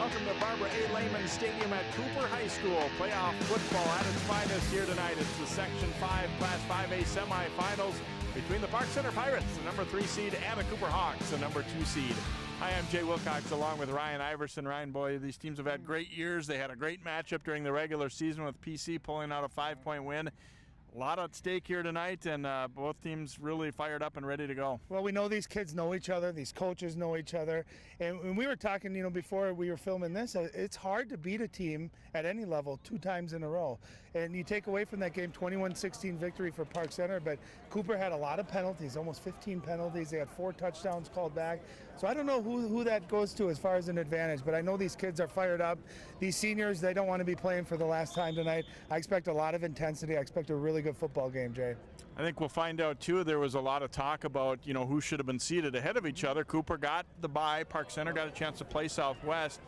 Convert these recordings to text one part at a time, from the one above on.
Welcome to Barbara A. Lehman Stadium at Cooper High School. Playoff football at its finest here tonight. It's the Section 5 Class 5A semifinals between the Park Center Pirates, the number 3 seed, and the Cooper Hawks, the number 2 seed. Hi, I'm Jay Wilcox along with Ryan Iverson. Ryan, boy, these teams have had great years. They had a great matchup during the regular season with PC pulling out a 5-point win. A lot at stake here tonight, and both teams really fired up and ready to go. Well, we know these kids know each other, these coaches know each other, and when we were talking, before we were filming this, it's hard to beat a team at any level 2 times in a row. And you take away from that game 21-16 victory for Park Center, but Cooper had a lot of penalties, almost 15 penalties. They had 4 touchdowns called back. So I don't know who that goes to as far as an advantage, but I know these kids are fired up. These seniors, they don't want to be playing for the last time tonight. I expect a lot of intensity. I expect a really good football game, Jay. I think we'll find out too. There was a lot of talk about who should have been seated ahead of each other. Cooper got the bye. Park Center got a chance to play Southwest.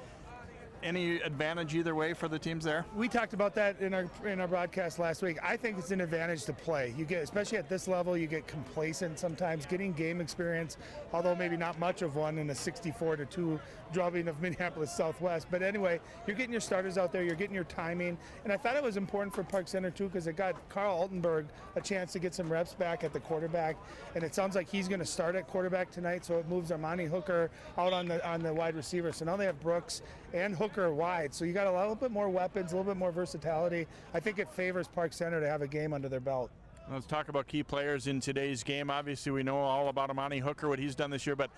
Any advantage either way for the teams there? We talked about that in our broadcast last week. I think it's an advantage to play. You get, especially at this level, you get complacent sometimes, getting game experience, although maybe not much of one in a 64-2 drubbing of Minneapolis Southwest. But anyway, you're getting your starters out there, you're getting your timing, and I thought it was important for Park Center too because it got Carl Altenberg a chance to get some reps back at the quarterback, and it sounds like he's going to start at quarterback tonight, so it moves Armani Hooker out on the wide receiver. So now they have Brooks and Hooker wide, so you got a little bit more weapons, a little bit more versatility. I think it favors Park Center to have a game under their belt. Let's talk about key players in today's game. Obviously, we know all about Armani Hooker, what he's done this year, but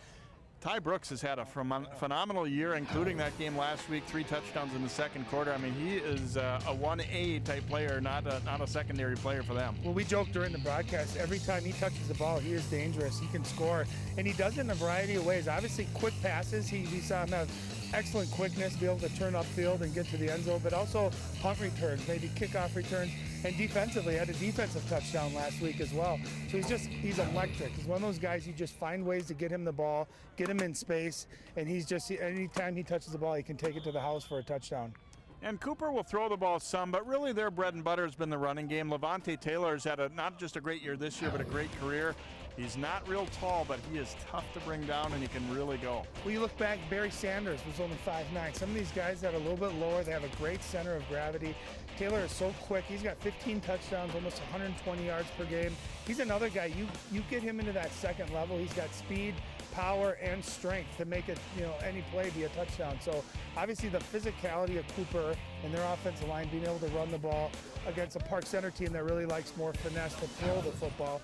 Ty Brooks has had a phenomenal year, including that game last week, 3 touchdowns in the second quarter. I mean, he is a 1A type player, not a secondary player for them. Well, we joked during the broadcast, every time he touches the ball, he is dangerous. He can score, and he does it in a variety of ways. Obviously, quick passes. We saw him have excellent quickness, be able to turn upfield and get to the end zone, but also punt returns, maybe kickoff returns, and defensively had a defensive touchdown last week as well. So he's electric. He's one of those guys, you just find ways to get him the ball, get him in space, and anytime he touches the ball, he can take it to the house for a touchdown. And Cooper will throw the ball some, but really their bread and butter has been the running game. Levante Taylor's had not just a great year this year, but a great career. He's not real tall, but he is tough to bring down, and he can really go. Well, you look back, Barry Sanders was only 5'9". Some of these guys that are a little bit lower, they have a great center of gravity. Taylor is so quick. He's got 15 touchdowns, almost 120 yards per game. He's another guy, you get him into that second level. He's got speed, power, and strength to make it, any play be a touchdown. So obviously the physicality of Cooper and their offensive line, being able to run the ball against a Park Center team that really likes more finesse to throw the football.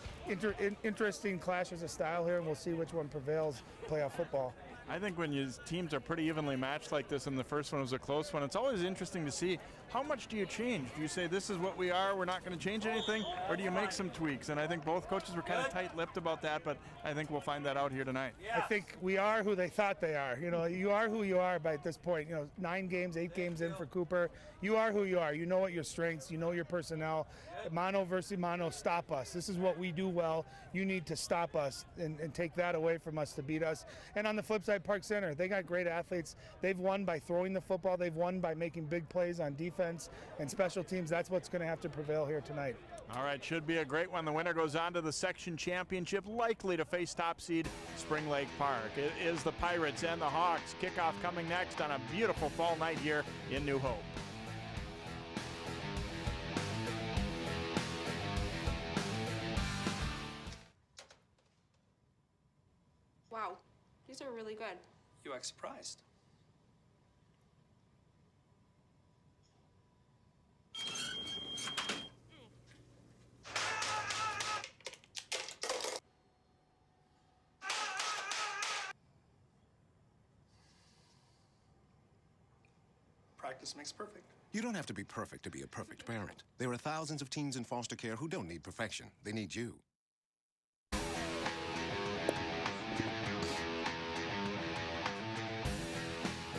Interesting clashes of style here, and we'll see which one prevails playoff football. I think when your teams are pretty evenly matched like this, and the first one was a close one, it's always interesting to see how much do you change? Do you say this is what we are, we're not going to change anything, or do you make some tweaks? And I think both coaches were kind of tight-lipped about that, but I think we'll find that out here tonight. I think we are who they thought they are. You are who you are by this point. 9 games, 8 games in for Cooper. You are who you are. You know what your strengths, you know your personnel. Mano versus mano, stop us. This is what we do well. You need to stop us and take that away from us to beat us. And on the flip side, Park Center, they got great athletes. They've won by throwing the football. They've won by making big plays on defense and special teams. That's what's going to have to prevail here tonight. All right, should be a great one. The winner goes on to the section championship, likely to face top seed Spring Lake Park. It is the Pirates and the Hawks. Kickoff coming next on a beautiful fall night here in New Hope. Wow, these are really good. You act surprised. Practice makes perfect. You don't have to be perfect to be a perfect parent. There are thousands of teens in foster care who don't need perfection. They need you.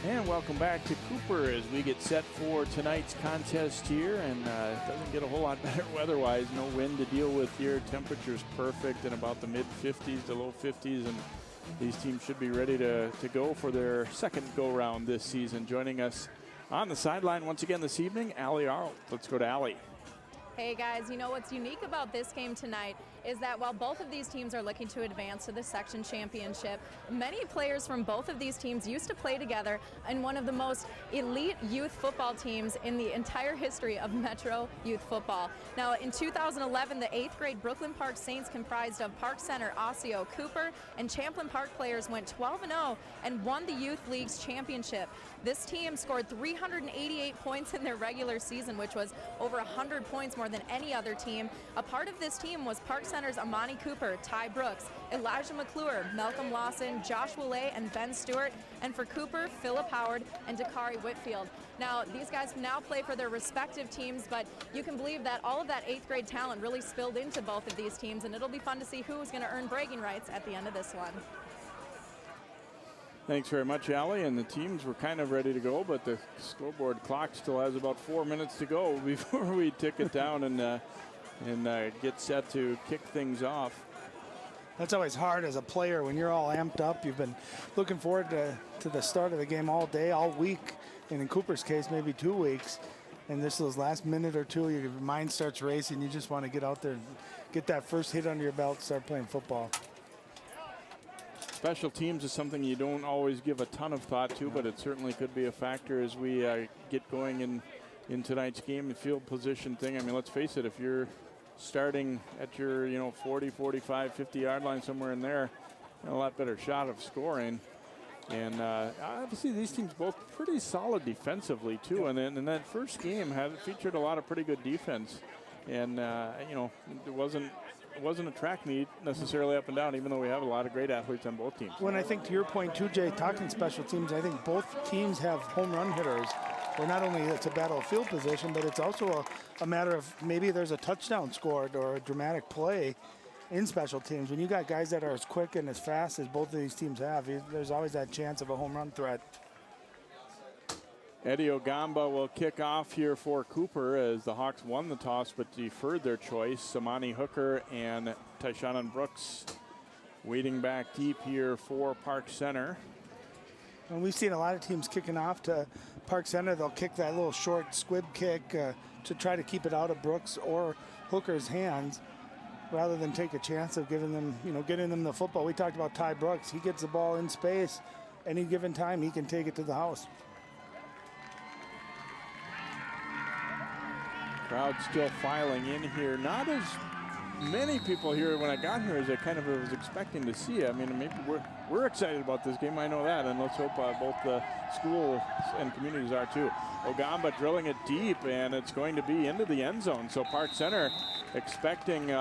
And welcome back to Cooper as we get set for tonight's contest here. And it doesn't get a whole lot better weather-wise. No wind to deal with here. Temperatures perfect in about the mid-50s to low 50s. And these teams should be ready to go for their second go-round this season. Joining us on the sideline once again this evening, Allie Arlt. Let's go to Allie. Hey guys, what's unique about this game tonight is that while both of these teams are looking to advance to the section championship, many players from both of these teams used to play together in one of the most elite youth football teams in the entire history of Metro youth football. Now, in 2011, the 8th grade Brooklyn Park Saints, comprised of Park Center, Osseo, Cooper, and Champlain Park players, went 12-0 and won the Youth League's championship. This team scored 388 points in their regular season, which was over 100 points more than any other team. A part of this team was Park Center's Amani Cooper, Ty Brooks, Elijah McClure, Malcolm Lawson, Joshua Lay, and Ben Stewart. And for Cooper, Philip Howard, and Dakari Whitfield. Now, these guys now play for their respective teams, but you can believe that all of that 8th grade talent really spilled into both of these teams, and it'll be fun to see who's going to earn bragging rights at the end of this one. Thanks very much, Allie. And the teams were kind of ready to go, but the scoreboard clock still has about 4 minutes to go before we tick it down and get set to kick things off. That's always hard as a player when you're all amped up. You've been looking forward to the start of the game all day, all week, and in Cooper's case, maybe 2 weeks. And those last minute or two, your mind starts racing. You just want to get out there and get that first hit under your belt, start playing football. Special teams is something you don't always give a ton of thought to, but it certainly could be a factor as we get going in tonight's game. The field position thing, I mean, let's face it, if you're starting at your 40, 45, 50-yard line, somewhere in there, a lot better shot of scoring. And obviously these teams both pretty solid defensively too. And then in that first game featured a lot of pretty good defense. And it wasn't a track meet necessarily up and down, even though we have a lot of great athletes on both teams. When I think to your point too, Jay, talking special teams, I think both teams have home run hitters. Where not only it's a battle of field position, but it's also a matter of maybe there's a touchdown scored or a dramatic play in special teams. When you got guys that are as quick and as fast as both of these teams have, there's always that chance of a home run threat. Eddie Ogamba will kick off here for Cooper as the Hawks won the toss but deferred their choice. Samani Hooker and Tyshawn Brooks waiting back deep here for Park Center. And we've seen a lot of teams kicking off to Park Center. They'll kick that little short squib kick to try to keep it out of Brooks or Hooker's hands rather than take a chance of giving them, getting them the football. We talked about Ty Brooks. He gets the ball in space. Any given time, he can take it to the house. Crowd still filing in here. Not as many people here when I got here as I kind of was expecting to see. I mean, maybe we're excited about this game. I know that, and let's hope both the school and communities are too. Ogamba drilling it deep, and it's going to be into the end zone. So Park Center expecting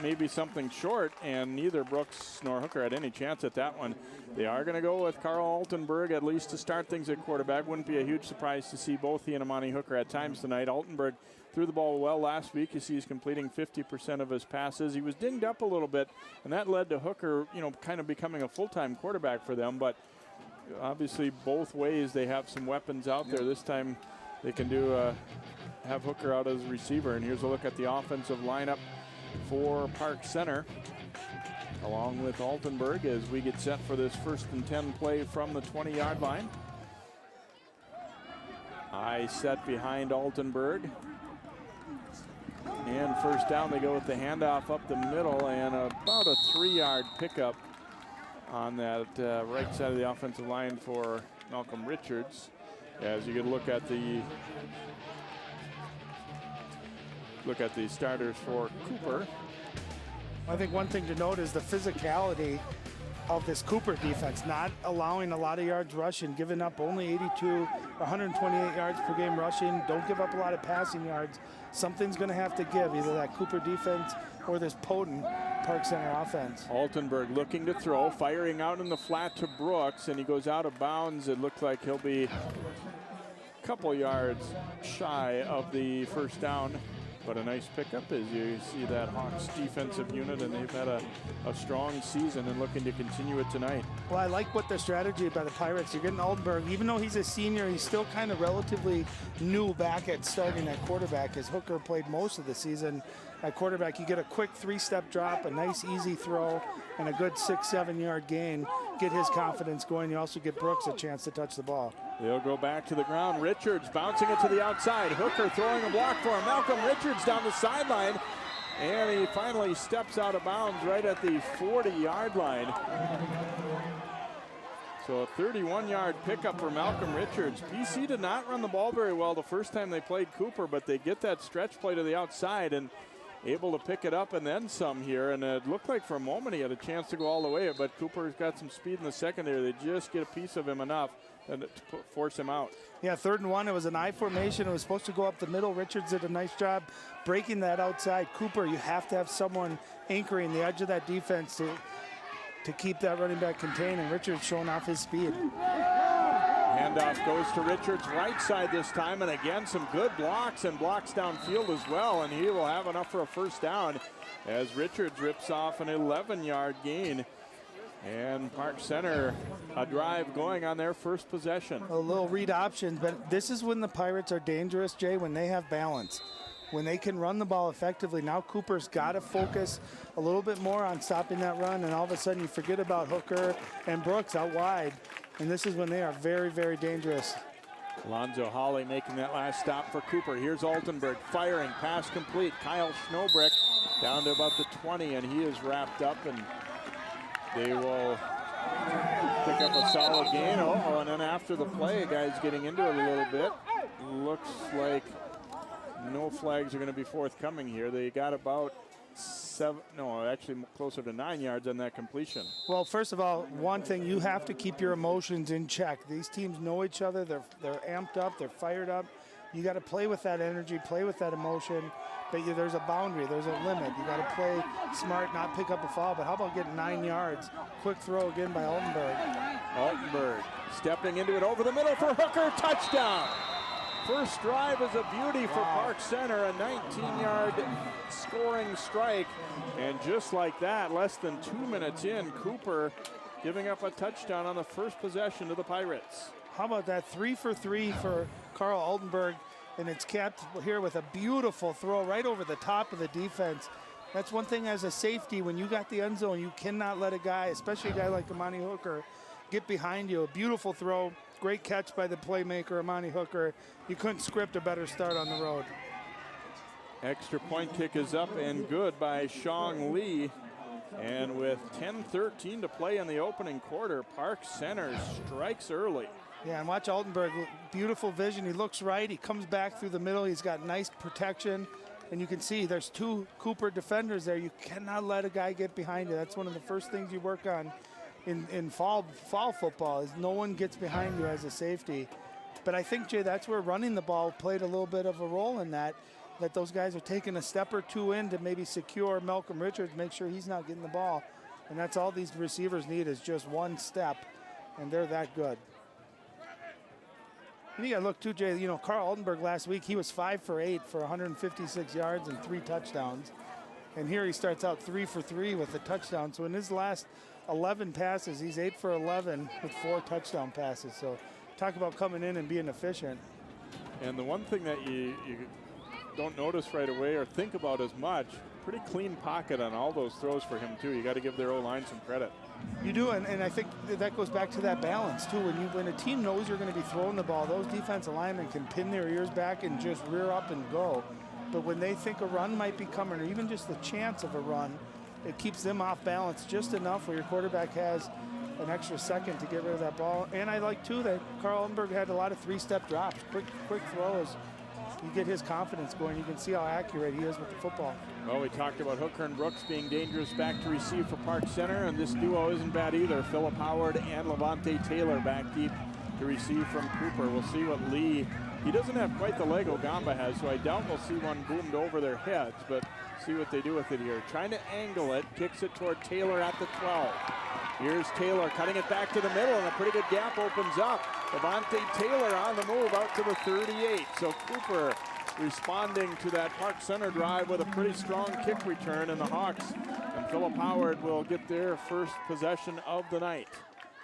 maybe something short, and neither Brooks nor Hooker had any chance at that one. They are going to go with Carl Altenberg at least to start things at quarterback. Wouldn't be a huge surprise to see both he and Amani Hooker at times tonight. Altenberg threw the ball well last week. You see he's completing 50% of his passes. He was dinged up a little bit, and that led to Hooker, kind of becoming a full-time quarterback for them. But obviously both ways they have some weapons out there. This time they can have Hooker out as a receiver. And here's a look at the offensive lineup for Park Center, along with Altenberg as we get set for this 1st and 10 play from the 20-yard line. I set behind Altenberg. And first down, they go with the handoff up the middle and about a 3-yard pickup on that right side of the offensive line for Malcolm Richards. As you get a look at the starters for Cooper. I think one thing to note is the physicality of this Cooper defense, not allowing a lot of yards rushing, giving up only 128 yards per game rushing. Don't give up a lot of passing yards. Something's going to have to give, either that Cooper defense or this potent Park Center offense. Altenberg looking to throw, firing out in the flat to Brooks, and he goes out of bounds. It looks like he'll be a couple yards shy of the first down. But a nice pickup as you see that Hawks defensive unit, and they've had a strong season and looking to continue it tonight. Well, I like what the strategy by the Pirates. You're getting Altenberg. Even though he's a senior, he's still kind of relatively new back at starting at quarterback, as Hooker played most of the season at quarterback. You get a quick 3-step drop, a nice easy throw, and a good 6-7 yard gain. Get his confidence going. You also get Brooks a chance to touch the ball. They'll go back to the ground. Richards bouncing it to the outside. Hooker throwing a block for him. Malcolm Richards down the sideline. And he finally steps out of bounds right at the 40-yard line. So a 31-yard pickup for Malcolm Richards. PC did not run the ball very well the first time they played Cooper, but they get that stretch play to the outside and able to pick it up and then some here. And it looked like for a moment he had a chance to go all the way, but Cooper's got some speed in the secondary. They just get a piece of him enough to force him out. Yeah, 3rd and 1. It was an I formation. It was supposed to go up the middle. Richards did a nice job breaking that outside. Cooper, you have to have someone anchoring the edge of that defense to keep that running back contained, and Richards showing off his speed. Handoff goes to Richards' right side this time, and again some good blocks and blocks downfield as well, and he will have enough for a first down as Richards rips off an 11-yard gain. And Park Center, a drive going on their first possession. A little read options, but this is when the Pirates are dangerous, Jay, when they have balance. When they can run the ball effectively. Now Cooper's got to focus a little bit more on stopping that run, and all of a sudden you forget about Hooker and Brooks out wide. And this is when they are very, very dangerous. Alonzo Hawley making that last stop for Cooper. Here's Altenberg firing, pass complete. Kyle Schnobrick down to about the 20, and he is wrapped up, and they will pick up a solid gain. Oh, and then after the play, a guy's getting into it a little bit. Looks like no flags are going to be forthcoming here. They got about closer to 9 yards on that completion. Well, first of all, one thing, you have to keep your emotions in check. These teams know each other. They're amped up. They're fired up. You got to play with that energy, play with that emotion. But there's a boundary. There's a limit. You got to play smart, not pick up a foul. But how about getting 9 yards? Quick throw again by Altenberg. Altenberg stepping into it over the middle for Hooker. Touchdown. First drive is a beauty for Park Center, a 19-yard scoring strike. And just like that, less than 2 minutes in, Cooper giving up a touchdown on the first possession to the Pirates. How about that? 3 for 3 for Carl Altenberg, and it's capped here with a beautiful throw right over the top of the defense. That's one thing as a safety, when you got the end zone, you cannot let a guy, especially a guy like Amani Hooker, get behind you. A beautiful throw. Great catch by the playmaker, Amani Hooker. You couldn't script a better start on the road. Extra point kick is up and good by Shong Lee. And with 10:13 to play in the opening quarter, Park Center strikes early. Yeah, and watch Altenberg, beautiful vision. He looks right, he comes back through the middle. He's got nice protection. And you can see there's 2 Cooper defenders there. You cannot let a guy get behind you. That's one of the first things you work on in fall football, is no one gets behind you as a safety. But I think, Jay, that's where running the ball played a little bit of a role in that those guys are taking a step or two in to maybe secure Malcolm Richards, make sure he's not getting the ball. And that's all these receivers need, is just one step, and they're that good. And you got to look too, Jay, Carl Altenberg last week, he was 5 for 8 for 156 yards and 3 touchdowns. And here he starts out 3 for 3 with a touchdown. So in his last 11 passes, he's 8 for 11 with 4 touchdown passes. So talk about coming in and being efficient. And the one thing that you don't notice right away or think about as much, pretty clean pocket on all those throws for him too. You got to give their O-line some credit. You do, and I think that goes back to that balance too. When a team knows you're going to be throwing the ball, those defensive linemen can pin their ears back and just rear up and go. But when they think a run might be coming, or even just the chance of a run, it keeps them off balance just enough where your quarterback has an extra second to get rid of that ball. And I like too that Carl Altenberg had a lot of 3-step drops, quick throws. You get his confidence going. You can see how accurate he is with the football. Well, we talked about Hooker and Brooks being dangerous back to receive for Park Center, and this duo isn't bad either. Philip Howard and Levante Taylor back deep to receive from Cooper. We'll see what Lee, he doesn't have quite the leg Ogamba has, so I doubt we'll see one boomed over their heads, but see what they do with it here. Trying to angle it, kicks it toward Taylor at the 12. Here's Taylor cutting it back to the middle, and a pretty good gap opens up. Levante Taylor on the move out to the 38. So Cooper responding to that Park Center drive with a pretty strong kick return, and the Hawks and Philip Howard will get their first possession of the night.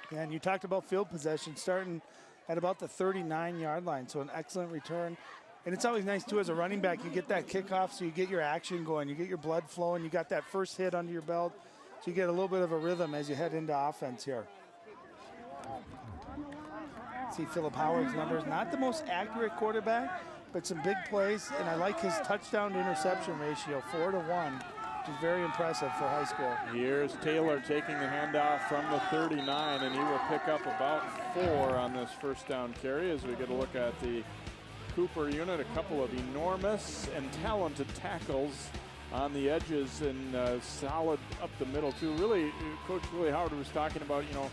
Yeah, and you talked about field possession starting at about the 39-yard line, so an excellent return. And it's always nice too as a running back, you get that kickoff so you get your action going, you get your blood flowing, you got that first hit under your belt, so you get a little bit of a rhythm as you head into offense here. See Philip Howard's numbers, not the most accurate quarterback, but some big plays, and I like his touchdown to interception ratio, 4-to-1, which is very impressive for high school. Here's Taylor taking the handoff from the 39, and he will pick up about 4 on this first down carry as we get a look at the Cooper unit. A couple of enormous and talented tackles on the edges and solid up the middle too. Really, Coach Willie Howard was talking about, you know,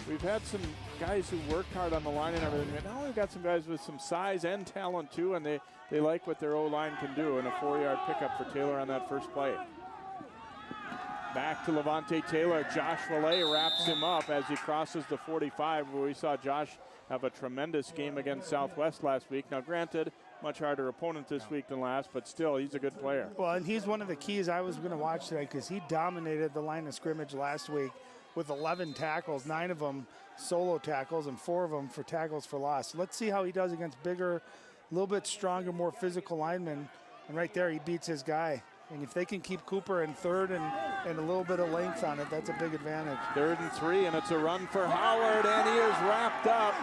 we've had some guys who worked hard on the line and everything, but now we've got some guys with some size and talent too, and they like what their O-line can do, and a 4-yard pickup for Taylor on that first play. Back to Levante Taylor. Josh Valet wraps him up as he crosses the 45, where we saw Josh have a tremendous game against Southwest last week. Now granted, much harder opponent this week than last, but still, he's a good player. Well, and he's one of the keys I was going to watch today because he dominated the line of scrimmage last week with 11 tackles, 9 of them solo tackles and 4 of them for tackles for loss. Let's see how he does against bigger, a little bit stronger, more physical linemen. And right there, he beats his guy. And if they can keep Cooper in third and a little bit of length on it, that's a big advantage. 3rd and 3, and it's a run for Howard, and he is wrapped up.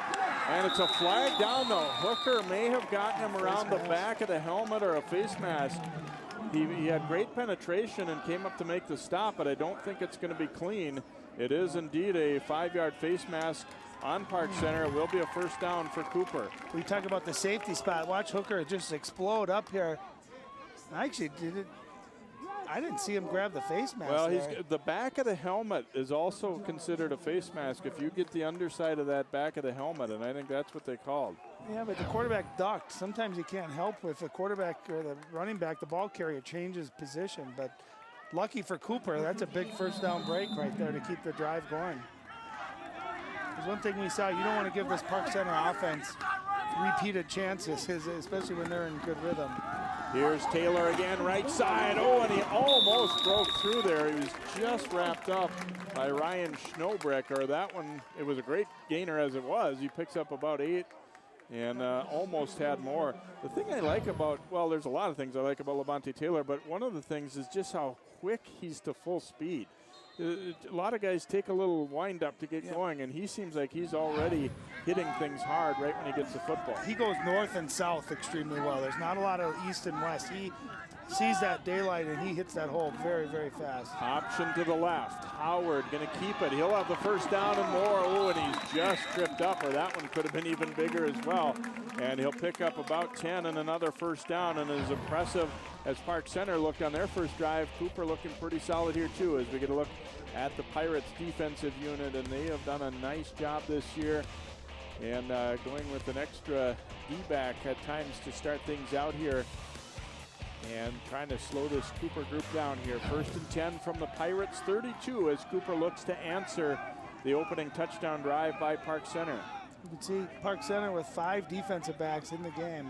And it's a flag down, though. Hooker may have gotten him around the back of the helmet or a face mask. He had great penetration and came up to make the stop, but I don't think it's going to be clean. It is indeed a 5-yard face mask on Park Center. It will be a first down for Cooper. We talk about the safety spot. Watch Hooker just explode up here. Actually, I didn't see him grab the face mask. Well, the back of the helmet is also considered a face mask if you get the underside of that back of the helmet, and I think that's what they called. Yeah, but the quarterback ducked. Sometimes you can't help with the quarterback or the running back, the ball carrier changes position. But lucky for Cooper, that's a big first down break right there to keep the drive going. There's one thing we saw, you don't want to give this Park Center offense repeated chances, especially when they're in good rhythm. Here's Taylor again, right side. Oh, and he almost broke through there. He was just wrapped up by Ryan Schnobrecker. That one, it was a great gainer as it was. He picks up about 8 and almost had more. The thing I like about, well, there's a lot of things I like about Levante Taylor, but one of the things is just how quick he's to full speed. A lot of guys take a little wind up to get going, and he seems like he's already hitting things hard right when he gets the football. He goes north and south extremely well. There's not a lot of east and west. He sees that daylight and he hits that hole very, very fast. Option to the left. Howard going to keep it. He'll have the first down and more. Oh, and he's just tripped up, or that one could have been even bigger as well. And he'll pick up about 10 and another first down, and as impressive as Park Center looked on their first drive, Cooper looking pretty solid here too as we get a look at the Pirates defensive unit, and they have done a nice job this year. And going with an extra D-back at times to start things out here and trying to slow this Cooper group down here. 1st and 10 from the Pirates 32 as Cooper looks to answer the opening touchdown drive by Park Center. You can see Park Center with 5 defensive backs in the game.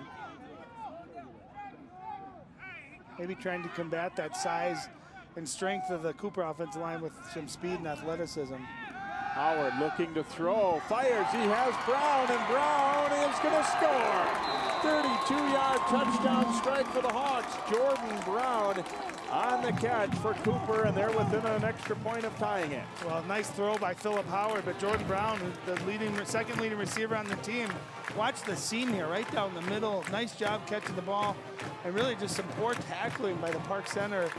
Maybe trying to combat that size and strength of the Cooper offensive line with some speed and athleticism. Howard looking to throw, fires, he has Brown, and Brown is going to score. 32-yard touchdown strike for the Hawks. Jordan Brown on the catch for Cooper, and they're within an extra point of tying it. Well, nice throw by Phillip Howard, but Jordan Brown, the second leading receiver on the team, watch the seam here, right down the middle. Nice job catching the ball, and really just some poor tackling by the Park Center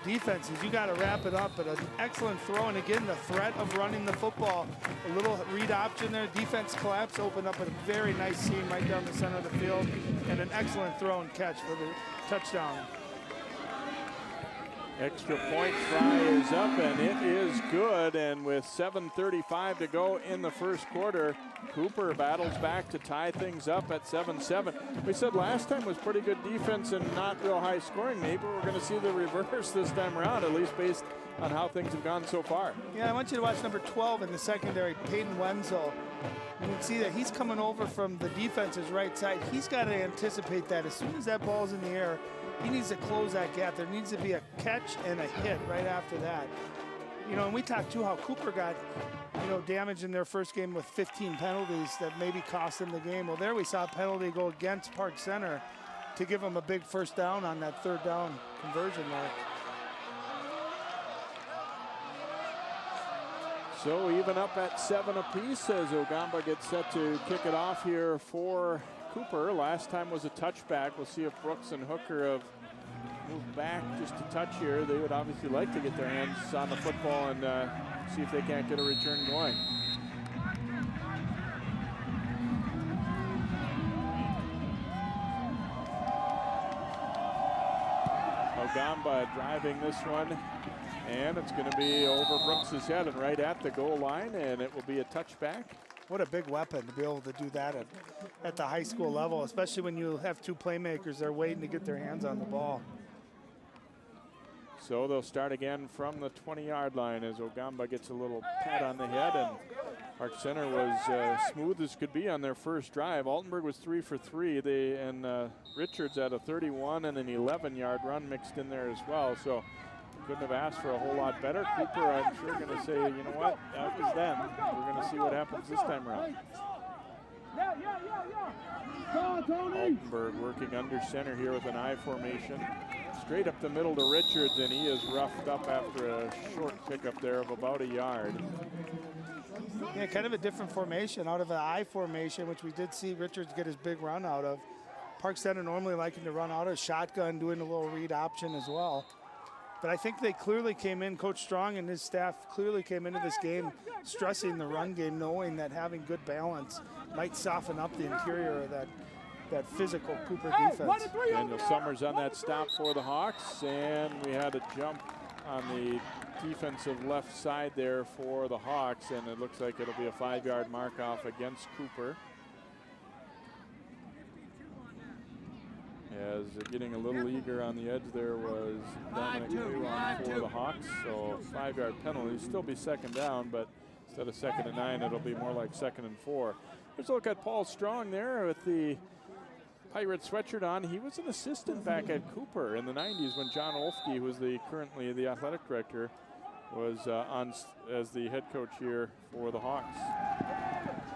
defenses. You got to wrap it up, but an excellent throw, and again, the threat of running the football. A little read option there, defense collapse, opened up a very nice seam right down the center of the field, and an excellent throw and catch for the touchdown. Extra point try is up, and it is good. And with 7:35 to go in the first quarter, Cooper battles back to tie things up at 7-7. We said last time was pretty good defense and not real high scoring. Maybe we're going to see the reverse this time around, at least based on how things have gone so far. Yeah, I want you to watch number 12 in the secondary, Peyton Wenzel. You can see that he's coming over from the defense's right side. He's got to anticipate that as soon as that ball's in the air, he needs to close that gap. There needs to be a catch and a hit right after that. You know, and we talked too how Cooper got, you know, damaged in their first game with 15 penalties that maybe cost them the game. Well, there we saw a penalty go against Park Center to give them a big first down on that 3rd down conversion there. So even up at 7 apiece as Ogamba gets set to kick it off here for Cooper. Last time was a touchback. We'll see if Brooks and Hooker have moved back just a touch here. They would obviously like to get their hands on the football and see if they can't get a return going. Ogamba driving this one, and it's going to be over Brooks's head and right at the goal line, and it will be a touchback. What a big weapon to be able to do that at the high school level, especially when you have two playmakers there waiting to get their hands on the ball. So they'll start again from the 20-yard line as Ogamba gets a little pat on the head, and Park Center was smooth as could be on their first drive. Altenburg was 3 for 3. And Richards had a 31 and an 11-yard run mixed in there as well. So couldn't have asked for a whole lot better. Cooper, I'm sure, going to say, you know what, that was them. We're going to see what happens this time around. Altenburg working under center here with an I formation. Straight up the middle to Richards, and he is roughed up after a short pickup there of about a yard. Yeah, kind of a different formation out of an I formation, which we did see Richards get his big run out of. Park Center normally liking to run out of shotgun, doing a little read option as well. But I think they clearly came in, Coach Strong and his staff clearly came into this game stressing the run game, knowing that having good balance might soften up the interior of that physical Cooper defense. Daniel Summers on that stop for the Hawks, and we had a jump on the defensive left side there for the Hawks, and it looks like it'll be a 5-yard mark off against Cooper. As getting a little eager on the edge there was Dominic Lewan for the Hawks. So 5-yard penalty, still be second down, but instead of 2nd and 9, it'll be more like 2nd and 4. Let's look at Paul Strong there with the Pirate sweatshirt on. He was an assistant back at Cooper in the 90s when John Olfke, who was currently the athletic director, was on as the head coach here for the Hawks.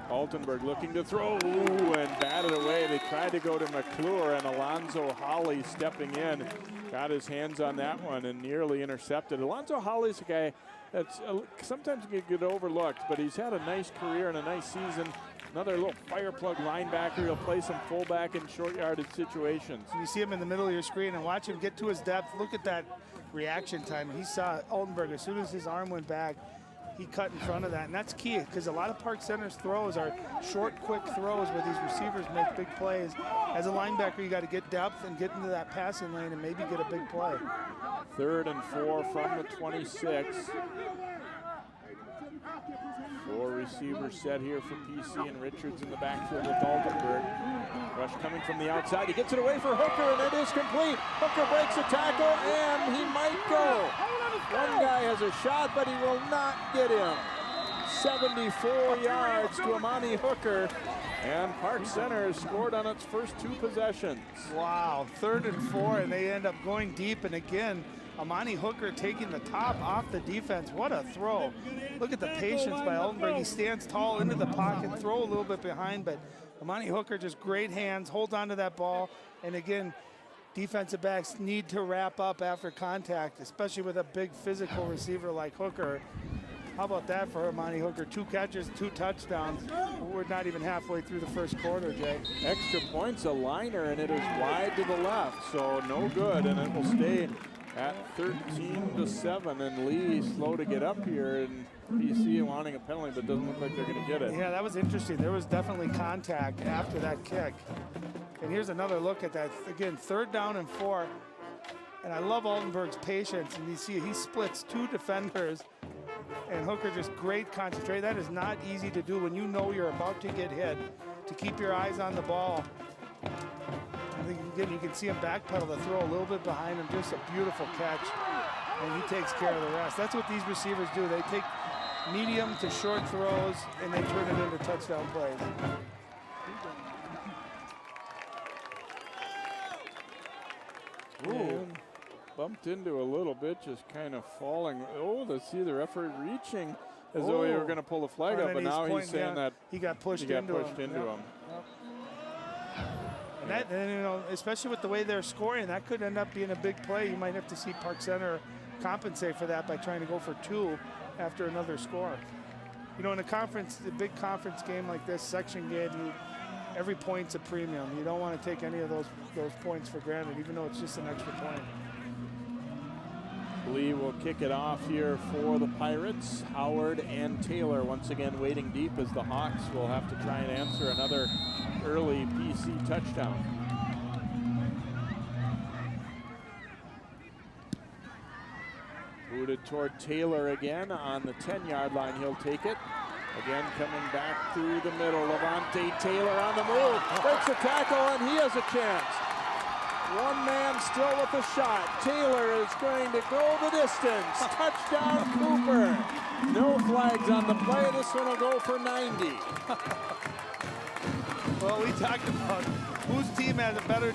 Altenburg looking to throw, and batted away. They tried to go to McClure, and Alonzo Holly stepping in, got his hands on that one and nearly intercepted. Alonzo Holly's a guy that's sometimes can get overlooked, but he's had a nice career and a nice season. Another little fire plug linebacker. He'll play some fullback in short yardage situations. You see him in the middle of your screen and watch him get to his depth. Look at that reaction time. He saw Altenburg as soon as his arm went back. He cut in front of that, and that's key because a lot of Park Center's throws are short, quick throws where these receivers make big plays. As a linebacker, you got to get depth and get into that passing lane and maybe get a big play. 3rd and 4 from the 26. 4 receivers set here for PC, and Richards in the backfield with Altenburg. Rush coming from the outside. He gets it away for Hooker, and it is complete. Hooker breaks a tackle, and he might go. One guy has a shot, but he will not get him. 74 yards to Amani Hooker, and Park Center has scored on its first 2 possessions. Wow, 3rd and 4, and they end up going deep, and again, Amani Hooker taking the top off the defense. What a throw. Look at the patience by Altenburg. He stands tall into the pocket, throw a little bit behind, but Amani Hooker just great hands, holds onto that ball, and again, defensive backs need to wrap up after contact, especially with a big physical receiver like Hooker. How about that for Amani Hooker? 2 catches, 2 touchdowns. We're not even halfway through the first quarter, Jay. Extra points, a liner, and it is wide to the left, so no good, and it will stay at 13-7, and Lee slow to get up here, and BC wanting a penalty, but doesn't look like they're going to get it. Yeah, that was interesting. There was definitely contact after that kick. And here's another look at that. Again, 3rd down and 4. And I love Altenburg's patience. And you see he splits 2 defenders. And Hooker just great concentration. That is not easy to do when you know you're about to get hit, to keep your eyes on the ball. I think again, you can see him backpedal to throw a little bit behind him. Just a beautiful catch. And he takes care of the rest. That's what these receivers do. They take medium to short throws, and they turn it into touchdown plays. Ooh, bumped into a little bit, just kind of falling. Oh, let's see the referee reaching as though he were going to pull the flag up, but now he's saying that he got pushed into him. Yep. And that, and, you know, especially with the way they're scoring, that could end up being a big play. You might have to see Park Center compensate for that by trying to go for 2 after another score. You know, in a big conference game like this, section game, every point's a premium. You don't want to take any of those points for granted, even though it's just an extra point. Lee will kick it off here for the Pirates. Howard and Taylor once again waiting deep as the Hawks will have to try and answer another early PC touchdown. Booted toward Taylor again on the 10-yard line. He'll take it. Again coming back through the middle. Levante Taylor on the move. Breaks the tackle and he has a chance. One man still with a shot. Taylor is going to go the distance. Touchdown Cooper. No flags on the play. This one will go for 90. Well, we talked about whose team has a better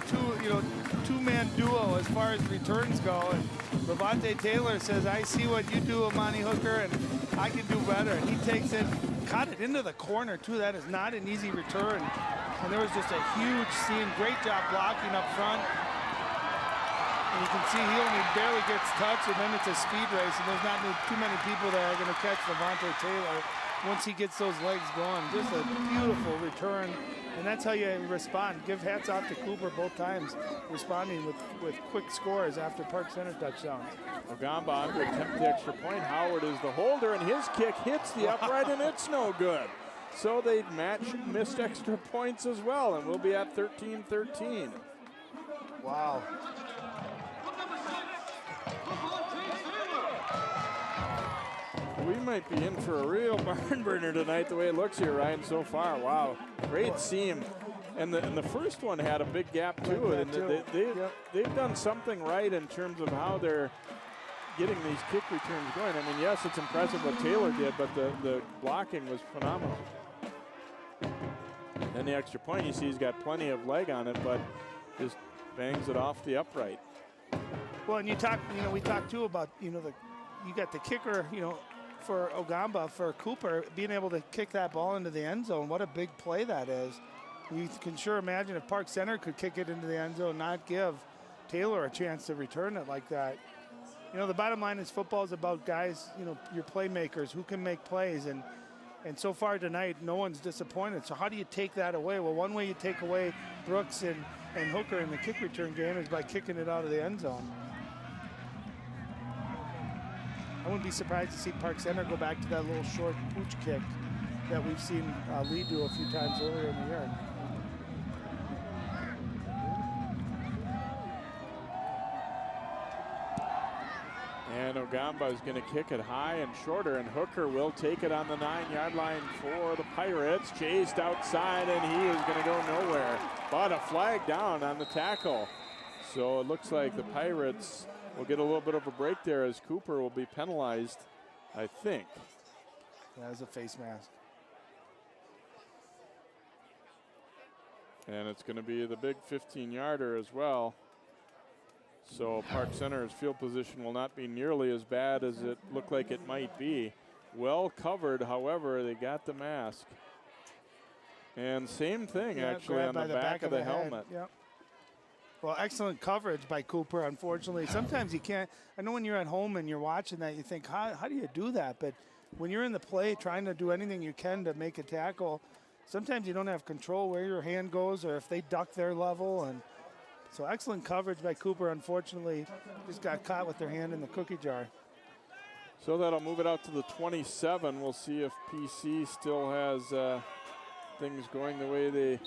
two-man duo as far as returns go. And Levante Taylor says, I see what you do, Amani Hooker, and I can do better. And he takes it, caught it into the corner, too. That is not an easy return. And there was just a huge seam. Great job blocking up front. And you can see he only barely gets touched, and then it's a speed race, and there's not too many people that are going to catch Levante Taylor once he gets those legs going. Just a beautiful return, and that's how you respond. Give hats off to Cooper both times, responding with quick scores after Park Center touchdowns. Ogamba under attempt the extra point. Howard is the holder, and his kick hits the upright, and it's no good. So they match missed extra points as well, and we'll be at 13-13. Wow. We might be in for a real barn burner tonight, the way it looks here, Ryan, so far. Wow, great seam. And the first one had a big gap to it. And they've done something right in terms of how they're getting these kick returns going. I mean, yes, it's impressive what Taylor did, but the blocking was phenomenal. Then the extra point, you see he's got plenty of leg on it, but just bangs it off the upright. Well, and we talked too about, you got the kicker, for Ogamba, for Cooper, being able to kick that ball into the end zone. What a big play that is. You can sure imagine if Park Center could kick it into the end zone, not give Taylor a chance to return it like that. The bottom line is football is about guys, your playmakers who can make plays. And so far tonight, no one's disappointed. So how do you take that away? Well, one way you take away Brooks and Hooker in the kick return game is by kicking it out of the end zone. I wouldn't be surprised to see Park Center go back to that little short pooch kick that we've seen Lee do a few times earlier in the year. And Ogamba is going to kick it high and shorter, and Hooker will take it on the 9-yard line for the Pirates. Chased outside, and he is going to go nowhere. But a flag down on the tackle. So it looks like the Pirates will get a little bit of a break there as Cooper will be penalized, I think. That is a face mask. And it's going to be the big 15-yarder as well. So Park Center's field position will not be nearly as bad as it looked like it might be. Well covered, however, they got the mask. And same thing, actually, on the back of the helmet. Yep. Well, excellent coverage by Cooper, unfortunately. Sometimes you can't. I know when you're at home and you're watching that, you think, how do you do that? But when you're in the play trying to do anything you can to make a tackle, sometimes you don't have control where your hand goes or if they duck their level. And so excellent coverage by Cooper. Unfortunately, just got caught with their hand in the cookie jar. So that'll move it out to the 27. We'll see if PC still has things going the way they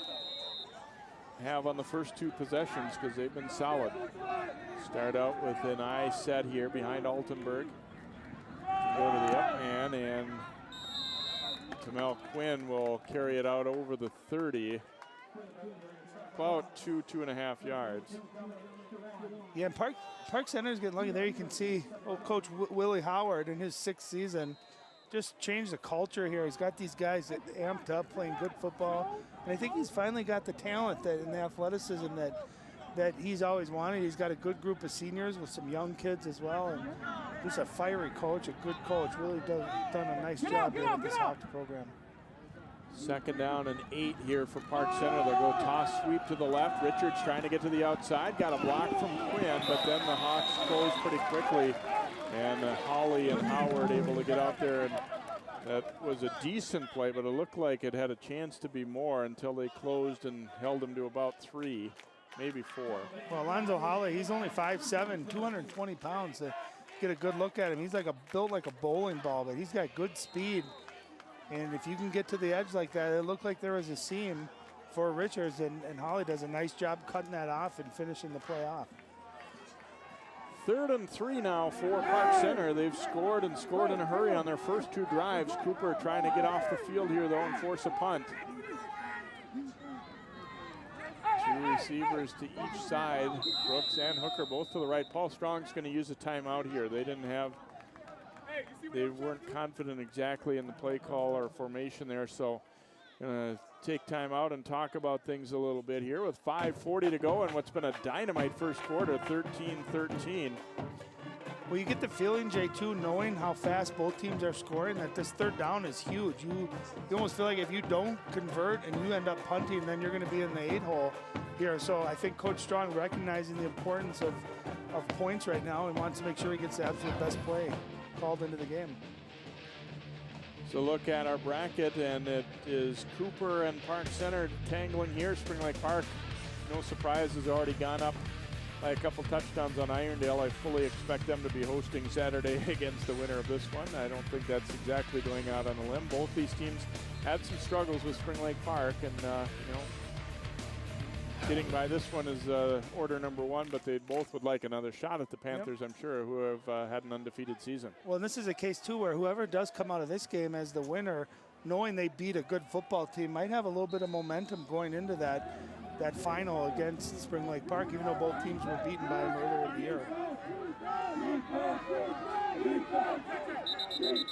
have on the first two possessions, because they've been solid. Start out with an eye set here behind Altenberg. Go to the up man, and Tamel Quinn will carry it out over the 30. About 2.5 yards. Yeah, and Park Center's getting lucky there. You can see Coach Willie Howard in his 6th season just changed the culture here. He's got these guys that amped up playing good football. And I think he's finally got the talent and the athleticism that he's always wanted. He's got a good group of seniors with some young kids as well. And just a fiery coach, a good coach. Really done a nice job here with this hockey program. 2nd down and 8 here for Park Center. They'll go toss sweep to the left. Richards trying to get to the outside. Got a block from Quinn, but then the Hawks close pretty quickly. And Hawley and Howard able to get out there and That was a decent play, but it looked like it had a chance to be more until they closed and held him to about 3, maybe 4. Well, Alonzo Holly, he's only 5'7", 220 pounds. To get a good look at him, he's built like a bowling ball, but he's got good speed. And if you can get to the edge like that, it looked like there was a seam for Richards, and Holly does a nice job cutting that off and finishing the play off. 3rd and 3 now for Park Center. They've scored and scored in a hurry on their first 2 drives. Cooper trying to get off the field here, though, and force a punt. 2 receivers to each side. Brooks and Hooker both to the right. Paul Strong's going to use a timeout here. They weren't confident exactly in the play call or formation there, so going to take time out and talk about things a little bit here with 5:40 to go and what's been a dynamite first quarter, 13-13. Well, you get the feeling, Jay, too, knowing how fast both teams are scoring, that this 3rd down is huge. You almost feel like if you don't convert and you end up punting, then you're going to be in the 8 hole here. So I think Coach Strong recognizing the importance of points right now and wants to make sure he gets the absolute best play called into the game. So look at our bracket, and it is Cooper and Park Center tangling here. Spring Lake Park, no surprise, has already gone up by a couple touchdowns on Irondale. I fully expect them to be hosting Saturday against the winner of this one. I don't think that's exactly going out on a limb. Both these teams had some struggles with Spring Lake Park, and getting by this one is order number 1, but they both would like another shot at the Panthers, I'm sure, who have had an undefeated season. Well, and this is a case, too, where whoever does come out of this game as the winner, knowing they beat a good football team, might have a little bit of momentum going into that final against Spring Lake Park, even though both teams were beaten by them earlier in the year.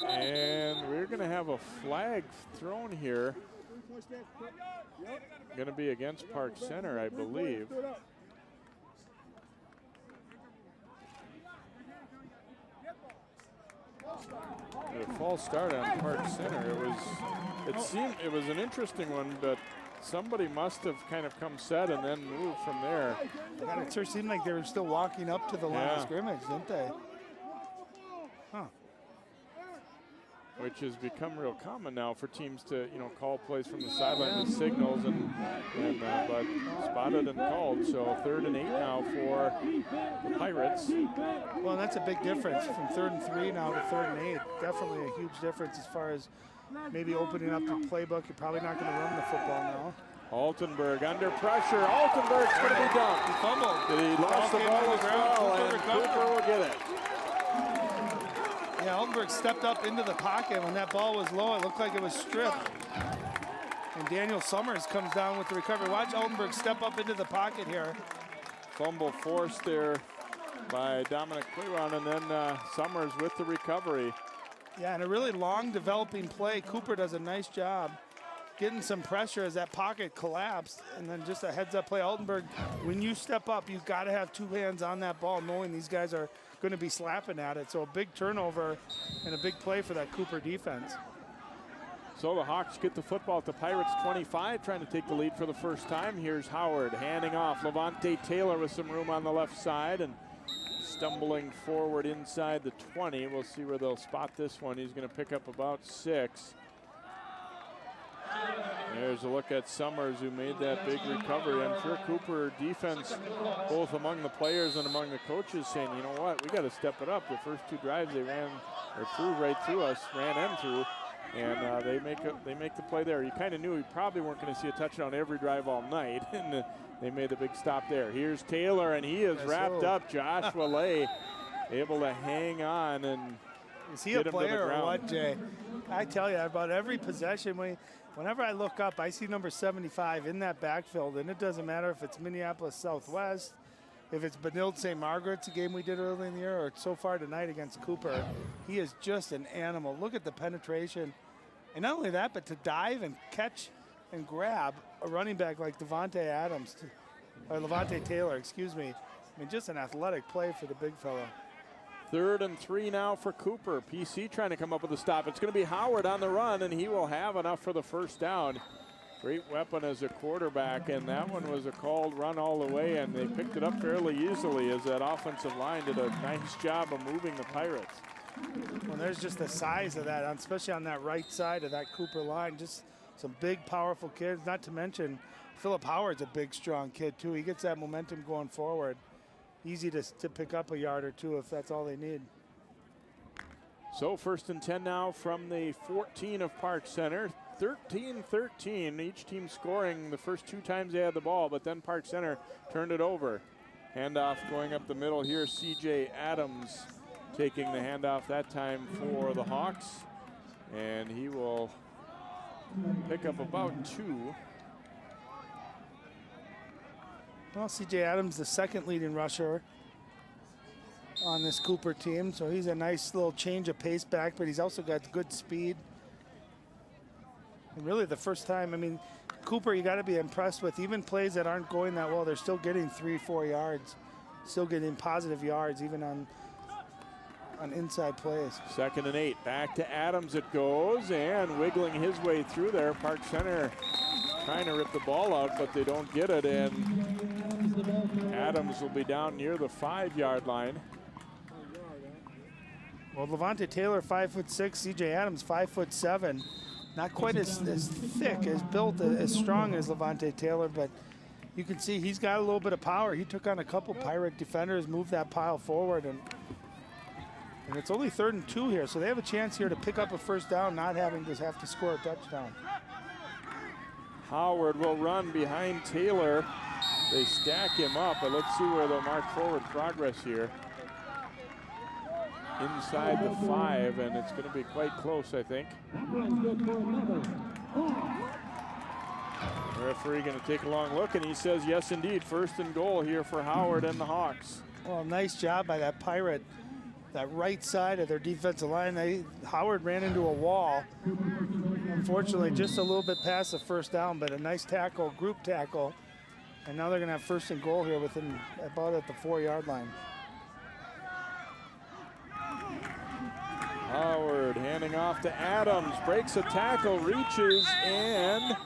And we're going to have a flag thrown here. Going to be against Park Center, I believe. A false start on Park Center. It was an interesting one, but somebody must have kind of come set and then moved from there. God, it sure seemed like they were still walking up to the line of scrimmage, didn't they? Huh. Which has become real common now for teams to, call plays from the sideline with signals, but spotted and called. So 3rd and 8 now for the Pirates. Well, that's a big difference from 3rd and 3 now to 3rd and 8. Definitely a huge difference as far as maybe opening up the playbook. You're probably not going to run the football now. Altenberg under pressure. Altenberg's going to be dumped. He fumbled. He lost the ball as well, and Cooper will get it. Yeah, Altenberg stepped up into the pocket. When that ball was low, it looked like it was stripped. And Daniel Summers comes down with the recovery. Watch Altenberg step up into the pocket here. Fumble forced there by Dominic Cleron, and then Summers with the recovery. Yeah, and a really long developing play. Cooper does a nice job getting some pressure as that pocket collapsed, and then just a heads-up play. Altenberg, when you step up, you've got to have 2 hands on that ball, knowing these guys are going to be slapping at it. So a big turnover and a big play for that Cooper defense. So the Hawks get the football at the Pirates 25, trying to take the lead for the first time. Here's Howard handing off. Levante Taylor with some room on the left side and stumbling forward inside the 20. We'll see where they'll spot this one. He's going to pick up about 6. There's a look at Summers, who made that big recovery. I'm sure Cooper defense, both among the players and among the coaches, saying, you know what, we got to step it up. The first 2 drives they ran or threw right through us, ran and through, and they make the play there. You kind of knew we probably weren't going to see a touchdown every drive all night, and they made the big stop there. Here's Taylor, and he is wrapped up. Joshua Lay able to hang on and is he a player or what, Jay? I tell you, about every possession, whenever I look up, I see number 75 in that backfield, and it doesn't matter if it's Minneapolis Southwest, if it's Benilde St. Margaret's, a game we did early in the year, or so far tonight against Cooper. He is just an animal. Look at the penetration. And not only that, but to dive and catch and grab a running back like Levante Taylor, excuse me. I mean, just an athletic play for the big fella. 3rd and 3 now for Cooper. PC trying to come up with a stop. It's going to be Howard on the run, and he will have enough for the first down. Great weapon as a quarterback, and that one was a called run all the way, and they picked it up fairly easily as that offensive line did a nice job of moving the Pirates. Well, there's just the size of that, especially on that right side of that Cooper line. Just some big, powerful kids. Not to mention, Philip Howard's a big, strong kid, too. He gets that momentum going forward. Easy to pick up a yard or two if that's all they need. So 1st and 10 now from the 14 of Park Center. 13-13, each team scoring the first 2 times they had the ball, but then Park Center turned it over. Handoff going up the middle here, C.J. Adams taking the handoff that time for the Hawks. And he will pick up about 2. Well, C.J. Adams, the second leading rusher on this Cooper team, so he's a nice little change of pace back, but he's also got good speed. And really the first time, I mean, Cooper, you got to be impressed with. Even plays that aren't going that well, they're still getting 3-4 yards, still getting positive yards, even on inside plays. 2nd and 8, back to Adams it goes, and wiggling his way through there. Park Center trying to rip the ball out, but they don't get it, and Adams will be down near the 5-yard line. Well, Levante Taylor, 5'6", C.J. Adams, 5'7". Not quite as thick, as built, as strong as Levante Taylor, but you can see he's got a little bit of power. He took on a couple Pirate defenders, moved that pile forward, and it's only 3rd and 2 here, so they have a chance here to pick up a first down, not having to have to score a touchdown. Howard will run behind Taylor. They stack him up, but let's see where they'll mark forward progress here. Inside the 5, and it's going to be quite close, I think. The referee going to take a long look, and he says, yes, indeed, 1st and goal here for Howard and the Hawks. Well, nice job by that Pirate, that right side of their defensive line. Howard ran into a wall. Unfortunately, just a little bit past the first down, but a nice tackle, group tackle. And now they're going to have 1st and goal here within about at the 4-yard line. Howard handing off to Adams, breaks a tackle, reaches, and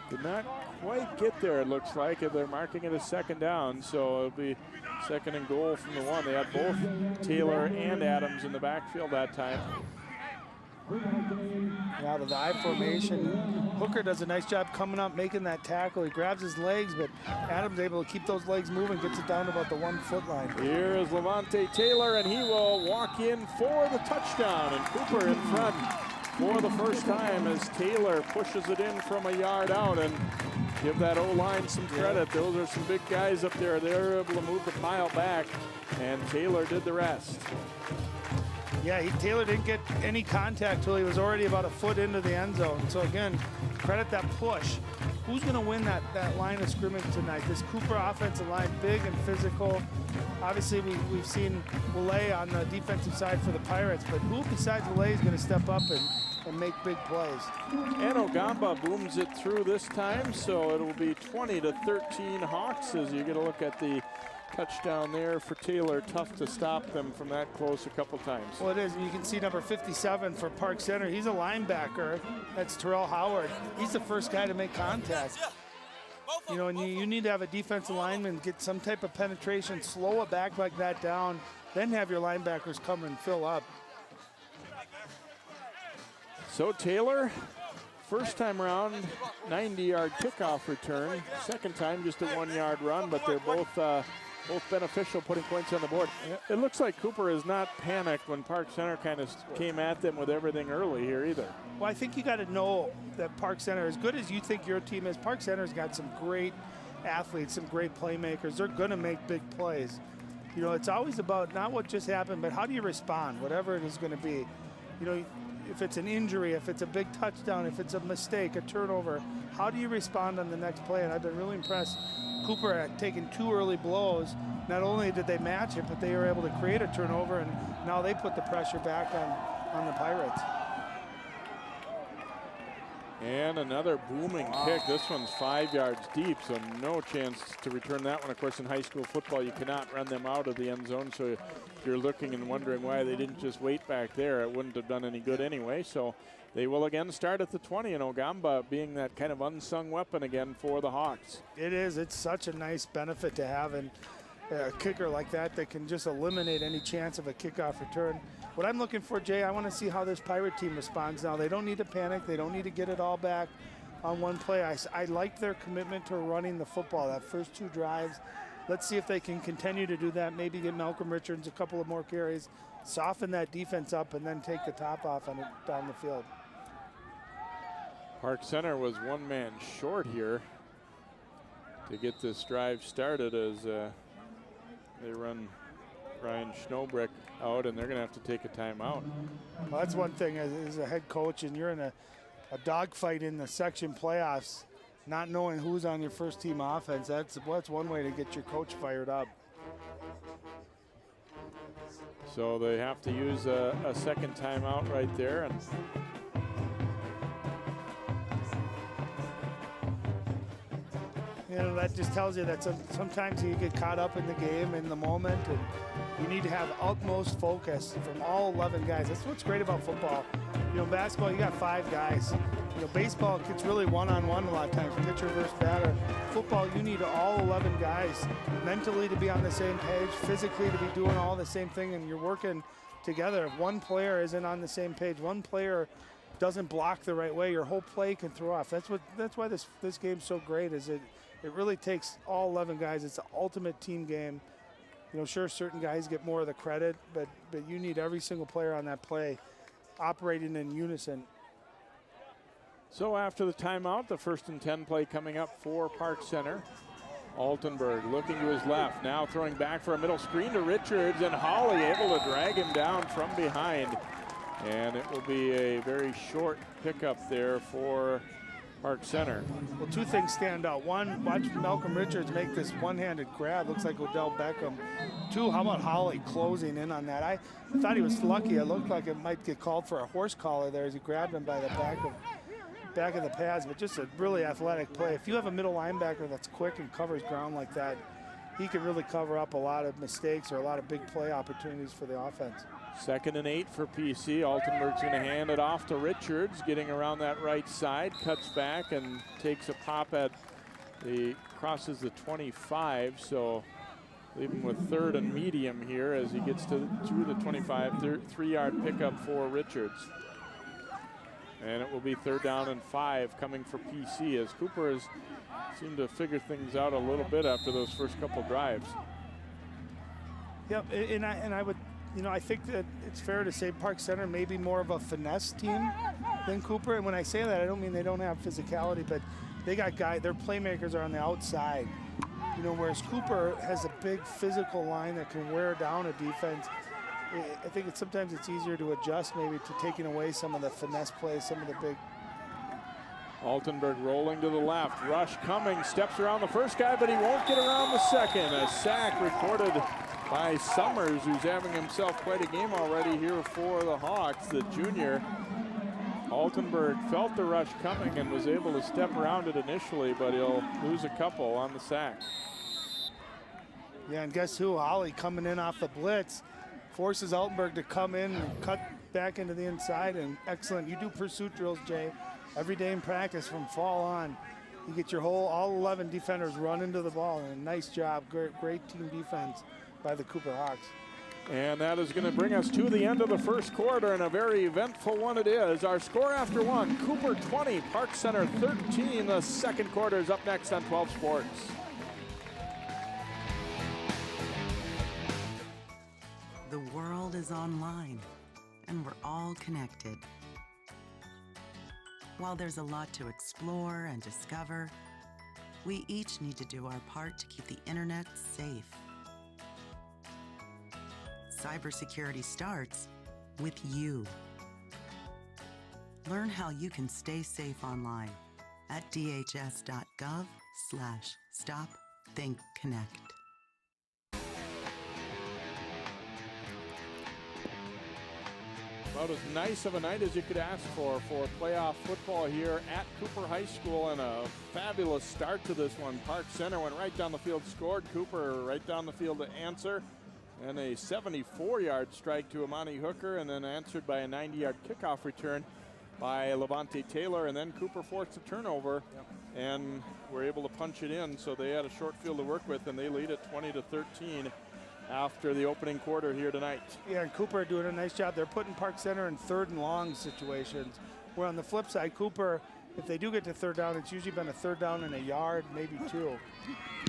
did not quite get there, it looks like. They're marking it a 2nd down, so it'll be 2nd and goal from the 1. They had both Taylor and Adams in the backfield that time. Out of the I formation, Hooker does a nice job coming up, making that tackle. He grabs his legs, but Adams able to keep those legs moving, gets it down to about the 1-foot line. Here is Levante Taylor, and he will walk in for the touchdown, and Cooper in front for the first time as Taylor pushes it in from a yard out, and give that O-line some credit. Those are some big guys up there. They're able to move the pile back, and Taylor did the rest. Yeah, Taylor didn't get any contact till he was already about a foot into the end zone. So again, credit that push. Who's going to win that line of scrimmage tonight? This Cooper offensive line, big and physical. Obviously, we've seen Willay on the defensive side for the Pirates, but who besides Willay is going to step up and make big plays? And Ogamba booms it through this time, so it'll be 20-13 Hawks as you get a look at the touchdown there for Taylor. Tough to stop them from that close a couple times. Well, it is. You can see number 57 for Park Center. He's a linebacker. That's Terrell Howard. He's the first guy to make contact. You know, and you need to have a defensive lineman get some type of penetration, slow a back like that down, then have your linebackers come and fill up. So Taylor, first time around, 90-yard kickoff return. Second time, just a 1-yard run, but they're both beneficial, putting points on the board. It looks like Cooper is not panicked when Park Center kind of came at them with everything early here either. Well, I think you got to know that Park Center, as good as you think your team is, Park Center's got some great athletes, some great playmakers. They're going to make big plays. You know, it's always about not what just happened, but how do you respond, whatever it is going to be. You know, if it's an injury, if it's a big touchdown, if it's a mistake, a turnover, how do you respond on the next play? And I've been really impressed. Cooper had taken 2 early blows. Not only did they match it, but they were able to create a turnover, and now they put the pressure back on the Pirates. And another booming kick. This one's 5 yards deep, so no chance to return that one. Of course, in high school football, you cannot run them out of the end zone, so if you're looking and wondering why they didn't just wait back there, it wouldn't have done any good anyway. So they will again start at the 20, and Ogamba being that kind of unsung weapon again for the Hawks. It is. It's such a nice benefit to have. And a kicker like that that can just eliminate any chance of a kickoff return. What I'm looking for, Jay, I want to see how this Pirate team responds now. They don't need to panic. They don't need to get it all back on one play. I like their commitment to running the football, that first 2 drives. Let's see if they can continue to do that, maybe get Malcolm Richards a couple of more carries, soften that defense up, and then take the top off on it down the field. Park Center was 1 man short here to get this drive started as they run Ryan Schnobrick out, and they're going to have to take a timeout. Well, that's one thing as a head coach, and you're in a dogfight in the section playoffs, not knowing who's on your first team offense. That's one way to get your coach fired up. So they have to use a second timeout right there. And you know, that just tells you that sometimes you get caught up in the game, in the moment, and you need to have utmost focus from all 11 guys. That's what's great about football. You know, basketball, you got 5 guys. You know, baseball, it's really one-on-one a lot of times, pitcher versus batter. Football, you need all 11 guys mentally to be on the same page, physically to be doing all the same thing, and you're working together. If one player isn't on the same page, one player doesn't block the right way, your whole play can throw off. That's why this game's so great, is it really takes all 11 guys. It's the ultimate team game. You know, sure, certain guys get more of the credit, but you need every single player on that play operating in unison. so after the timeout, the 1st and 10 play coming up for Park Center. Altenberg looking to his left, now throwing back for a middle screen to Richards, and Holly able to drag him down from behind. And it will be a very short pickup there for Park Center. Well, 2 things stand out. 1, watch Malcolm Richards make this one-handed grab. Looks like Odell Beckham. 2, how about Holly closing in on that? I thought he was lucky. It looked like it might get called for a horse collar there as he grabbed him by the back of the pads, but just a really athletic play. If you have a middle linebacker that's quick and covers ground like that, he can really cover up a lot of mistakes or a lot of big play opportunities for the offense. 2nd and 8 for PC. Altenberg's going to hand it off to Richards, getting around that right side, cuts back and takes a pop at crosses the 25. So leaving with 3rd and medium here as he gets to the 25, 3-yard pickup for Richards. And it will be 3rd down and 5 coming for PC as Cooper has seemed to figure things out a little bit after those first couple drives. Yep, and I would, you know, I think that it's fair to say Park Center may be more of a finesse team than Cooper. And when I say that, I don't mean they don't have physicality, but they got their playmakers are on the outside. You know, whereas Cooper has a big physical line that can wear down a defense. I think sometimes it's easier to adjust maybe to taking away some of the finesse plays, some of the big. Altenberg rolling to the left, rush coming, steps around the first guy, but he won't get around the second. A sack recorded by Summers, who's having himself quite a game already here for the Hawks, the junior. Altenberg felt the rush coming and was able to step around it initially, but he'll lose a couple on the sack. Yeah, and guess who? Holly coming in off the blitz. Forces Altenberg to come in and cut back into the inside, and excellent. You do pursuit drills, Jay, every day in practice from fall on. You get your all 11 defenders run into the ball, and nice job, great team defense by the Cooper Hawks. And that is going to bring us to the end of the first quarter, and a very eventful one it is. Our score after 1, Cooper 20, Park Center 13. The second quarter is up next on 12 Sports. The world is online, and we're all connected. While there's a lot to explore and discover, we each need to do our part to keep the internet safe. Cybersecurity starts with you. Learn how you can stay safe online at dhs.gov/stopthinkconnect. About as nice of a night as you could ask for playoff football here at Cooper High School, and a fabulous start to this one. Park Center went right down the field, scored. Cooper right down the field to answer, and a 74-yard strike to Amani Hooker, and then answered by a 90-yard kickoff return by Levante Taylor, and then Cooper forced a turnover. Yep. and were able to punch it in. So they had a short field to work with, and they lead at 20-13 after the opening quarter here tonight. Yeah, and Cooper doing a nice job. They're putting Park Center in 3rd and long situations. Where on the flip side, Cooper, if they do get to 3rd down, it's usually been a 3rd down and a yard, maybe 2.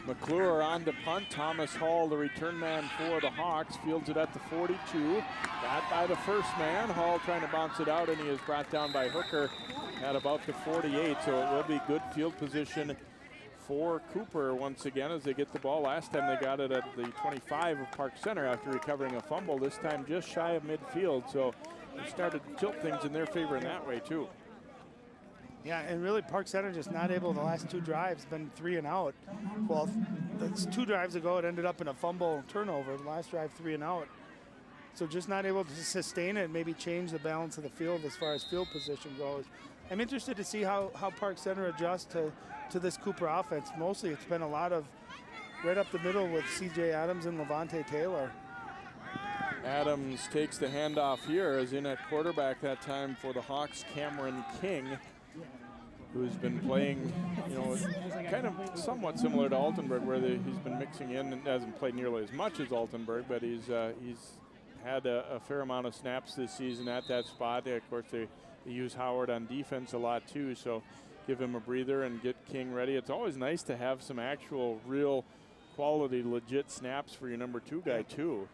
McClure on to punt. Thomas Hall, the return man for the Hawks, fields it at the 42. Got by the first man. Hall trying to bounce it out, and he is brought down by Hooker at about the 48. So it will be good field position for Cooper once again as they get the ball. Last time they got it at the 25 of Park Center after recovering a fumble. This time just shy of midfield. So they started to tilt things in their favor in that way too. Yeah, and really Park Center just not able the last 2 drives, been 3 and out. Well, that's 2 drives ago, it ended up in a fumble and turnover. The last drive, 3 and out. So just not able to sustain it and maybe change the balance of the field as far as field position goes. I'm interested to see how Park Center adjusts to this Cooper offense. Mostly it's been a lot of right up the middle with C.J. Adams and Levante Taylor. Adams takes the handoff here, as in at quarterback that time for the Hawks, Cameron King, who's been playing, you know, kind of somewhat similar to Altenberg, where he's been mixing in and hasn't played nearly as much as Altenberg, but he's had a fair amount of snaps this season at that spot. Of course, they use Howard on defense a lot too, so give him a breather and get King ready. It's always nice to have some actual, real quality, legit snaps for your number 2 guy too.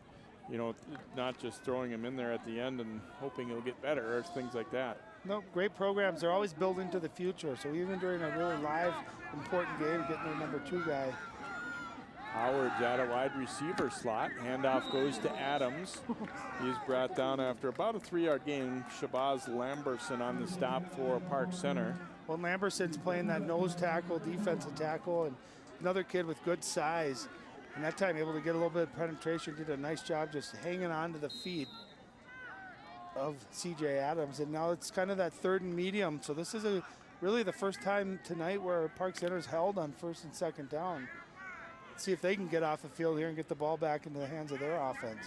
You know, not just throwing him in there at the end and hoping he'll get better or things like that. No, great programs. They're always building to the future. So even during a really live, important game, getting their number 2 guy. Howard's at a wide receiver slot. Handoff goes to Adams. He's brought down after about a 3-yard gain. Shabazz Lamberson on the stop for Park Center. Well, Lamberson's playing that nose tackle, defensive tackle, and another kid with good size. And that time able to get a little bit of penetration, did a nice job just hanging on to the feet of C.J. Adams. And now it's kind of that 3rd and medium. So this is really the first time tonight where Park Center's held on 1st and 2nd down. Let's see if they can get off the field here and get the ball back into the hands of their offense.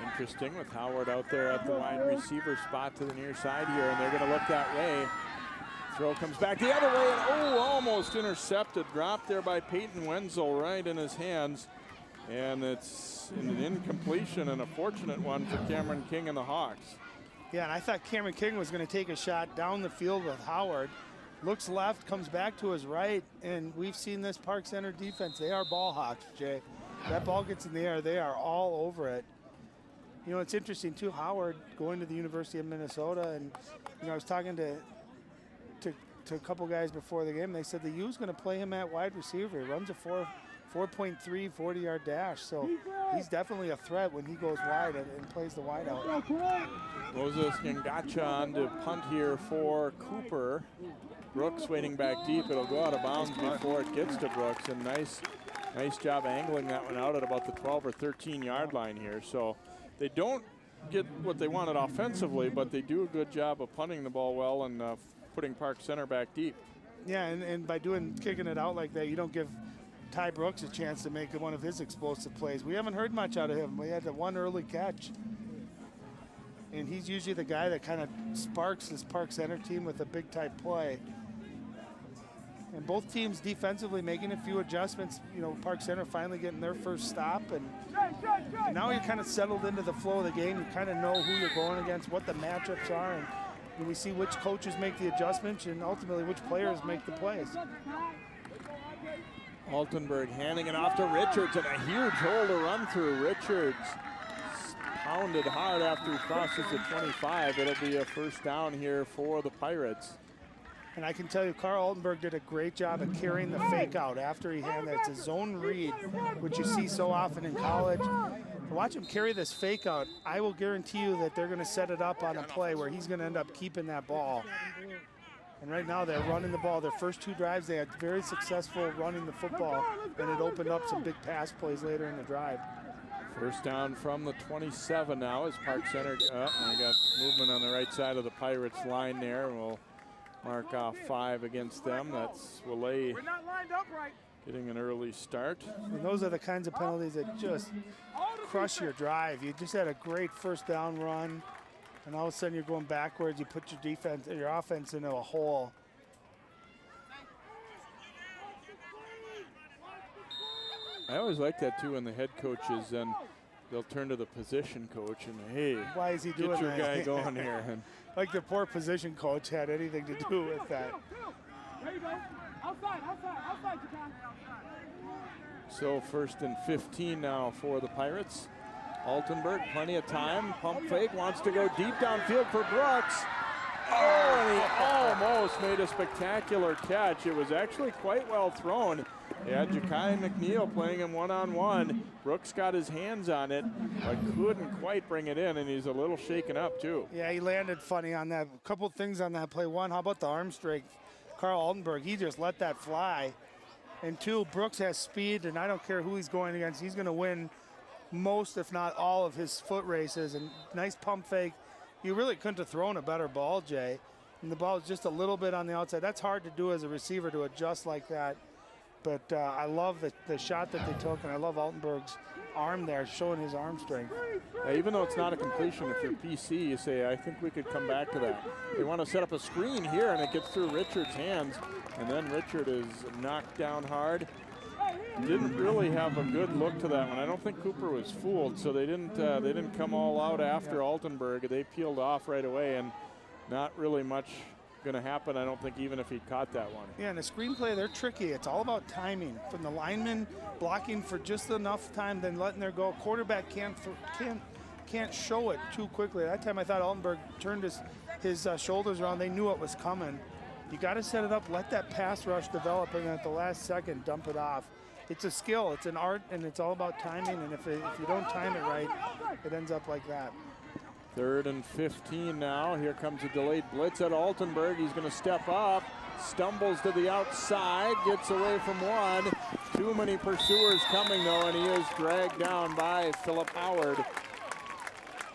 Interesting with Howard out there at the wide receiver spot to the near side here, and they're going to look that way. Throw comes back the other way, and almost intercepted. Dropped there by Peyton Wenzel right in his hands. And it's an incompletion and a fortunate one for Cameron King and the Hawks. Yeah, and I thought Cameron King was going to take a shot down the field with Howard. Looks left, comes back to his right, and we've seen this Park Center defense. They are ball hawks, Jay. That ball gets in the air, they are all over it. You know, it's interesting, too, Howard going to the University of Minnesota, and, you know, I was talking to a couple guys before the game. They said the U's going to play him at wide receiver. He runs a 4.3 40-yard dash, so he's definitely a threat when he goes wide and plays the wide out. Moses Ngangacha on to punt here for Cooper. Brooks waiting back deep. It'll go out of bounds before it gets to Brooks, and nice job angling that one out at about the 12 or 13-yard line here. So they don't get what they wanted offensively, but they do a good job of punting the ball well and putting Park Center back deep. Yeah, and by kicking it out like that, you don't give Ty Brooks a chance to make one of his explosive plays. We haven't heard much out of him. We had the one early catch. And he's usually the guy that kind of sparks this Park Center team with a big type play. And both teams defensively making a few adjustments. You know, Park Center finally getting their first stop. And now you're kind of settled into the flow of the game. You kind of know who you're going against, what the matchups are. And we see which coaches make the adjustments and ultimately which players make the plays. Altenberg handing it off to Richards, and a huge hole to run through. Richards pounded hard after he crosses the 25. It'll be a first down here for the Pirates. And I can tell you, Carl Altenberg did a great job of carrying the fake out after he handed it. It's a zone read, which you see so often in college. Watch him carry this fake out. I will guarantee you that they're going to set it up on a play where he's going to end up keeping that ball. And right now they're running the ball. Their first 2 drives, they had very successful running the football, and it opened up some big pass plays later in the drive. First down from the 27 now as Park Center. I got movement on the right side of the Pirates line there. We'll mark off 5 against them. That's Willay getting an early start. And those are the kinds of penalties that just crush your drive. You just had a great first down run, and all of a sudden you're going backwards. You put your offense into a hole. I always like that too when the head coaches then they'll turn to the position coach and, hey, why is he doing get your that? guy going here. And like the poor position coach had anything to do with that. There you go. Outside, Japan. So 1st and 15 now for the Pirates. Altenberg, plenty of time. Pump fake, wants to go deep downfield for Brooks. Oh, and he almost made a spectacular catch. It was actually quite well thrown. They had Ja'Kai McNeil playing him one-on-one. Brooks got his hands on it, but couldn't quite bring it in, and he's a little shaken up too. Yeah, he landed funny on that. A couple things on that play. One, how about the arm strength? Carl Altenberg, he just let that fly. And two, Brooks has speed, and I don't care who he's going against. He's going to win most, if not all, of his foot races. And nice pump fake. You really couldn't have thrown a better ball, Jay. And the ball is just a little bit on the outside. That's hard to do as a receiver, to adjust like that. But I love the shot that they took, and I love Altenberg's arm there, showing his arm strength. Even though it's not a completion, if you're PC, you say, I think we could come back to that. They want to set up a screen here, and it gets through Richard's hands, and then Richard is knocked down hard. Didn't really have a good look to that one. I don't think Cooper was fooled, so they didn't come all out after Altenberg. They peeled off right away, and not really much going to happen, I don't think, even if he caught that one. Yeah, and the screenplay, they're tricky. It's all about timing. From the lineman blocking for just enough time, then letting there go. Quarterback can't show it too quickly. That time I thought Altenberg turned his shoulders around. They knew it was coming. You got to set it up, let that pass rush develop, and then at the last second, dump it off. It's a skill, it's an art, and it's all about timing, and if you don't time it right, it ends up like that. 3rd and 15 now. Here comes a delayed blitz at Altenberg. He's going to step up, stumbles to the outside, gets away from one. Too many pursuers coming, though, and he is dragged down by Philip Howard.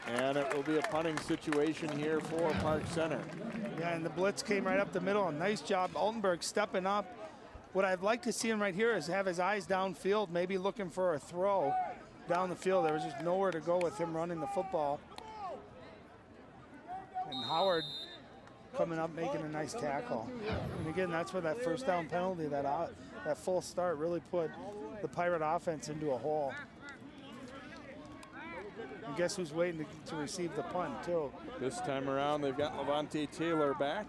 And it will be a punting situation here for Park Center. Yeah, and the blitz came right up the middle. A nice job, Altenberg stepping up. What I'd like to see him right here is have his eyes downfield, maybe looking for a throw down the field. There was just nowhere to go with him running the football. And Howard coming up, making a nice tackle. And again, that's where that first down penalty, that full start really put the Pirate offense into a hole. And guess who's waiting to receive the punt, too? This time around, they've got Levante Taylor back.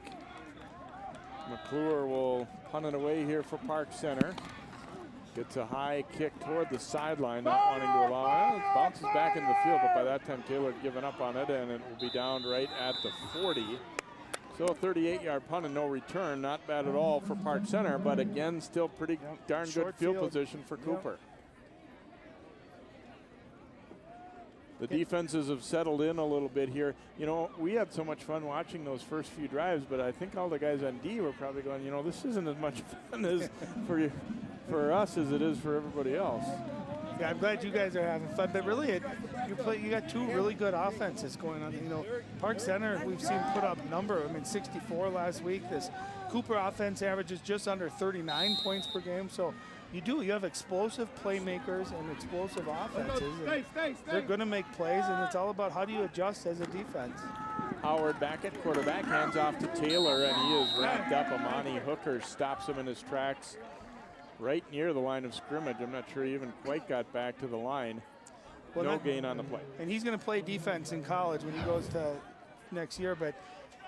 McClure will punt it away here for Park Center. Gets a high kick toward the sideline, not wanting to allow it. It bounces back in the field, but by that time Taylor had given up on it, and it will be down right at the 40. So a 38-yard punt and no return. Not bad at all for Park Center, but again, still pretty darn good field position for Cooper. The defenses have settled in a little bit here. You know, we had so much fun watching those first few drives, but I think all the guys on D were probably going, you know, this isn't as much fun as for us as it is for everybody else. Yeah, I'm glad you guys are having fun, but really, you got two really good offenses going on. You know, Park Center, we've seen put up number. I mean, 64 last week. This Cooper offense averages just under 39 points per game. So you have explosive playmakers and explosive offenses. And they're going to make plays, and it's all about how do you adjust as a defense. Howard back at quarterback, hands off to Taylor, and he is wrapped up. Amani Hooker stops him in his tracks right near the line of scrimmage. I'm not sure he even quite got back to the line. Well, no gain on the play. And he's going to play defense in college when he goes to next year. But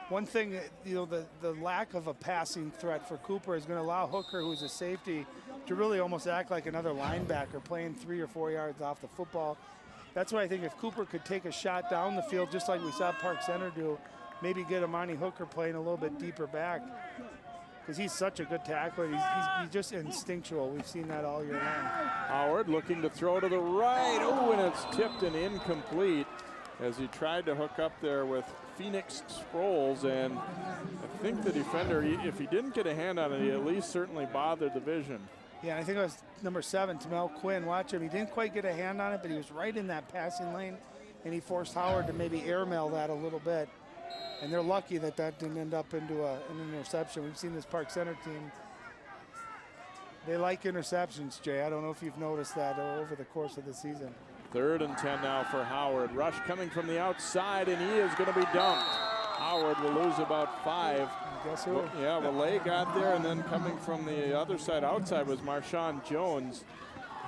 one thing, you know, the lack of a passing threat for Cooper is going to allow Hooker, who's a safety, to really almost act like another linebacker, playing 3 or 4 yards off the football. That's why I think if Cooper could take a shot down the field, just like we saw Park Center do, maybe get Amani Hooker playing a little bit deeper back, because he's such a good tackler. He's just instinctual. We've seen that all year long. Howard looking to throw to the right. Oh, and it's tipped and incomplete as he tried to hook up there with Phoenix Sproles. And I think the defender, if he didn't get a hand on it, he at least certainly bothered the vision. Yeah, I think it was number 7, Tamel Quinn. Watch him. He didn't quite get a hand on it, but he was right in that passing lane, and he forced Howard to maybe airmail that a little bit. And they're lucky that didn't end up into an interception. We've seen this Park Center team. They like interceptions, Jay. I don't know if you've noticed that over the course of the season. 3rd and 10 now for Howard. Rush coming from the outside, and he is going to be dumped. Howard will lose about 5. Guess who? Well, yeah, Lay got there, and then coming from the other side outside was Marshawn Jones.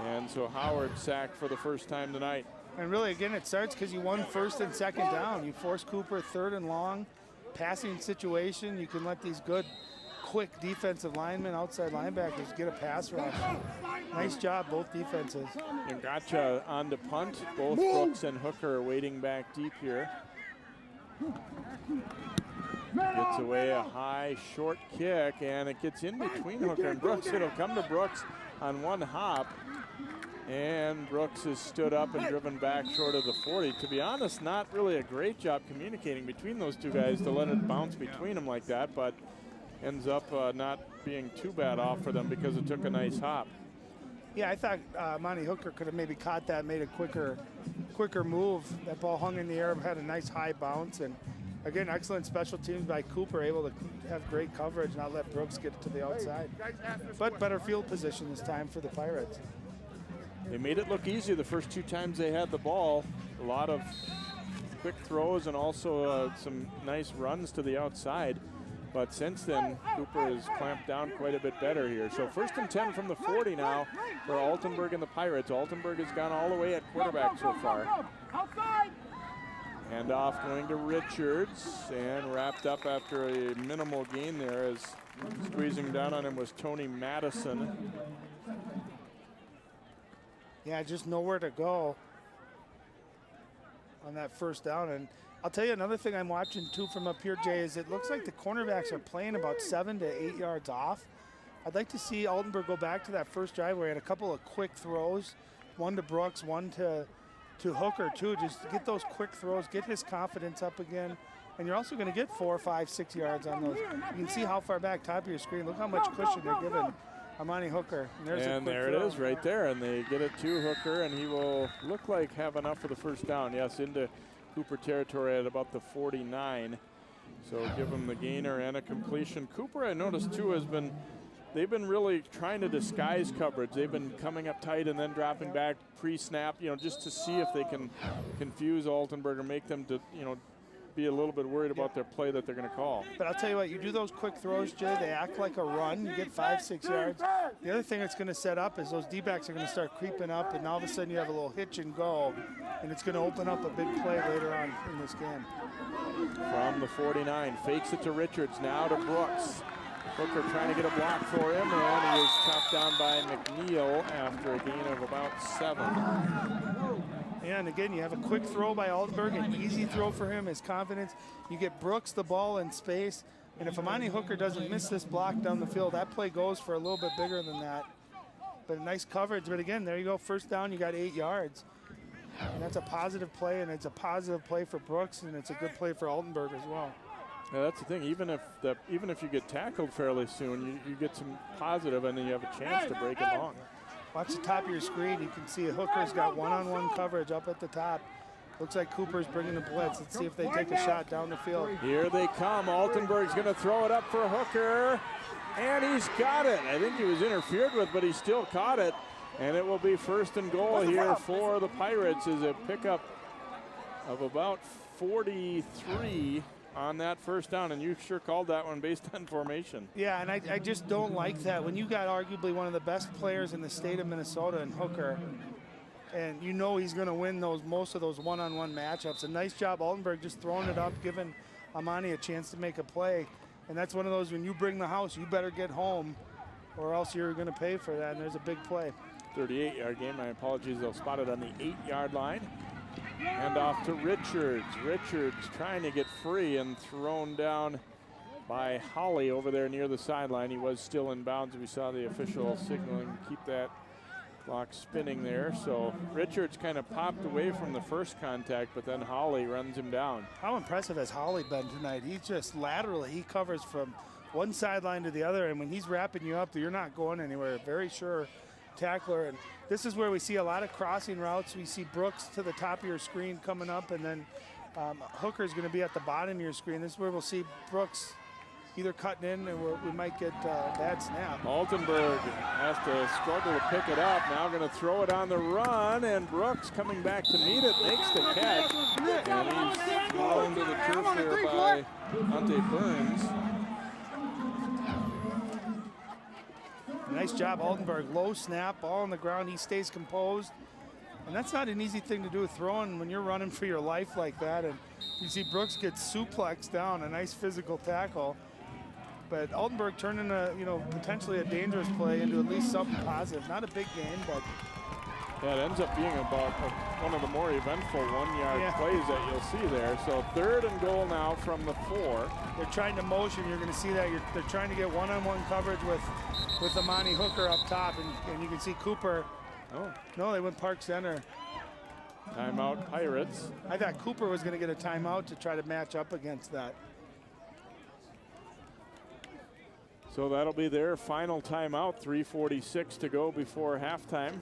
And so Howard sacked for the first time tonight. And really, again, it starts because you won first and second down. You force Cooper third and long, passing situation. You can let these good, quick defensive linemen, outside linebackers get a pass rush. Nice job, both defenses. And gotcha on the punt. Both Brooks and Hooker waiting back deep here. Gets away a high, short kick, and it gets in between Hooker and Brooks. It'll come to Brooks on one hop. And Brooks is stood up and driven back short of the 40. To be honest, not really a great job communicating between those two guys to let it bounce between them like that, but ends up not being too bad off for them because it took a nice hop. Yeah, I thought Monty Hooker could have maybe caught that, made a quicker move. That ball hung in the air, had a nice high bounce, and again, excellent special teams by Cooper, able to have great coverage, not let Brooks get to the outside. But better field position this time for the Pirates. They made it look easy the first two times they had the ball. A lot of quick throws and also some nice runs to the outside. But since then, Cooper has clamped down quite a bit better here. So 1st and 10 from the 40 now for Altenburg and the Pirates. Altenburg has gone all the way at quarterback so far. Hand off going to Richards, and wrapped up after a minimal gain there as squeezing down on him was Tony Madison. Yeah, just nowhere to go on that first down. And I'll tell you another thing I'm watching too from up here, Jay, is it looks like the cornerbacks are playing about 7 to 8 yards off. I'd like to see Altenburg go back to that first drive where he had a couple of quick throws, one to Brooks, one to Hooker too. Just get those quick throws, get his confidence up again. And you're also going to get 4, 5, 6 yards on those. You can see how far back top of your screen. Look how much cushion they're giving Amani Hooker. And there it is right there, and they get it to Hooker, and he will look like have enough for the first down. Yes, into Cooper territory at about the 49. So give him the gainer and a completion. Cooper, I noticed too, they've been really trying to disguise coverage. They've been coming up tight and then dropping back pre-snap, just to see if they can confuse Altenburg or make them be a little bit worried about their play that they're going to call. But I'll tell you what, you do those quick throws, Jay, they act like a run. You get 5, 6 yards. The other thing it's going to set up is those D-backs are going to start creeping up, and all of a sudden you have a little hitch and go, and it's going to open up a big play later on in this game. From the 49, fakes it to Richards, now to Brooks. Hooker trying to get a block for him, and he is chopped down by McNeil after a gain of about 7. And again, you have a quick throw by Altenburg, an easy throw for him, his confidence. You get Brooks the ball in space, and if Amani Hooker doesn't miss this block down the field, that play goes for a little bit bigger than that. But a nice coverage, but again, there you go, first down, you got 8 yards. And that's a positive play, and it's a positive play for Brooks, and it's a good play for Altenburg as well. Yeah, that's the thing. Even if you get tackled fairly soon, you get some positive, and then you have a chance to break it long. Watch the top of your screen. You can see Hooker's got one-on-one coverage up at the top. Looks like Cooper's bringing the blitz. Let's see if they take a shot down the field. Here they come. Altenburg's going to throw it up for Hooker, and he's got it. I think he was interfered with, but he still caught it. And it will be 1st and goal here for the Pirates, is a pickup of about 43 on that first down, and you sure called that one based on formation. Yeah, and I just don't like that. When you got arguably one of the best players in the state of Minnesota in Hooker, and he's going to win most of those one-on-one matchups. A nice job, Altenburg, just throwing it up, giving Amani a chance to make a play. And that's one of those, when you bring the house, you better get home, or else you're going to pay for that, and there's a big play. 38-yard game. My apologies, they'll spot it on the 8-yard line. And off to Richards. Richards trying to get free and thrown down by Holly over there near the sideline. He was still in bounds. We saw the official signaling to keep that clock spinning there. So Richards kind of popped away from the first contact, but then Holly runs him down. How impressive has Holly been tonight? He's just laterally, he covers from one sideline to the other, and when he's wrapping you up, you're not going anywhere. Very sure tackler, and this is where we see a lot of crossing routes. We see Brooks to the top of your screen coming up, and then Hooker's going to be at the bottom of your screen. This is where we'll see Brooks either cutting in, or we might get a bad snap. Altenburg has to struggle to pick it up. Now going to throw it on the run, and Brooks coming back to meet it, makes the catch, and he's thrown to the turf there by Ante Burns. Nice job, Altenberg. Low snap, ball on the ground. He stays composed. And that's not an easy thing to do, throwing when you're running for your life like that. And you see Brooks get suplexed down, a nice physical tackle. But Altenberg turned into, potentially a dangerous play into at least something positive. Not a big game, but yeah, it ends up being about one of the more eventful 1-yard plays that you'll see there. So 3rd and goal now from the 4. They're trying to motion. You're going to see that. They're trying to get one-on-one coverage with Amani Hooker up top, and you can see Cooper. Oh. No, they went Park Center. Timeout, Pirates. I thought Cooper was going to get a timeout to try to match up against that. So that'll be their final timeout. 3:46 to go before halftime.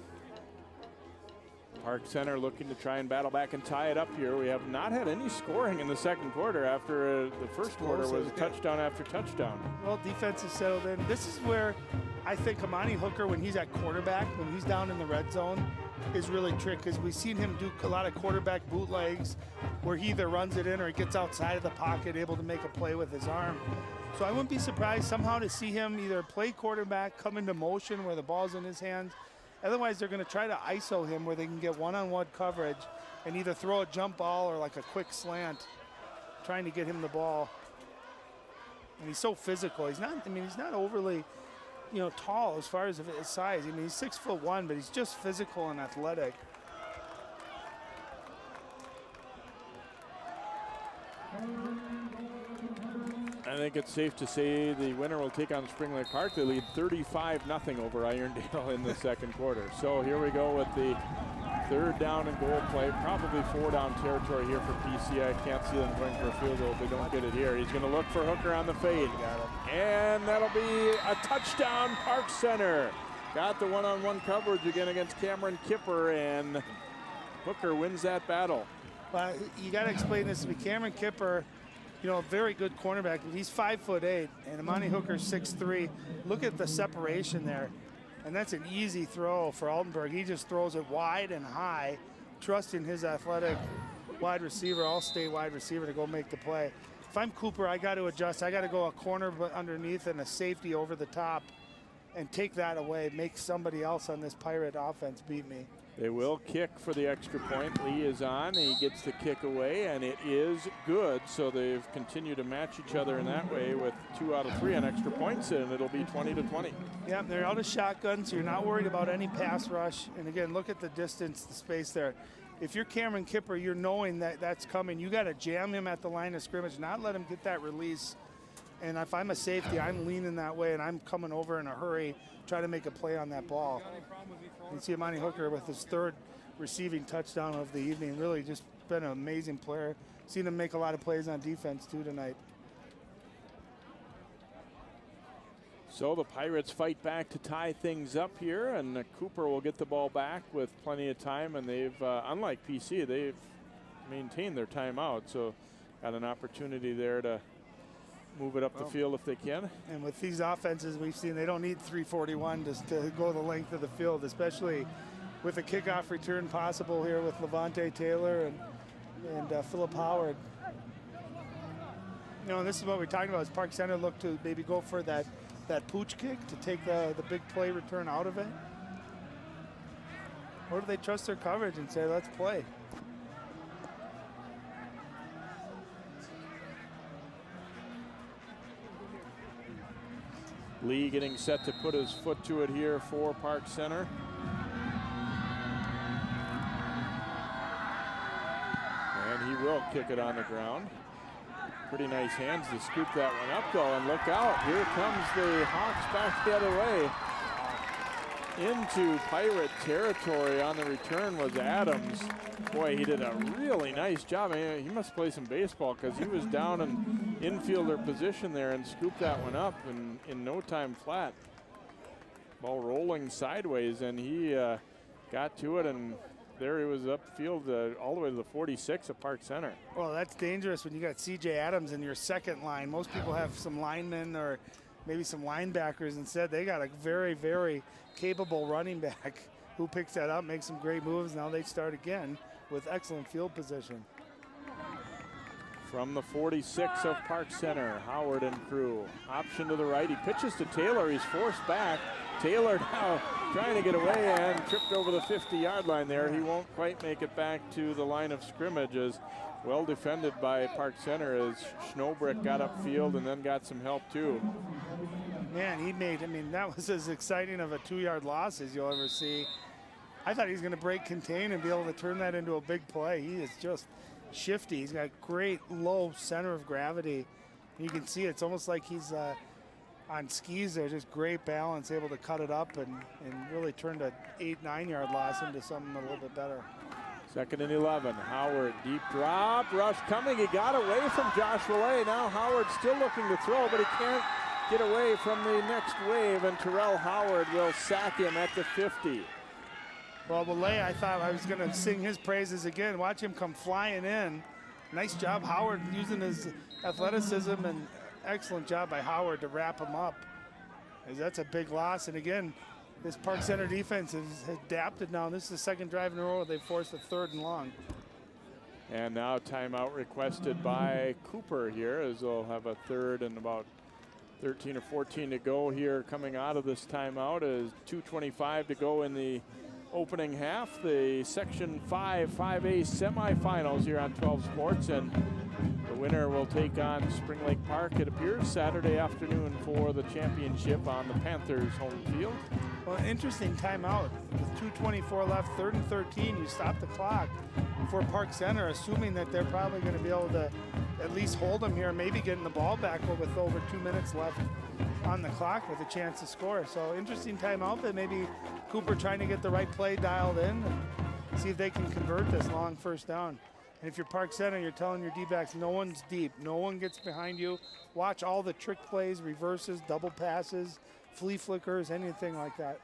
Park Center looking to try and battle back and tie it up here. We have not had any scoring in the second quarter after the first quarter was touchdown after touchdown. Well, defense is settled in. This is where I think Amani Hooker, when he's at quarterback, when he's down in the red zone, is really tricky, because we've seen him do a lot of quarterback bootlegs where he either runs it in or he gets outside of the pocket, able to make a play with his arm. So I wouldn't be surprised somehow to see him either play quarterback, come into motion where the ball's in his hands. Otherwise, they're going to try to ISO him where they can get one-on-one coverage and either throw a jump ball or like a quick slant, trying to get him the ball. And he's so physical. He's not overly, tall as far as his size. I mean, he's 6'1", but he's just physical and athletic. I think it's safe to say the winner will take on Spring Lake Park. They lead 35-0 over Irondale in the second quarter. So here we go with the 3rd down and goal play. Probably 4-down territory here for PC. I can't see them going for a field goal if they don't get it here. He's going to look for Hooker on the fade. And that'll be a touchdown, Park Center. Got the one-on-one coverage again against Cameron Kipper, and Hooker wins that battle. Well, you got to explain this to me. Cameron Kipper, a very good cornerback. He's 5'8", and Amani Hooker's 6'3". Look at the separation there. And that's an easy throw for Altenberg. He just throws it wide and high, trusting his athletic wide receiver, all-state wide receiver, to go make the play. If I'm Cooper, I got to adjust. I got to go a corner underneath and a safety over the top and take that away, make somebody else on this Pirate offense beat me. They will kick for the extra point. Lee is on. He gets the kick away, and it is good. So they've continued to match each other in that way with 2 out of 3 on extra points, and it'll be 20-20. Yeah, they're out of shotgun, so you're not worried about any pass rush. And again, look at the distance, the space there. If you're Cameron Kipper, you're knowing that that's coming. You got to jam him at the line of scrimmage, not let him get that release. And if I'm a safety, I'm leaning that way, and I'm coming over in a hurry, try to make a play on that ball. You see Amani Hooker with his 3rd receiving touchdown of the evening. Really just been an amazing player. Seen him make a lot of plays on defense too tonight. So the Pirates fight back to tie things up here, and Cooper will get the ball back with plenty of time, and they've, unlike PC, they've maintained their timeout, so got an opportunity there to move it up the field if they can. And with these offenses we've seen, they don't need 341 just to go the length of the field, especially with a kickoff return possible here with Levante Taylor and Philip Howard. And this is what we're talking about, is Park Center look to maybe go for that pooch kick to take the big play return out of it? Or do they trust their coverage and say, let's play? Lee getting set to put his foot to it here for Park Center. And he will kick it on the ground. Pretty nice hands to scoop that one up, though, and look out. Here comes the Hawks back the other way. Into Pirate territory on the return was Adams. Boy, he did a really nice job. I mean, he must play some baseball, because he was down in infielder position there and scooped that one up in no time flat. Ball rolling sideways, and he got to it, and there he was upfield all the way to the 46 of Park Center. Well, that's dangerous when you got C.J. Adams in your second line. Most people have some linemen or maybe some linebackers. Instead, they got a very, very capable running back who picks that up, makes some great moves. Now they start again with excellent field position. From the 46 of Park Center, Howard and crew. Option to the right. He pitches to Taylor. He's forced back. Taylor now trying to get away and tripped over the 50-yard line there. He won't quite make it back to the line of scrimmage, as well defended by Park Center, as Schnobrick got upfield and then got some help too. Man, that was as exciting of a 2-yard loss as you'll ever see. I thought he was going to break contain and be able to turn that into a big play. He is just shifty. He's got great low center of gravity. You can see it's almost like he's on skis there, just great balance, able to cut it up and really turned an 8-9 yard loss into something a little bit better. 2nd and 11. Howard, deep drop, rush coming. He got away from Joshua Lay. Now Howard still looking to throw, but he can't get away from the next wave, and Terrell Howard will sack him at the 50. Well, Lay, I thought I was going to sing his praises again. Watch him come flying in. Nice job, Howard, using his athleticism, and excellent job by Howard to wrap him up. As that's a big loss. And again, this Park Center defense has adapted now. This is the second drive in a row they forced a 3rd and long. And now timeout requested by Cooper here, as they'll have a 3rd and about 13 or 14 to go here coming out of this timeout, as 2:25 to go in the opening half. The Section 5A semifinals here on 12 Sports, and the winner will take on Spring Lake Park, it appears, Saturday afternoon for the championship on the Panthers' home field. Well, an interesting timeout. With 2:24 left, 3rd and 13, you stop the clock for Park Center, assuming that they're probably going to be able to at least hold them here, maybe getting the ball back with over 2 minutes left on the clock with a chance to score. So interesting timeout, but maybe Cooper trying to get the right play dialed in and see if they can convert this long 1st down. And if you're Park Center, you're telling your D-backs, no one's deep, no one gets behind you. Watch all the trick plays, reverses, double passes, flea flickers, anything like that.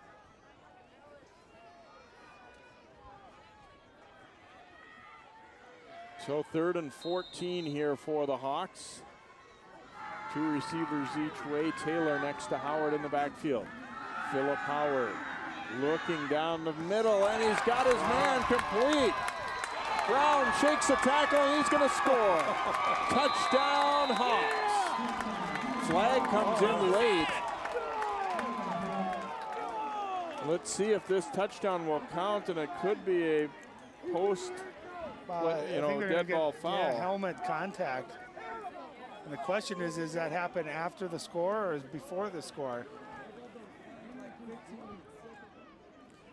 So 3rd and 14 here for the Hawks. 2 receivers each way. Taylor next to Howard in the backfield. Philip Howard looking down the middle, and he's got his man complete. Brown shakes the tackle, and he's going to score. Touchdown, Hawks. Flag comes in late. Let's see if this touchdown will count, and it could be a post, dead ball foul. Yeah, helmet contact. And the question is, does that happen after the score or is before the score?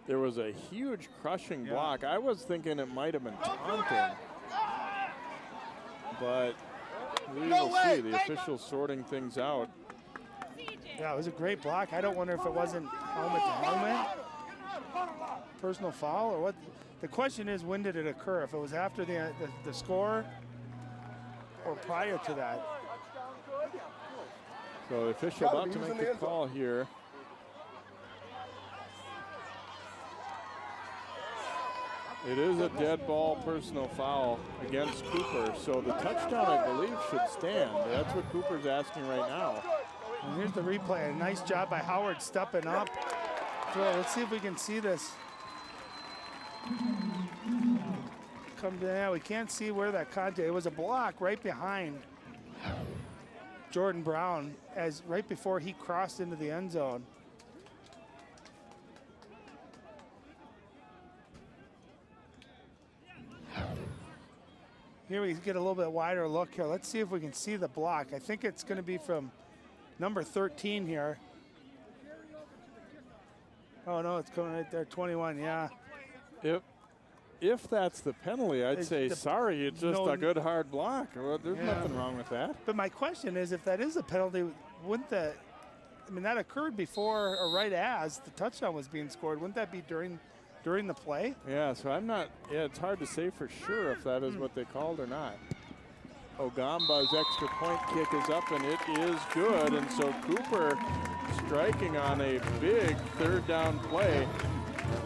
There was a huge crushing block. I was thinking it might have been taunting. But we will see. The officials sorting things out. Yeah, it was a great block. I don't wonder if it wasn't helmet to helmet, personal foul, or what. The question is, when did it occur? If it was after the score or prior to that. So the official about to make the call here. It is a dead ball personal foul against Cooper. So the touchdown, I believe, should stand. That's what Cooper's asking right now. And here's the replay. A nice job by Howard stepping up. Let's see if we can see this. Come down. We can't see where that contact. It was a block right behind Jordan Brown, as right before he crossed into the end zone. Here we get a little bit wider look here. Let's see if we can see the block. I think it's going to be from number 13 here. Oh no, it's coming right there, 21, yeah. If that's the penalty, I'd say sorry, it's just a good hard block. Well, there's nothing wrong with that. But my question is, if that is a penalty, wouldn't that, that occurred before or right as the touchdown was being scored. Wouldn't that be during the play? Yeah, so it's hard to say for sure if that is what they called or not. Ogamba's extra point kick is up, and it is good. And so Cooper striking on a big 3rd down play.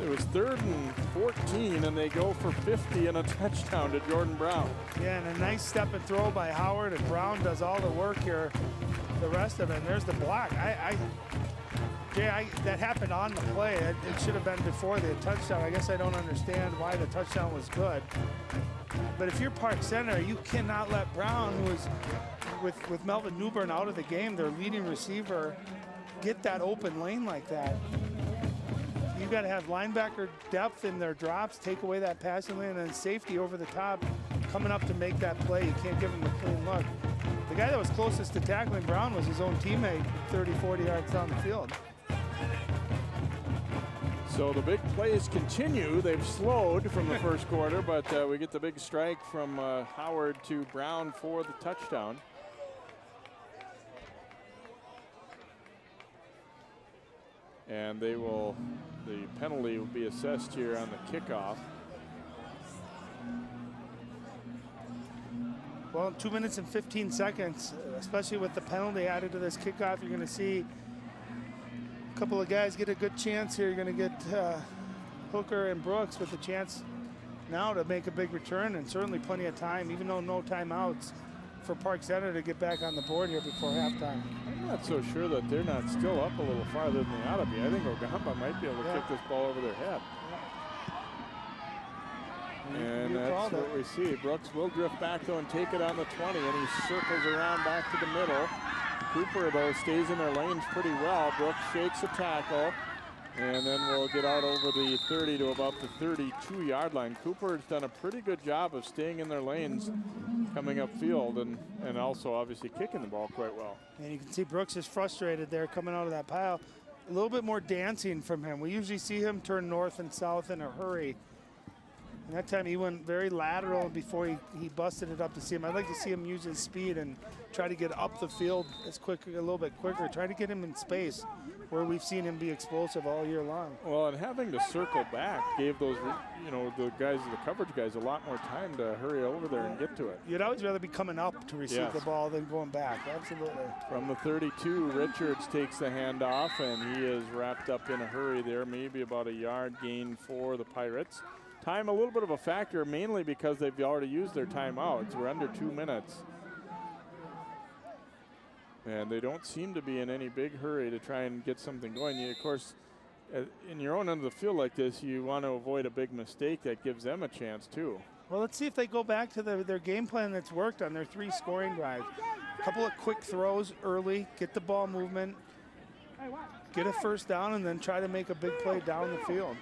It was 3rd and 14, and they go for 50 and a touchdown to Jordan Brown. Yeah, and a nice step and throw by Howard, and Brown does all the work here. The rest of it, and there's the block. Jay, that happened on the play. It should have been before the touchdown. I guess I don't understand why the touchdown was good. But if you're Park Center, you cannot let Brown, who is with Melvin Newbern out of the game, their leading receiver, get that open lane like that. You got to have linebacker depth in their drops, take away that passing lane, and then safety over the top coming up to make that play. You can't give him a clean look. The guy that was closest to tackling Brown was his own teammate 30, 40 yards down the field. So the big plays continue. They've slowed from the first quarter, but we get the big strike from Howard to Brown for the touchdown. And the penalty will be assessed here on the kickoff. Well, 2 minutes and 15 seconds, especially with the penalty added to this kickoff, you're going to see a couple of guys get a good chance here. You're going to get Hooker and Brooks with a chance now to make a big return, and certainly plenty of time, even though no timeouts, for Park Center to get back on the board here before halftime. I'm not so sure that they're not still up a little farther than they ought to be. I think Ogamba might be able to kick this ball over their head. And that's what we see. Brooks will drift back though and take it on the 20, and he circles around back to the middle. Cooper though stays in their lanes pretty well. Brooks shakes a tackle, and then we'll get out over the 30 to about the 32-yard line. Cooper's done a pretty good job of staying in their lanes coming upfield, and also obviously kicking the ball quite well. And you can see Brooks is frustrated there coming out of that pile. A little bit more dancing from him. We usually see him turn north and south in a hurry. And that time he went very lateral before he busted it up to see him. I'd like to see him use his speed and try to get up the field a little bit quicker. Try to get him in space where we've seen him be explosive all year long. Well, and having to circle back gave those, the guys, the coverage guys, a lot more time to hurry over there and get to it. You'd always rather be coming up to receive the ball than going back. Absolutely. From the 32, Richards takes the handoff, and he is wrapped up in a hurry there, maybe about a yard gain for the Pirates. Time a little bit of a factor, mainly because they've already used their timeouts. We're under 2 minutes. And they don't seem to be in any big hurry to try and get something going. Of course, in your own end of the field like this, you want to avoid a big mistake that gives them a chance too. Well, let's see if they go back to their game plan that's worked on their 3 scoring drives. A couple of quick throws early, get the ball movement, get a first down, and then try to make a big play down the field.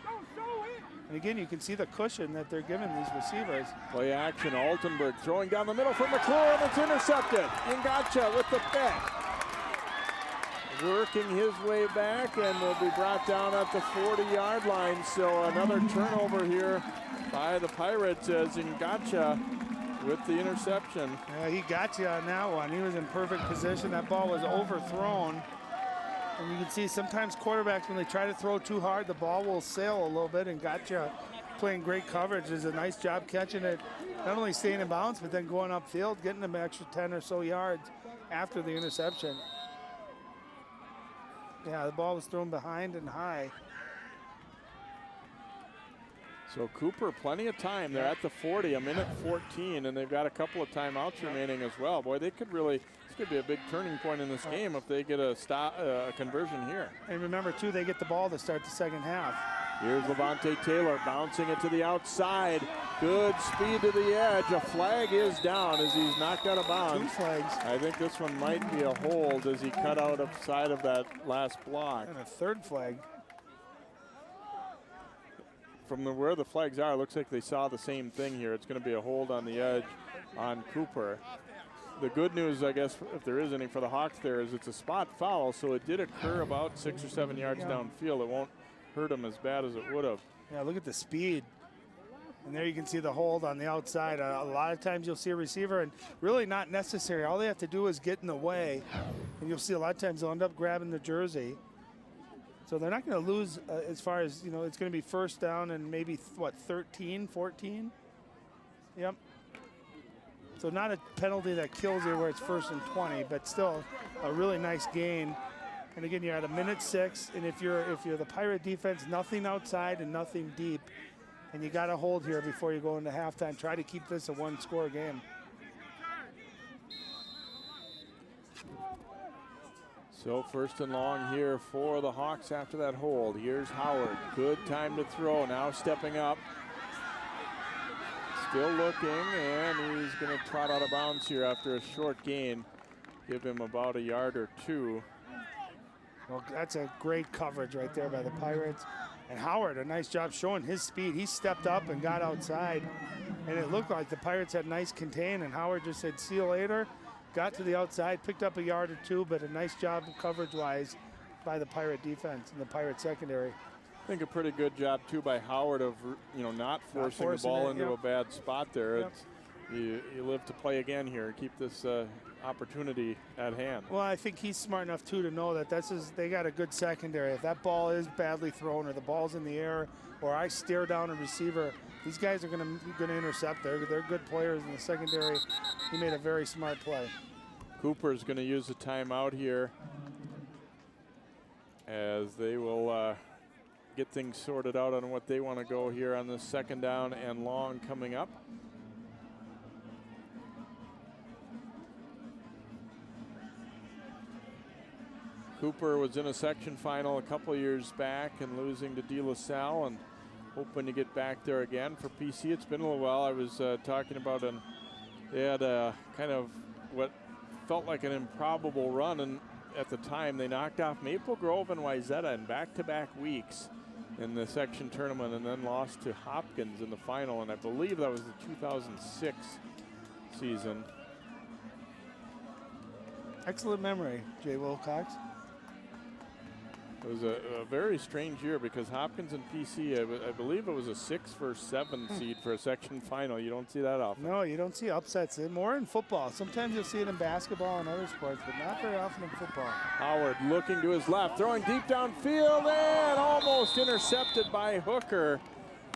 And again, you can see the cushion that they're giving these receivers. Play action, Altenberg throwing down the middle for McClure, and it's intercepted. Ngacha with the pick. Working his way back, and will be brought down at the 40-yard line. So another turnover here by the Pirates as Ngacha with the interception. Yeah, he got you on that one. He was in perfect position. That ball was overthrown. And you can see sometimes quarterbacks, when they try to throw too hard, the ball will sail a little bit, and Gotcha playing great coverage. Does a nice job catching it, not only staying in bounds, but then going upfield, getting them an extra 10 or so yards after the interception. Yeah, the ball was thrown behind and high. So Cooper, plenty of time. They're at the 40, a minute 14, and they've got a couple of timeouts remaining as well. Boy, they could really, this could be a big turning point in this game if they get a conversion here. And remember, too, they get the ball to start the second half. Here's Levante Taylor bouncing it to the outside. Good speed to the edge. A flag is down as he's knocked out of bounds. 2 flags. I think this one might be a hold as he cut out of side of that last block. And a 3rd flag. From where the flags are, it looks like they saw the same thing here. It's going to be a hold on the edge on Cooper. The good news, I guess, if there is any for the Hawks there, is it's a spot foul, so it did occur about 6 or 7 yards downfield. It won't hurt him as bad as it would have. Yeah, look at the speed. And there you can see the hold on the outside. A lot of times you'll see a receiver, and really not necessary. All they have to do is get in the way, and you'll see a lot of times they'll end up grabbing the jersey. So they're not going to lose as far as, it's going to be first down and maybe, 13, 14? Yep. So not a penalty that kills you where it's 1st and 20, but still a really nice gain. And again, you're at a minute 6, and if you're the Pirate defense, nothing outside and nothing deep, and you got to hold here before you go into halftime. Try to keep this a 1-score game. So 1st and long here for the Hawks after that hold. Here's Howard. Good time to throw. Now stepping up. Still looking, and he's going to trot out of bounds here after a short gain. Give him about a yard or 2. Well, that's a great coverage right there by the Pirates. And Howard, a nice job showing his speed. He stepped up and got outside. And it looked like the Pirates had nice contain, and Howard just said, see you later. Got to the outside, picked up a yard or two, but a nice job coverage-wise by the Pirate defense and the Pirate secondary. I think a pretty good job, too, by Howard of, not forcing the ball into a bad spot there. Yep. You live to play again here. Keep this opportunity at hand. Well, I think he's smart enough, too, to know that they got a good secondary. If that ball is badly thrown or the ball's in the air or I stare down a receiver, these guys are going to intercept. They're good players in the secondary. He made a very smart play. Cooper's going to use a timeout here as they will get things sorted out on what they want to go here on this 2nd down and long coming up. Cooper was in a section final a couple years back and losing to De La Salle and hoping to get back there again for PC. It's been a little while. I was talking about they had kind of what felt like an improbable run, and at the time they knocked off Maple Grove and Wayzata in back-to-back weeks in the section tournament and then lost to Hopkins in the final, and I believe that was the 2006 season. Excellent memory, Jay Wilcox. It was a very strange year because Hopkins and PC, I believe it was a 6 versus 7 seed for a section final. You don't see that often. No, you don't see upsets. More in football. Sometimes you'll see it in basketball and other sports, but not very often in football. Howard looking to his left, throwing deep downfield and almost intercepted by Hooker.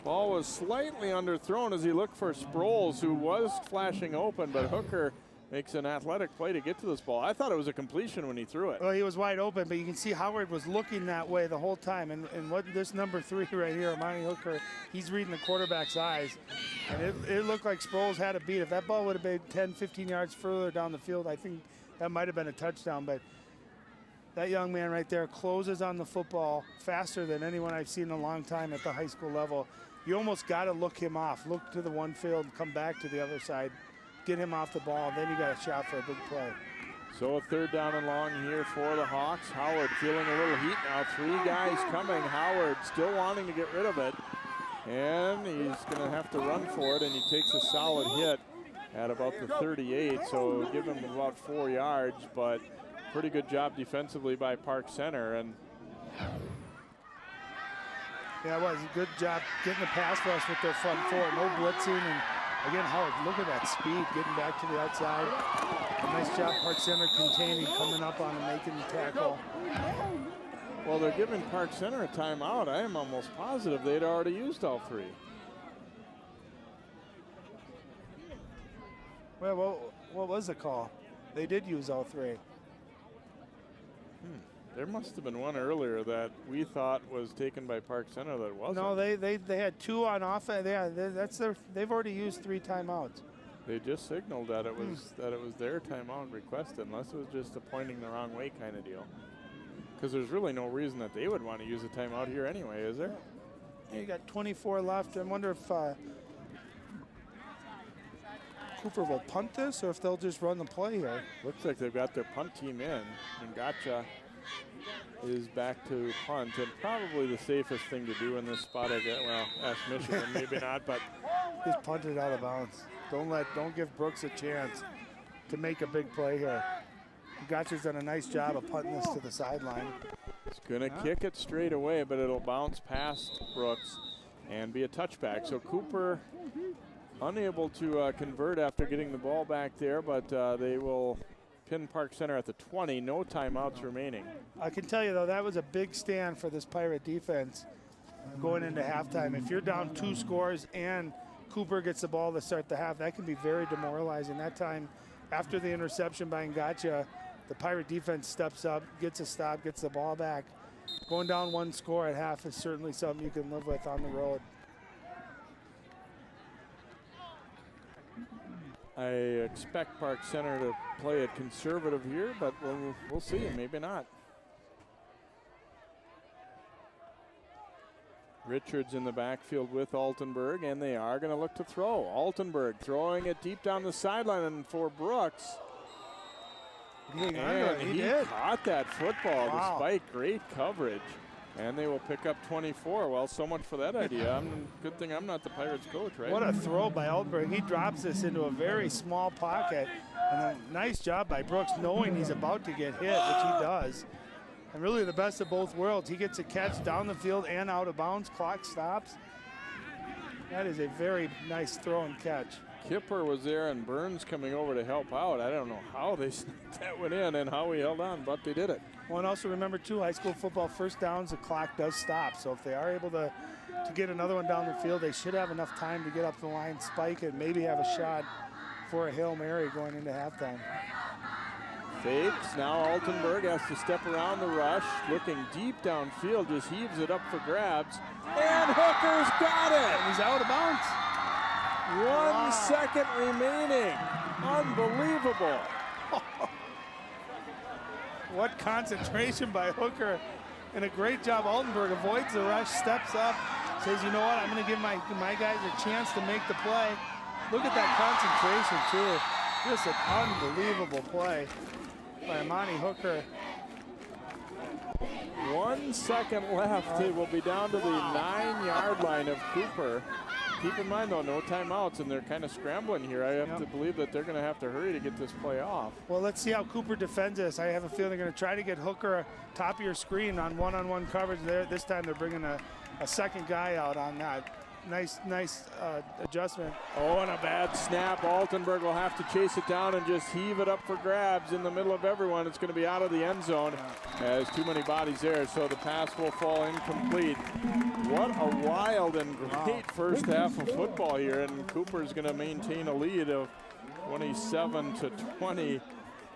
Ball was slightly underthrown as he looked for Sproles, who was flashing open, but Hooker makes an athletic play to get to this ball. I thought it was a completion when he threw it. Well, he was wide open, but you can see Howard was looking that way the whole time. And what this number 3 right here, Amani Hooker, he's reading the quarterback's eyes. And it looked like Sproles had a beat. If that ball would have been 10, 15 yards further down the field, I think that might have been a touchdown. But that young man right there closes on the football faster than anyone I've seen in a long time at the high school level. You almost got to look him off. Look to the one field and come back to the other side. Get him off the ball, then you got a shot for a big play. So a 3rd down and long here for the Hawks. Howard feeling a little heat now. 3 guys coming. Howard still wanting to get rid of it. And he's going to have to run for it, and he takes a solid hit at about the 38. So give him about 4 yards, but pretty good job defensively by Park Center. And yeah, it was a good job getting the pass rush with their front 4. No blitzing. And again, Howard, look at that speed, getting back to the outside. A nice job, Park Center containing, coming up on and making the tackle. Well, they're giving Park Center a timeout. I am almost positive they'd already used all 3. Well, what was the call? They did use all 3. There must have been one earlier that we thought was taken by Park Center that wasn't. No, they had 2 on offense. They've already used 3 timeouts. They just signaled that it was their timeout requested, unless it was just a pointing the wrong way kind of deal. Because there's really no reason that they would want to use a timeout here anyway, is there? Yeah, you got 24 left. I wonder if Cooper will punt this or if they'll just run the play here. Looks like they've got their punt team in, and Gotcha is back to punt, and probably the safest thing to do in this spot. Well, ask Michigan, maybe not, but just punt it out of bounds. Don't give Brooks a chance to make a big play here. Gotcha's done a nice job of punting this to the sideline. It's gonna kick it straight away, but it'll bounce past Brooks and be a touchback. So Cooper unable to convert after getting the ball back there, but they will pin Park Center at the 20. No timeouts remaining. I can tell you, though, that was a big stand for this Pirate defense going into halftime. If you're down 2 scores and Cooper gets the ball to start the half, that can be very demoralizing. That time, after the interception by Ngacha, the Pirate defense steps up, gets a stop, gets the ball back. Going down 1 score at half is certainly something you can live with on the road. I expect Park Center to play it conservative here, but we'll see. Maybe not. Richards in the backfield with Altenberg, and they are going to look to throw. Altenberg throwing it deep down the sideline, and for Brooks. And he caught that football despite great coverage. And they will pick up 24. Well, so much for that idea. Good thing I'm not the Pirates coach, right? What a throw by Altenberg. He drops this into a very small pocket. And a nice job by Brooks, knowing he's about to get hit, which he does. And really the best of both worlds. He gets a catch down the field and out of bounds. Clock stops. That is a very nice throw and catch. Kipper was there and Burns coming over to help out. I don't know how they snuck that one in and how he held on, but they did it. Well, and also remember too, high school football first downs, the clock does stop. So if they are able to get another one down the field, they should have enough time to get up the line, spike it, maybe have a shot for a Hail Mary going into halftime. Fakes, now Altenberg has to step around the rush, looking deep downfield, just heaves it up for grabs, and Hooker's got it! And he's out of bounds. 1 second remaining. Unbelievable. What concentration by Hooker. And a great job. Altenberg avoids the rush, steps up, says, you know what, I'm going to give my guys a chance to make the play. Look at that concentration, too. Just an unbelievable play by Amani Hooker. 1 second left. It will be down to the 9-yard line of Cooper. Keep in mind, though, no timeouts, and they're kind of scrambling here. I have to believe that they're going to have to hurry to get this play off. Well, let's see how Cooper defends this. I have a feeling they're going to try to get Hooker top of your screen on one-on-one coverage there. This time they're bringing a second guy out on that. Nice adjustment. Oh, and a bad snap. Altenberg will have to chase it down and just heave it up for grabs in the middle of everyone. It's going to be out of the end zone. There's too many bodies there, so the pass will fall incomplete. What a wild and great first half of football here, and Cooper's going to maintain a lead of 27-20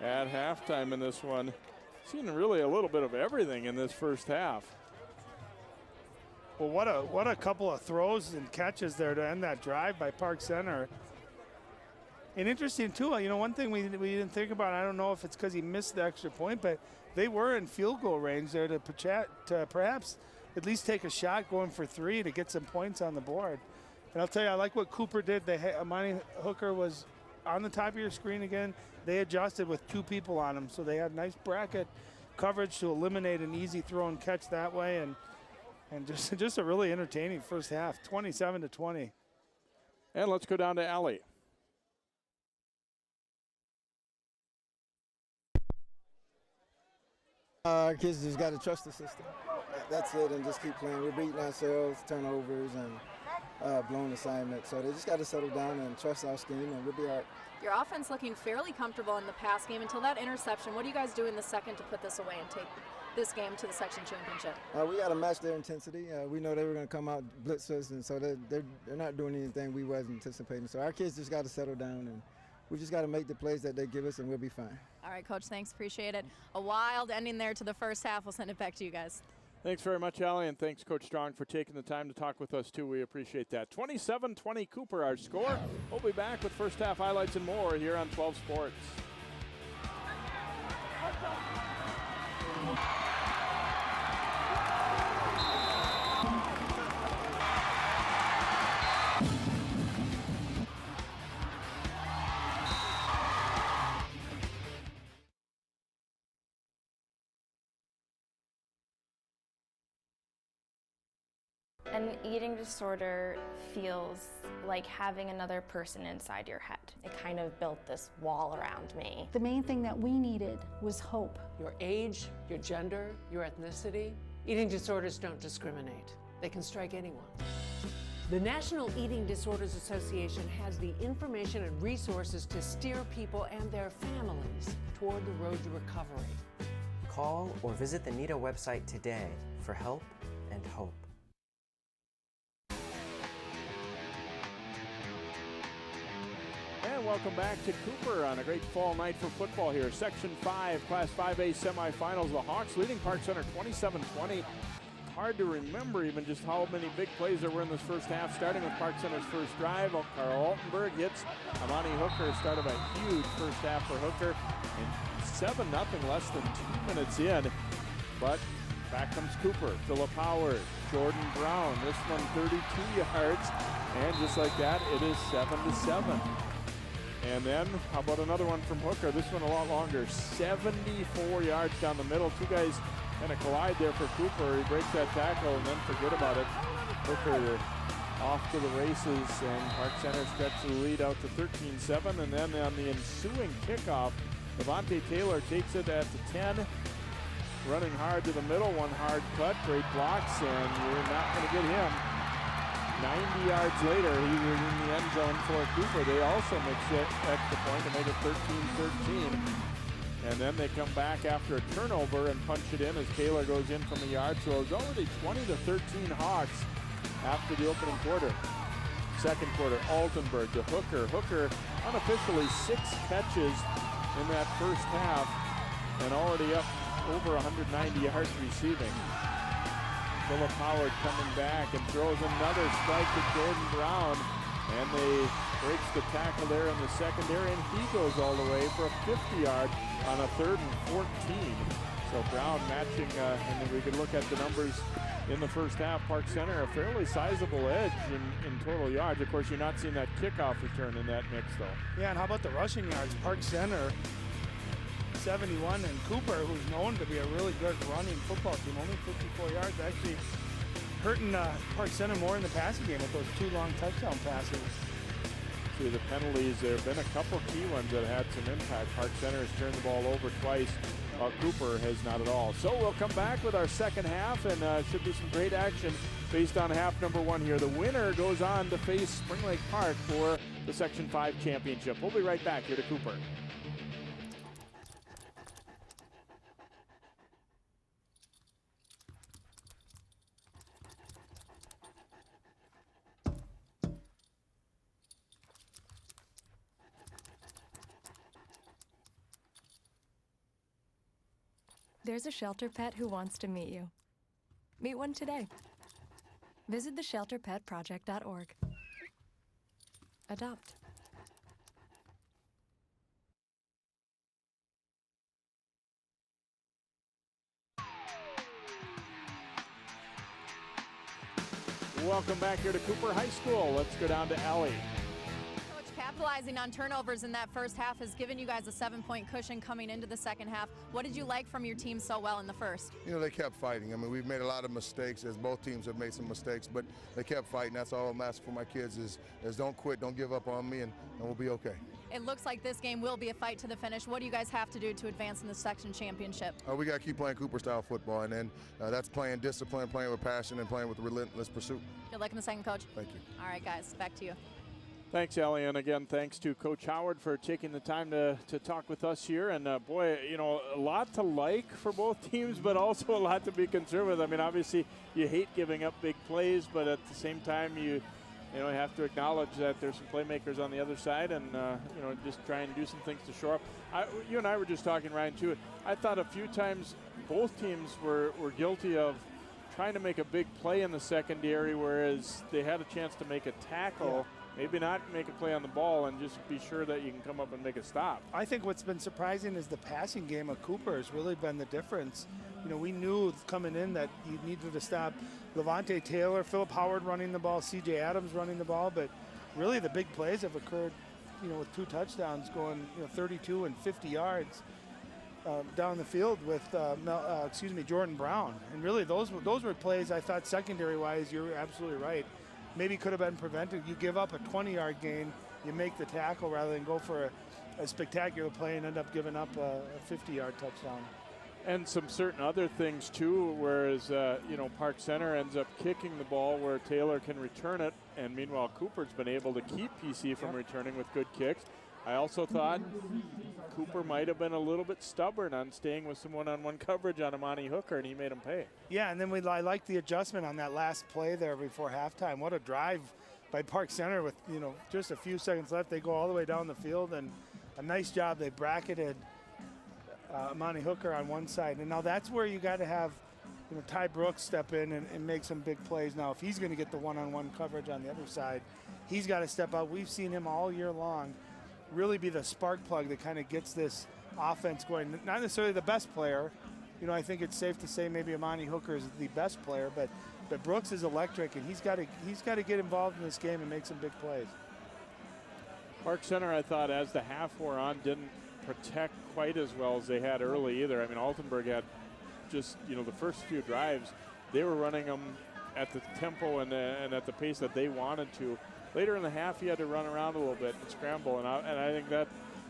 at halftime in this one. Seen really a little bit of everything in this first half. Well, what a couple of throws and catches there to end that drive by Park Center. And interesting too, you know, one thing we didn't think about, I don't know if it's because he missed the extra point, but they were in field goal range there to perhaps at least take a shot going for 3 to get some points on the board. And I'll tell you, I like what Cooper did. Amani Hooker was on the top of your screen again. They adjusted with 2 people on him, so they had nice bracket coverage to eliminate an easy throw and catch that way. And just a really entertaining first half, 27-20. And let's go down to Allie. Our kids just got to trust the system. That's it, and just keep playing. We're beating ourselves, turnovers, and blown assignments. So they just got to settle down and trust our scheme, and we'll be all right. Your offense looking fairly comfortable in the pass game until that interception. What do you guys do in the second to put this away and take this game to the section championship? We got to match their intensity. We know they were going to come out blitz us, and so they're not doing anything we wasn't anticipating. So our kids just got to settle down, and we just got to make the plays that they give us, and we'll be fine. All right, Coach, thanks. Appreciate it. A wild ending there to the first half. We'll send it back to you guys. Thanks very much, Allie, and thanks, Coach Strong, for taking the time to talk with us, too. We appreciate that. 27-20 Cooper, our score. We'll be back with first half highlights and more here on 12 Sports. An eating disorder feels like having another person inside your head. It kind of built this wall around me. The main thing that we needed was hope. Your age, your gender, your ethnicity. Eating disorders don't discriminate. They can strike anyone. The National Eating Disorders Association has the information and resources to steer people and their families toward the road to recovery. Call or visit the NEDA website today for help and hope. And welcome back to Cooper on a great fall night for football here. Section 5, Class 5A semifinals. The Hawks leading Park Center 27-20. Hard to remember even just how many big plays there were in this first half, starting with Park Center's first drive. Carl Altenberg hits Amani Hooker. Start of a huge first half for Hooker. And 7-0 less than 2 minutes in. But back comes Cooper. Philip Howard, Jordan Brown. This one 32 yards. And just like that, it is 7-7. And then, how about another one from Hooker? This one a lot longer, 74 yards down the middle. Two guys kind of collide there for Cooper. He breaks that tackle and then forget about it. Hooker off to the races, and Park Center stretched the lead out to 13-7. And then on the ensuing kickoff, Levante Taylor takes it at the 10. Running hard to the middle, one hard cut, great blocks, and you're not going to get him. 90 yards later, he was in the end zone for Cooper. They also make the extra point to make it 13-13. And then they come back after a turnover and punch it in as Taylor goes in from a yard. So it was already 20-13 Hawks after the opening quarter. Second quarter, Altenburg to Hooker. Hooker unofficially 6 catches in that first half and already up over 190 yards receiving. Philip Howard coming back and throws another strike to Jordan Brown, and they breaks the tackle there in the secondary, and he goes all the way for a 50-yard on a 3rd and 14. So Brown matching, and then we could look at the numbers in the first half. Park Center a fairly sizable edge in total yards. Of course, you're not seeing that kickoff return in that mix, though. Yeah, and how about the rushing yards? Park Center 71, and Cooper, who's known to be a really good running football team, only 54 yards, actually hurting Park Center more in the passing game with those 2 long touchdown passes. See the penalties, there have been a couple key ones that had some impact. Park Center has turned the ball over twice, while Cooper has not at all. So we'll come back with our second half, and should be some great action based on half number 1 here. The winner goes on to face Spring Lake Park for the Section 5 championship. We'll be right back here to Cooper. There's a shelter pet who wants to meet you. Meet one today. Visit theshelterpetproject.org. Adopt. Welcome back here to Cooper High School. Let's go down to Allie. Capitalizing on turnovers in that first half has given you guys a 7-point cushion coming into the second half. What did you like from your team so well in the first? You know, they kept fighting. I mean, we've made a lot of mistakes, as both teams have made some mistakes, but they kept fighting. That's all I'm asking for my kids is don't quit, don't give up on me, and we'll be okay. It looks like this game will be a fight to the finish. What do you guys have to do to advance in the section championship? We got to keep playing Cooper-style football, and then that's playing discipline, playing with passion, and playing with relentless pursuit. Good luck in the second, Coach. Thank you. All right, guys, back to you. Thanks, Ellie, and again, thanks to Coach Howard for taking the time to talk with us here. And boy, you know, a lot to like for both teams, but also a lot to be concerned with. I mean, obviously, you hate giving up big plays, but at the same time, you have to acknowledge that there's some playmakers on the other side, and you know, just try and do some things to shore up. You and I were just talking, Ryan, too. I thought a few times both teams were guilty of trying to make a big play in the secondary, whereas they had a chance to make a tackle. Yeah. Maybe not make a play on the ball and just be sure that you can come up and make a stop. I think what's been surprising is the passing game of Cooper has really been the difference. You know, we knew coming in that you needed to stop Levante Taylor, Philip Howard running the ball, C.J. Adams running the ball, but really the big plays have occurred, you know, with 2 touchdowns going, 32 and 50 yards down the field with, Jordan Brown. And really those were plays I thought secondary-wise, you're absolutely right. Maybe could have been prevented. You give up a 20-yard gain, you make the tackle rather than go for a spectacular play and end up giving up a 50-yard touchdown. And some certain other things too, whereas Park Center ends up kicking the ball where Taylor can return it, and meanwhile Cooper's been able to keep PC from returning with good kicks. I also thought Cooper might have been a little bit stubborn on staying with some one-on-one coverage on Amani Hooker, and he made him pay. Yeah, and then I liked the adjustment on that last play there before halftime. What a drive by Park Center with, just a few seconds left. They go all the way down the field, and a nice job. They bracketed Amani Hooker on one side. And now that's where you got to have Ty Brooks step in and make some big plays. Now, if he's going to get the one-on-one coverage on the other side, he's got to step up. We've seen him all year long really be the spark plug that kind of gets this offense going. Not necessarily the best player. I think it's safe to say maybe Amani Hooker is the best player, but Brooks is electric, and he's got to get involved in this game and make some big plays. Park Center, I thought, as the half wore on, didn't protect quite as well as they had early either. I mean, Altenburg had just, you know, the first few drives, they were running them at the tempo and at the pace that they wanted to. Later in the half, he had to run around a little bit and scramble, and I think that,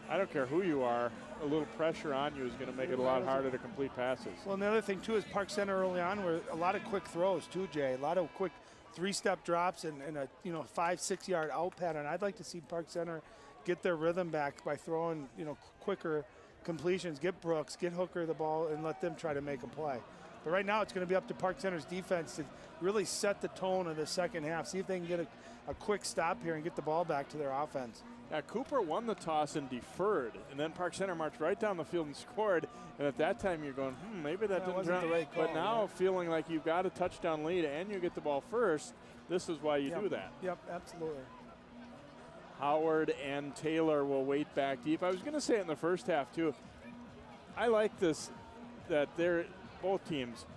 I don't care who you are, a little pressure on you is going to make it a lot harder to complete passes. Well, and the other thing, too, is Park Center early on were a lot of quick throws, too, Jay. A lot of quick three-step drops and a, you know, 5-6 yard out pattern. I'd like to see Park Center get their rhythm back by throwing, you know, quicker completions. Get Brooks, get Hooker the ball, and let them try to make a play. But right now, it's going to be up to Park Center's defense to really set the tone of the second half. See if they can get a quick stop here and get the ball back to their offense. Yeah, Cooper won the toss and deferred, and then Park Center marched right down the field and scored. And at that time, you're going, maybe that didn't wasn't the right call. But now, feeling like you've got a touchdown lead and you get the ball first, this is why you do that. Yep, absolutely. Howard and Taylor will wait back deep. I was going to say it in the first half, too. I like this, that they're both teams.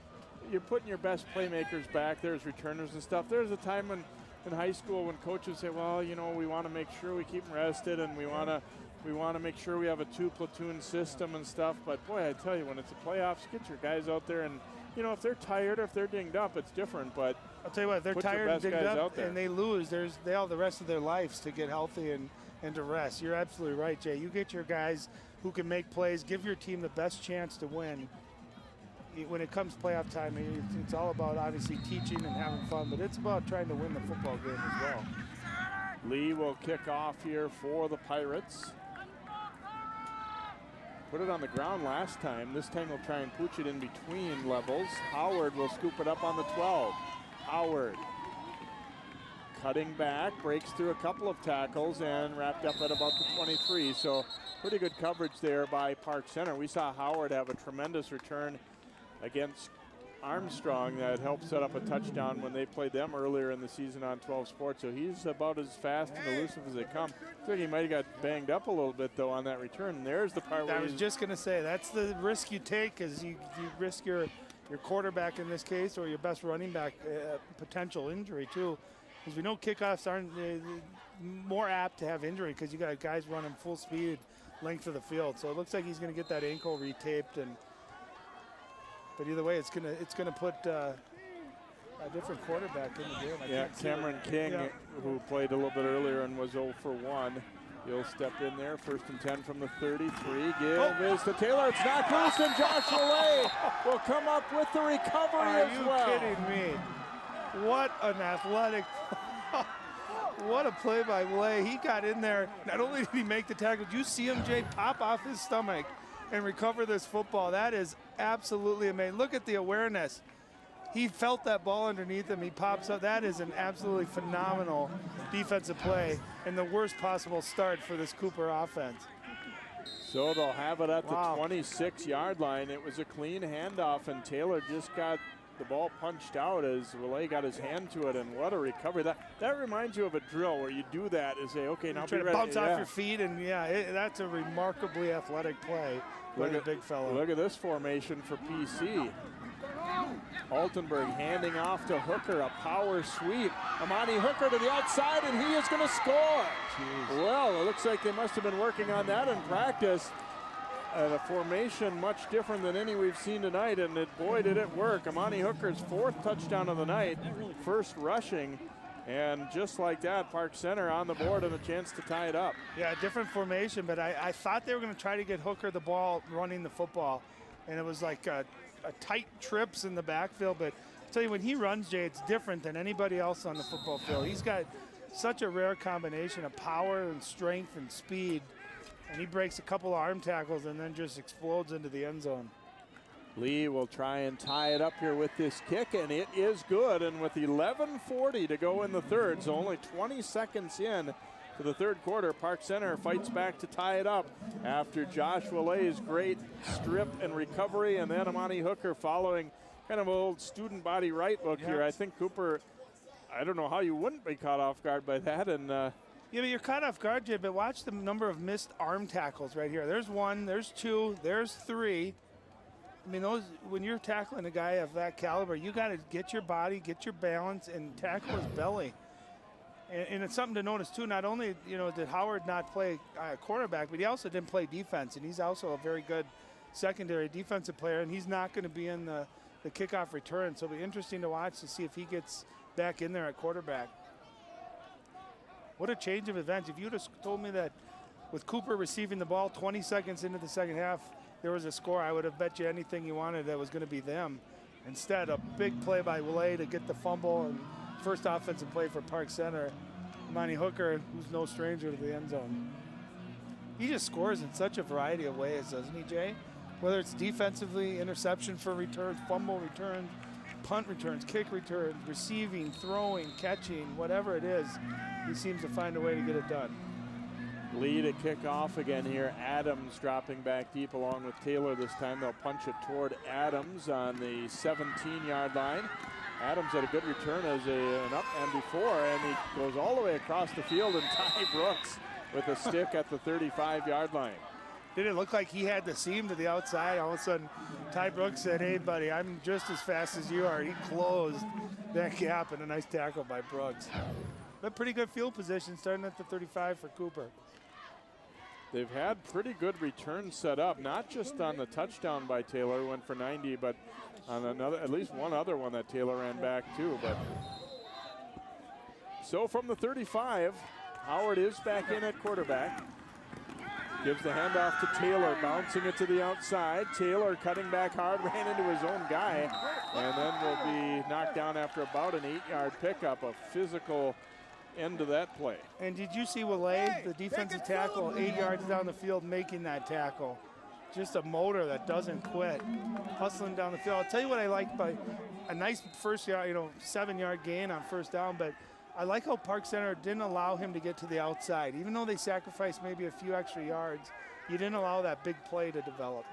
You're putting your best playmakers back. There's returners and stuff. There's a time when in high school when coaches say, well, you know, we want to make sure we keep them rested and we want to make sure we have a 2-platoon system and stuff. But boy, I tell you, when it's the playoffs, get your guys out there, and you know, if they're tired or if they're dinged up, it's different. But I'll tell you what, if they're tired and dinged up and they lose, they all the rest of their lives to get healthy and to rest. You're absolutely right, Jay. You get your guys who can make plays, give your team the best chance to win. When it comes playoff time, it's all about obviously teaching and having fun, but it's about trying to win the football game as well. Lee will kick off here for the Pirates. Put it on the ground last time. This time he'll try and pooch it in between levels. Howard will scoop it up on the 12. Howard cutting back, breaks through a couple of tackles and wrapped up at about the 23. So pretty good coverage there by Park Center. We saw Howard have a tremendous return against Armstrong that helped set up a touchdown when they played them earlier in the season on 12 Sports. So he's about as fast and elusive as they come. I think he might have got banged up a little bit, though, on that return. And there's the part where I was just going to say, that's the risk you take, is you risk your quarterback in this case, or your best running back potential injury, too. Because we know kickoffs aren't more apt to have injury because you got guys running full speed length of the field. So it looks like he's going to get that ankle retaped, but either way, it's gonna put a different quarterback in the game. Yeah, Cameron King, who played a little bit earlier and was 0 for 1. He'll step in there, 1st and 10 from the 33. Give is to Taylor. It's knocked loose, and Josh Millay will come up with the recovery as well. Are you kidding me? What an athletic, what a play by Millay. He got in there. Not only did he make the tackle, did you see him, Jay, pop off his stomach and recover this football? That is absolutely amazing. Look at the awareness. He felt that ball underneath him. He pops up. That is an absolutely phenomenal defensive play and the worst possible start for this Cooper offense. So they'll have it at the 26-yard line. It was a clean handoff, and Taylor just got the ball punched out as Willay got his hand to it, and what a recovery. That reminds you of a drill where you do that and say, okay, now try to bounce off your feet, and that's a remarkably athletic play by the big fellow. Look at this formation for PC. Altenberg handing off to Hooker, a power sweep. Amani Hooker to the outside, and he is going to score. Jeez. Well, it looks like they must have been working on that in practice. A formation much different than any we've seen tonight, and boy, did it work. Amani Hooker's 4th touchdown of the night, 1st rushing, and just like that, Park Center on the board and a chance to tie it up. Yeah, different formation, but I thought they were going to try to get Hooker the ball running the football, and it was like a tight trips in the backfield, but I'll tell you, when he runs, Jay, it's different than anybody else on the football field. He's got such a rare combination of power and strength and speed, and he breaks a couple of arm tackles and then just explodes into the end zone. Lee will try and tie it up here with this kick, and it is good. And with 11:40 to go in the third, so only 20 seconds in to the third quarter, Park Center fights back to tie it up after Josh Willay's great strip and recovery, and then Amani Hooker following kind of an old student body right look here. I think Cooper, I don't know how you wouldn't be caught off guard by that. And yeah, but you're caught off guard, Jay, but watch the number of missed arm tackles right here. There's 1, there's 2, there's 3. I mean, those, when you're tackling a guy of that caliber, you got to get your body, get your balance, and tackle his belly. And it's something to notice, too. Not only, did Howard not play quarterback, but he also didn't play defense, and he's also a very good secondary defensive player, and he's not going to be in the kickoff return. So it'll be interesting to watch to see if he gets back in there at quarterback. What a change of events. If you'd have told me that with Cooper receiving the ball 20 seconds into the second half, there was a score, I would have bet you anything you wanted that was going to be them. Instead, a big play by Willay to get the fumble, and first offensive play for Park Center. Monty Hooker, who's no stranger to the end zone. He just scores in such a variety of ways, doesn't he, Jay? Whether it's defensively, interception for returns, fumble returns, punt returns, kick returns, receiving, throwing, catching, whatever it is, he seems to find a way to get it done. Lee to kick off again here. Adams dropping back deep along with Taylor this time. They'll punch it toward Adams on the 17-yard line. Adams had a good return as an up and before, and he goes all the way across the field, and Ty Brooks with a stick at the 35-yard line. Did it look like he had the seam to the outside? All of a sudden, Ty Brooks said, hey, buddy, I'm just as fast as you are. He closed that gap, and a nice tackle by Brooks. But pretty good field position starting at the 35 for Cooper. They've had pretty good returns set up, not just on the touchdown by Taylor, went for 90, but on at least one other one that Taylor ran back too. But so from the 35, Howard is back in at quarterback. Gives the handoff to Taylor, bouncing it to the outside. Taylor cutting back hard, ran into his own guy, and then will be knocked down after about an 8-yard pickup. A physical end to that play. And did you see Willay, the defensive tackle, 8 yards down the field, making that tackle? Just a motor that doesn't quit, hustling down the field. I'll tell you what I like by a nice first yard, 7-yard gain on first down, but I like how Park Center didn't allow him to get to the outside. Even though they sacrificed maybe a few extra yards, you didn't allow that big play to develop.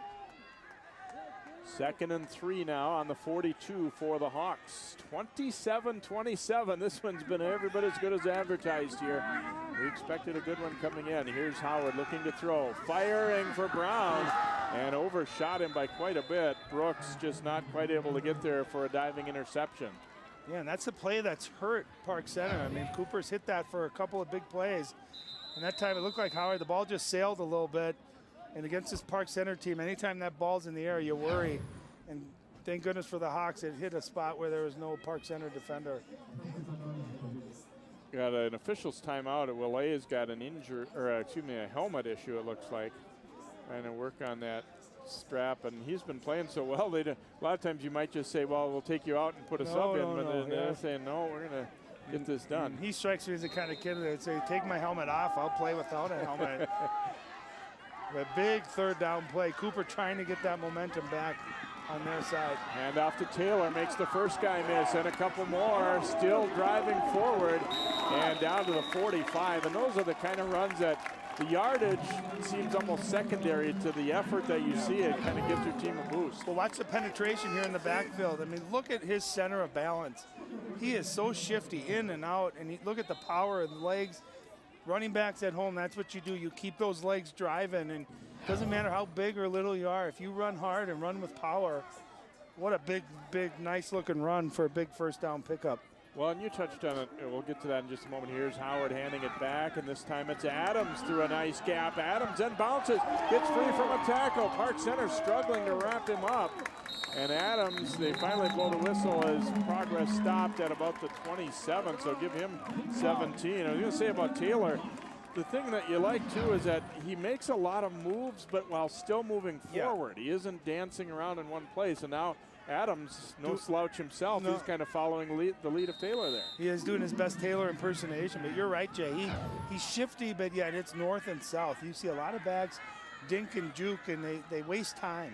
2nd and 3 now on the 42 for the Hawks. 27-27. This one's been every bit as good as advertised here. We expected a good one coming in. Here's Howard looking to throw. Firing for Brown, and overshot him by quite a bit. Brooks just not quite able to get there for a diving interception. Yeah, and that's the play that's hurt Park Center. I mean, Cooper's hit that for a couple of big plays. And that time it looked like Howard, the ball just sailed a little bit. And against this Park Center team, anytime that ball's in the air, you worry. And thank goodness for the Hawks, it hit a spot where there was no Park Center defender. Got an official's timeout. Willay has got an injury, or a helmet issue, it looks like. Trying to work on that strap, and he's been playing so well. A lot of times you might just say, well, we'll take you out and put a sub in, but they're saying, no, we're going to get this done. He strikes me as the kind of kid that would say, take my helmet off, I'll play without a helmet. A big third down play. Cooper trying to get that momentum back on their side. Hand off to Taylor, makes the first guy miss, and a couple more, still driving forward, and down to the 45. And those are the kind of runs that the yardage seems almost secondary to the effort that you see. It kind of gives your team a boost. Well, watch the penetration here in the backfield. I mean, look at his center of balance. He is so shifty in and out, and look at the power of the legs. Running backs at home, that's what you do. You keep those legs driving, and it doesn't matter how big or little you are. If you run hard and run with power, what a big, nice-looking run for a big first down pickup. Well, and you touched on it. We'll get to that in just a moment. Here's Howard handing it back, and this time it's Adams through a nice gap. Adams then bounces, gets free from a tackle. Park Center struggling to wrap him up. And Adams, they finally blow the whistle as progress stopped at about the 27, so give him 17. I was going to say about Taylor, the thing that you like, too, is that he makes a lot of moves, but while still moving forward. He isn't dancing around in one place, and now Adams, no slouch himself, he's kind of following the lead of Taylor there. He is doing his best Taylor impersonation, but you're right, Jay. He's shifty, but yet it's north and south. You see a lot of backs dink and juke, and they waste time.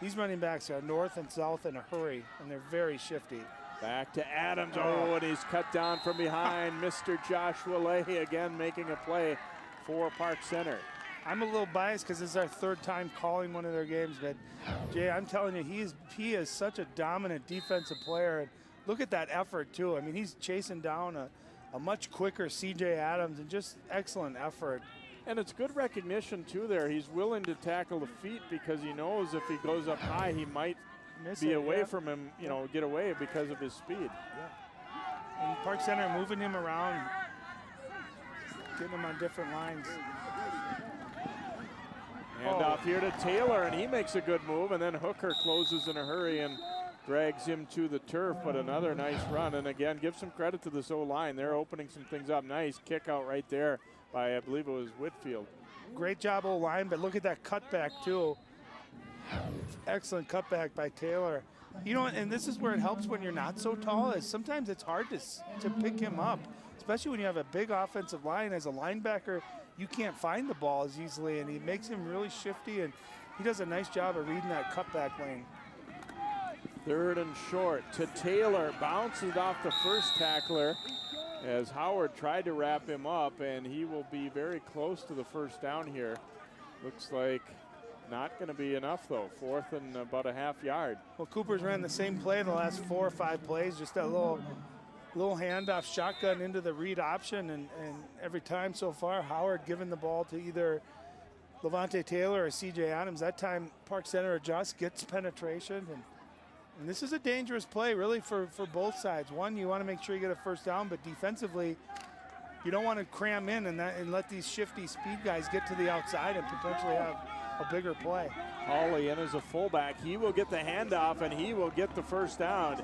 These running backs are north and south in a hurry, and they're very shifty. Back to Adams. Oh, and he's cut down from behind. Mr. Josh Willay again making a play for Park Center. I'm a little biased because this is our third time calling one of their games, but Jay, I'm telling you, he is such a dominant defensive player. And look at that effort, too. I mean, he's chasing down a much quicker C.J. Adams, and just excellent effort. And it's good recognition, too, there. He's willing to tackle the feet because he knows if he goes up high, he might be away from him, get away because of his speed. Yeah. And Park Center moving him around, getting him on different lines. Hand off here to Taylor, and he makes a good move, and then Hooker closes in a hurry and drags him to the turf, but another nice run. And again, give some credit to this O-line. They're opening some things up. Nice kick out right there by, I believe it was Whitfield. Great job O-line, but look at that cutback too. Excellent cutback by Taylor. You know, and this is where it helps when you're not so tall, is sometimes it's hard to pick him up, especially when you have a big offensive line. As a linebacker, you can't find the ball as easily, and he makes him really shifty, and he does a nice job of reading that cutback lane. 3rd and short to Taylor, bounces off the first tackler as Howard tried to wrap him up, and he will be very close to the first down here. Looks like not going to be enough though. 4th and about a half yard. Well, Cooper's ran the same play the last 4 or 5 plays, just that little handoff shotgun into the read option, and every time so far, Howard giving the ball to either Levante Taylor or CJ Adams. That time Park Center adjusts, gets penetration, and this is a dangerous play really for both sides. One, you want to make sure you get a first down, but defensively, you don't want to cram in and let these shifty speed guys get to the outside and potentially have a bigger play. Hawley in as a fullback. He will get the handoff and he will get the first down.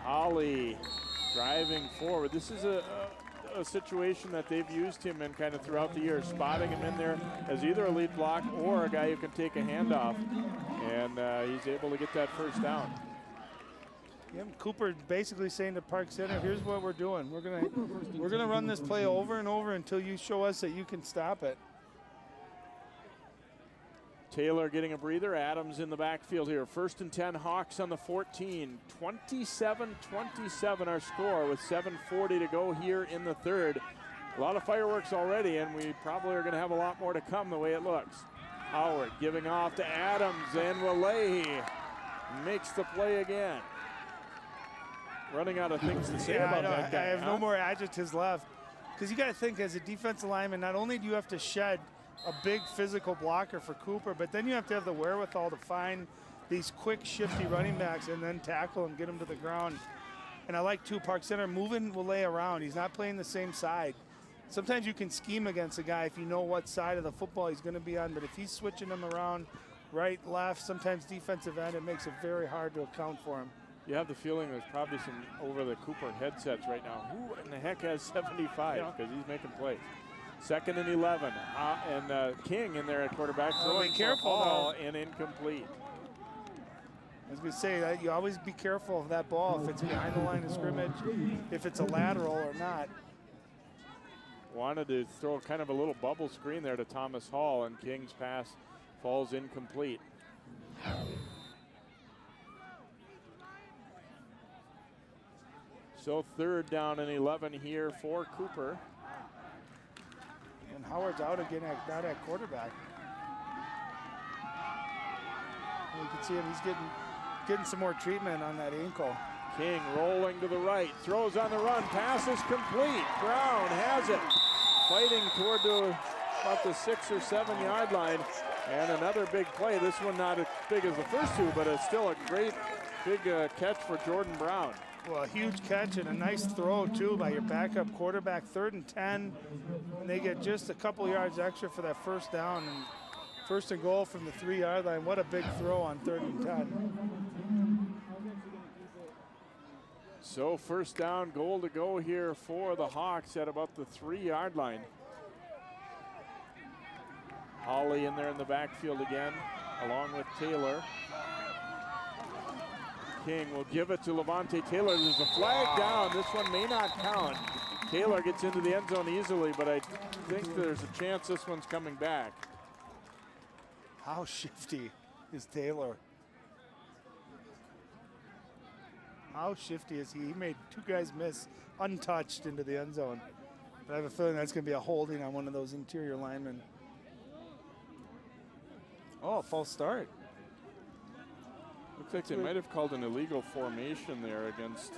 Hawley driving forward. This is a situation that they've used him in kind of throughout the year, spotting him in there as either a lead block or a guy who can take a handoff, and he's able to get that first down. Yeah, Cooper basically saying to Park Center, here's what we're doing. We're gonna run this play over and over until you show us that you can stop it. Taylor getting a breather. Adams in the backfield here. 1st and 10, Hawks on the 14. 27-27 our score with 7:40 to go here in the 3rd. A lot of fireworks already, and we probably are going to have a lot more to come the way it looks. Howard giving off to Adams, and Walehi makes the play again. Running out of things to say about that guy. I have no more adjectives left, because you got to think, as a defensive lineman, not only do you have to shed a big physical blocker for Cooper, but then you have to have the wherewithal to find these quick, shifty running backs and then tackle and get them to the ground. And I like, too, Park Center moving Walehi around. He's not playing the same side. Sometimes you can scheme against a guy if you know what side of the football he's going to be on, but if he's switching them around right, left, sometimes defensive end, it makes it very hard to account for him. You have the feeling there's probably some over the Cooper headsets right now. Who in the heck has 75? Because he's making plays. 2nd and 11, and King in there at quarterback. Be careful, and incomplete. I was going to say that you always be careful of that ball, if it's behind the line of scrimmage, if it's a lateral or not. Wanted to throw kind of a little bubble screen there to Thomas Hall, and King's pass falls incomplete. So 3rd down and 11 here for Cooper. And Howard's out again, not at quarterback. And you can see him, he's getting some more treatment on that ankle. King rolling to the right, throws on the run, pass is complete. Brown has it, fighting toward about the 6 or 7 yard line. And another big play. This one not as big as the first two, but it's still a great big catch for Jordan Brown. Well, a huge catch and a nice throw, too, by your backup quarterback. 3rd and 10, and they get just a couple yards extra for that first down. And 1st and goal from the 3 yard line. What a big throw on 3rd and 10. So 1st down, goal to go here for the Hawks at about the 3 yard line. Hawley in there in the backfield again, along with Taylor. King will give it to Levante Taylor. There's a flag down. This one may not count. Taylor gets into the end zone easily, but I think there's a chance this one's coming back. How shifty is Taylor? How shifty is he? He made 2 guys miss untouched into the end zone. But I have a feeling that's going to be a holding on one of those interior linemen. Oh, false start. Looks like they might have called an illegal formation there against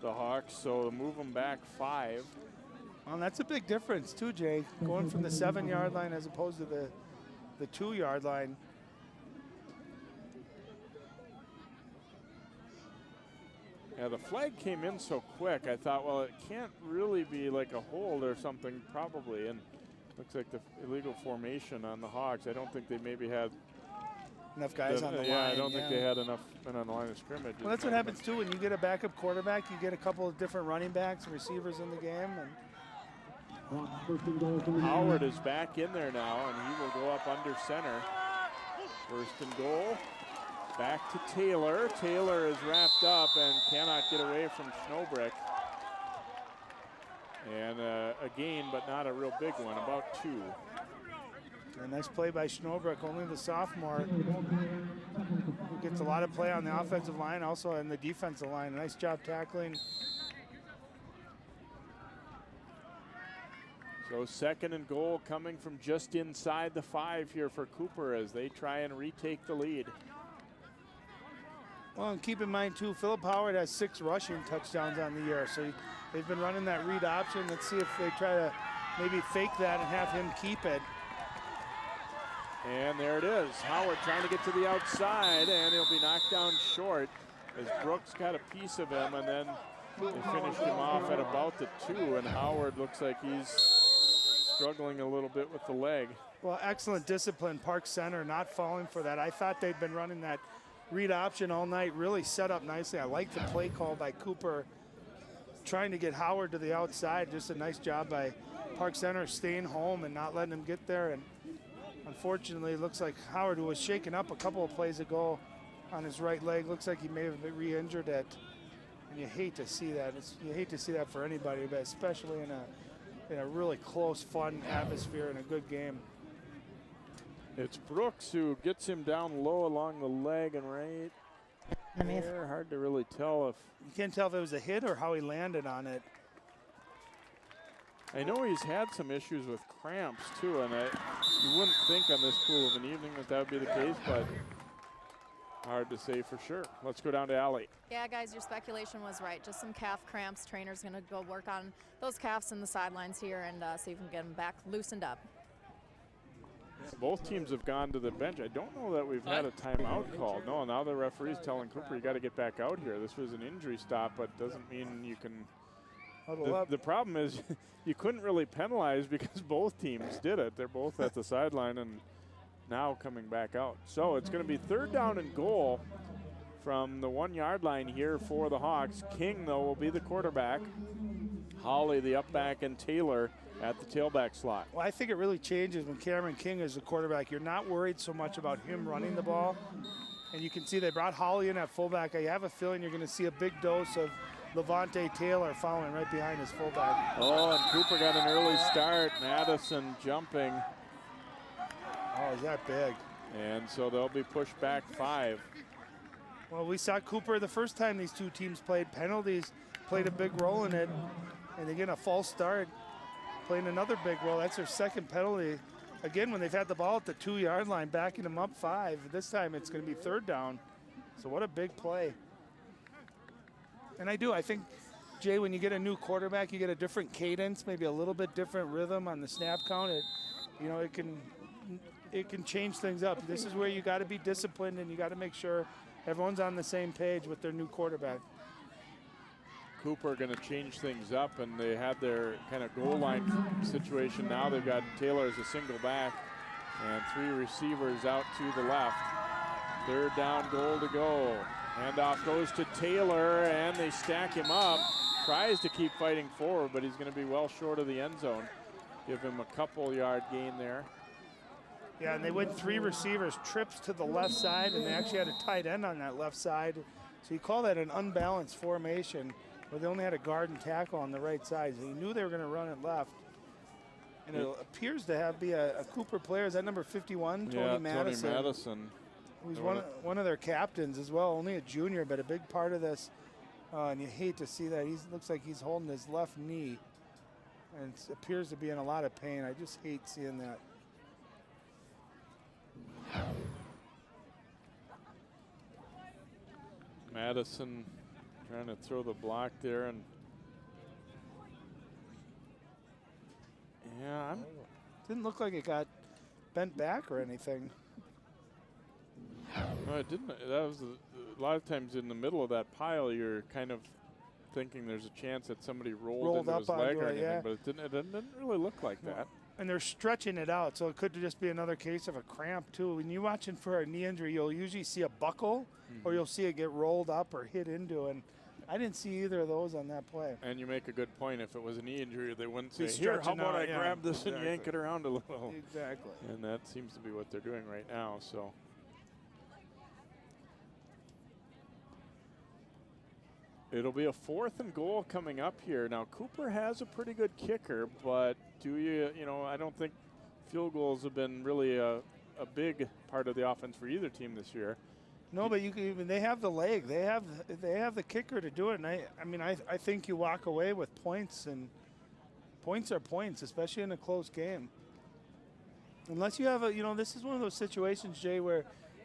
the Hawks, so move them back 5. Well, that's a big difference too, Jay. Going from the 7 yard line as opposed to the 2 yard line. Yeah, the flag came in so quick. I thought, well, it can't really be like a hold or something, probably. And Looks like the illegal formation on the Hawks. I don't think they maybe had enough guys on the line. Yeah, I don't think they had enough men on the line of scrimmage. Well, that's what happens too when you get a backup quarterback. You get a couple of different running backs and receivers in the game. And Howard is back in there now, and he will go up under center. First and goal. Back to Taylor. Taylor is wrapped up and cannot get away from Schnobrick. And a gain, but not a real big one, about 2. A nice play by Schnobrick, only the sophomore, who gets a lot of play on the offensive line, also in the defensive line. Nice job tackling. So second and goal coming from just inside the 5 here for Cooper as they try and retake the lead. Well, and keep in mind too, Philip Howard has 6 rushing touchdowns on the year, so they've been running that read option. Let's see if they try to maybe fake that and have him keep it. And there it is. Howard trying to get to the outside, and he'll be knocked down short as Brooks got a piece of him, and then they finished him off at about the 2, and Howard looks like he's struggling a little bit with the leg. Well, excellent discipline, Park Center, not falling for that. I thought they'd been running that read option all night, really set up nicely. I like the play call by Cooper, trying to get Howard to the outside. Just a nice job by Park Center staying home and not letting him get there. And unfortunately, it looks like Howard, who was shaken up a couple of plays ago on his right leg, looks like he may have re-injured it. And you hate to see that. You hate to see that for anybody, but especially in a really close, fun atmosphere and a good game. It's Brooks who gets him down low along the leg and right there. Hard to really tell if... You can't tell if it was a hit or how he landed on it. I know he's had some issues with cramps too, and you wouldn't think on this cool of an evening that would be the case, but hard to say for sure. Let's go down to Allie. Yeah, guys, your speculation was right. Just some calf cramps. Trainer's going to go work on those calves in the sidelines here and see if we can get them back loosened up. Both teams have gone to the bench. I don't know that we've had a timeout called. No, now the referee's telling Cooper, you got to get back out here. This was an injury stop, but doesn't mean you can. The problem is you couldn't really penalize because both teams did it. They're both at the sideline and now coming back out. So it's going to be 3rd down and goal from the 1-yard line here for the Hawks. King, though, will be the quarterback. Holly, the up back, and Taylor at the tailback slot. Well, I think it really changes when Cameron King is the quarterback. You're not worried so much about him running the ball. And you can see they brought Holly in at fullback. I have a feeling you're going to see a big dose of Levante Taylor following right behind his fullback. Oh, and Cooper got an early start. Madison jumping. Oh, is that big? And so they'll be pushed back 5. Well, we saw Cooper the first time these two teams played. Penalties played a big role in it. And they get a false start, playing another big role. That's their second penalty. Again, when they've had the ball at the 2-yard line, backing them up 5. This time it's going to be 3rd down. So what a big play. And I think, Jay, when you get a new quarterback, you get a different cadence, maybe a little bit different rhythm on the snap count. It can change things up. This is where you got to be disciplined and you got to make sure everyone's on the same page with their new quarterback. Cooper going to change things up, and they had their kind of goal line situation. Now they've got Taylor as a single back and 3 receivers out to the left. 3rd down, goal to go. Handoff goes to Taylor, and they stack him up. Tries to keep fighting forward, but he's going to be well short of the end zone. Give him a couple-yard gain there. Yeah, and they went 3 receivers, trips to the left side, and they actually had a tight end on that left side. So you call that an unbalanced formation, where they only had a guard and tackle on the right side. So you knew they were going to run it left. And it appears to be a Cooper player. Is that number 51, Tony Madison? Tony Madison. Who's one of their captains as well, only a junior, but a big part of this. And you hate to see that. He looks like he's holding his left knee. And it appears to be in a lot of pain. I just hate seeing that. Madison trying to throw the block there, and didn't look like it got bent back or anything. No, it didn't. That was a lot of times in the middle of that pile, you're kind of thinking there's a chance that somebody rolled into his leg or anything, but it didn't really look like that. And they're stretching it out, so it could just be another case of a cramp, too. When you're watching for a knee injury, you'll usually see a buckle or you'll see it get rolled up or hit into, and I didn't see either of those on that play. And you make a good point. If it was a knee injury, they wouldn't say, He's here, how stretching about out, I yeah, grab this exactly. and yank it around a little. Exactly. And that seems to be what they're doing right now. So it'll be a 4th and goal coming up here. Now, Cooper has a pretty good kicker, but do you know, I don't think field goals have been really a big part of the offense for either team this year. No, but you can even, they have the leg. They have the kicker to do it. And I think you walk away with points, and points are points, especially in a close game. Unless you have this is one of those situations, Jay, where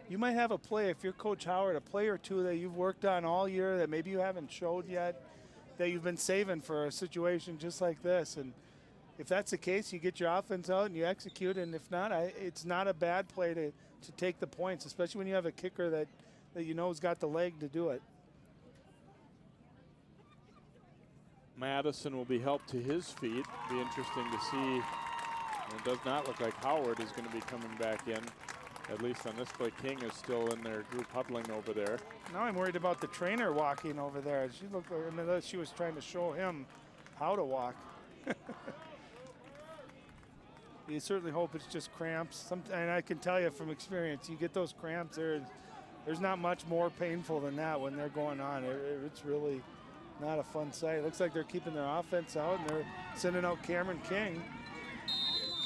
you might have a play, if you're Coach Howard, a play or two that you've worked on all year that maybe you haven't showed yet, that you've been saving for a situation just like this. And if that's the case, you get your offense out and you execute. And if not, it's not a bad play to take the points, especially when you have a kicker that you know has got the leg to do it. Madison will be helped to his feet. Be interesting to see. It does not look like Howard is going to be coming back in. At least on this play, King is still in their group huddling over there. Now I'm worried about the trainer walking over there. She looked like, I mean, she was trying to show him how to walk. You certainly hope it's just cramps. And I can tell you from experience, you get those cramps, there's not much more painful than that when they're going on. It's really not a fun sight. It looks like they're keeping their offense out, and they're sending out Cameron King.